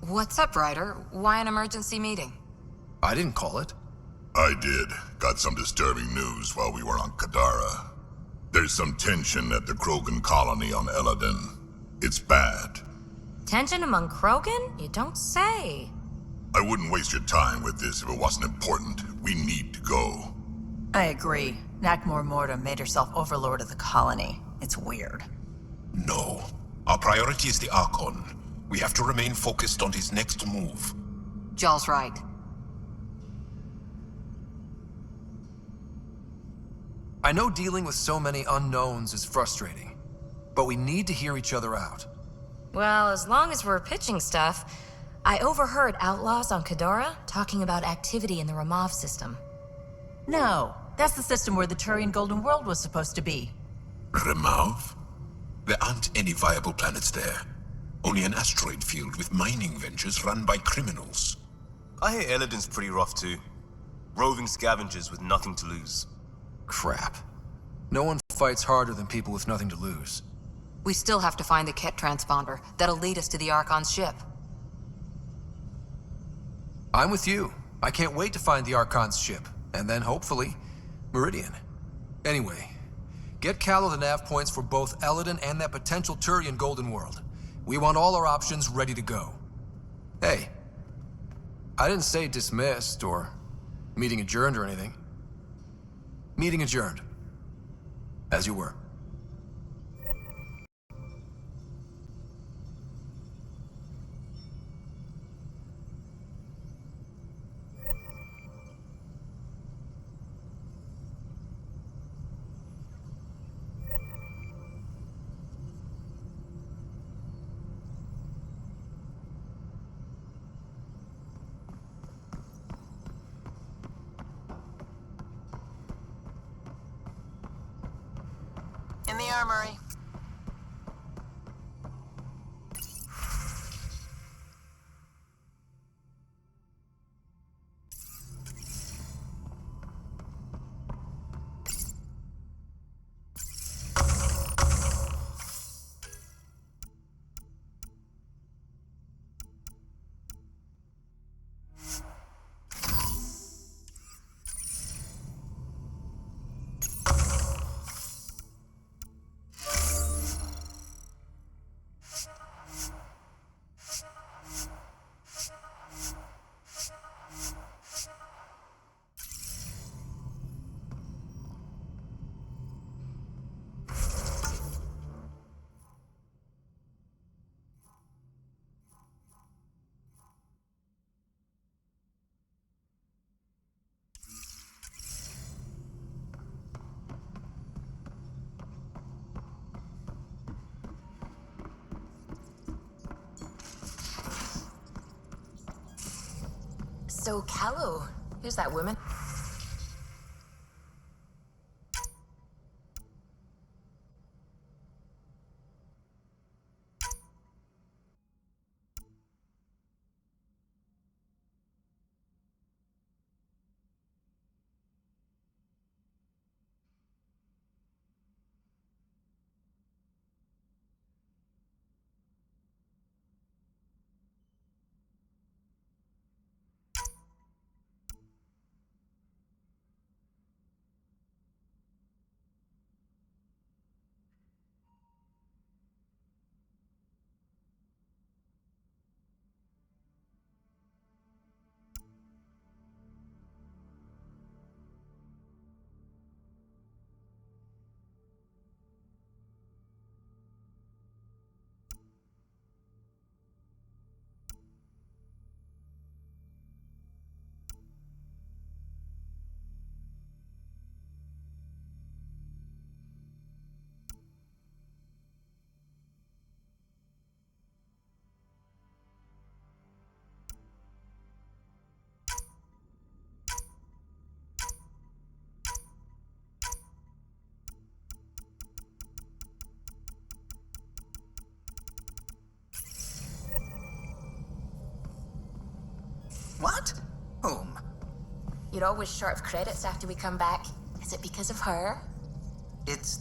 J: What's up, Ryder? Why an emergency meeting?
B: I didn't call it.
L: I did. Got some disturbing news while we were on Kadara. There's some tension at the Krogan colony on Eladin. It's bad.
R: Tension among Krogan? You don't say.
L: I wouldn't waste your time with this if it wasn't important. We need to go.
C: I agree. Nakmor Morta made herself overlord of the colony. It's weird.
Q: No. Our priority is the Archon. We have to remain focused on his next move.
J: Jall's right.
B: I know dealing with so many unknowns is frustrating, but we need to hear each other out.
H: Well, as long as we're pitching stuff, I overheard outlaws on Kadara talking about activity in the Ramov system.
N: No, that's the system where the Turian Golden World was supposed to be.
Q: Remov? There aren't any viable planets there. Only an asteroid field with mining ventures run by criminals.
U: I hear Eladin's pretty rough too. Roving scavengers with nothing to lose.
B: Crap. No one fights harder than people with nothing to lose.
J: We still have to find the Ket transponder that'll lead us to the Archon's ship.
B: I'm with you. I can't wait to find the Archon's ship, and then, hopefully, Meridian. Anyway, get Callow the nav points for both Eladin and that potential Turian Golden World. We want all our options ready to go. Hey, I didn't say dismissed or meeting adjourned or anything. Meeting adjourned. As you were.
C: In the armory.
R: So, Callow, who's that woman?
P: What? Whom?
R: You're always short of credits after we come back. Is it because of her?
P: It's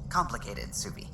P: complicated, Subi.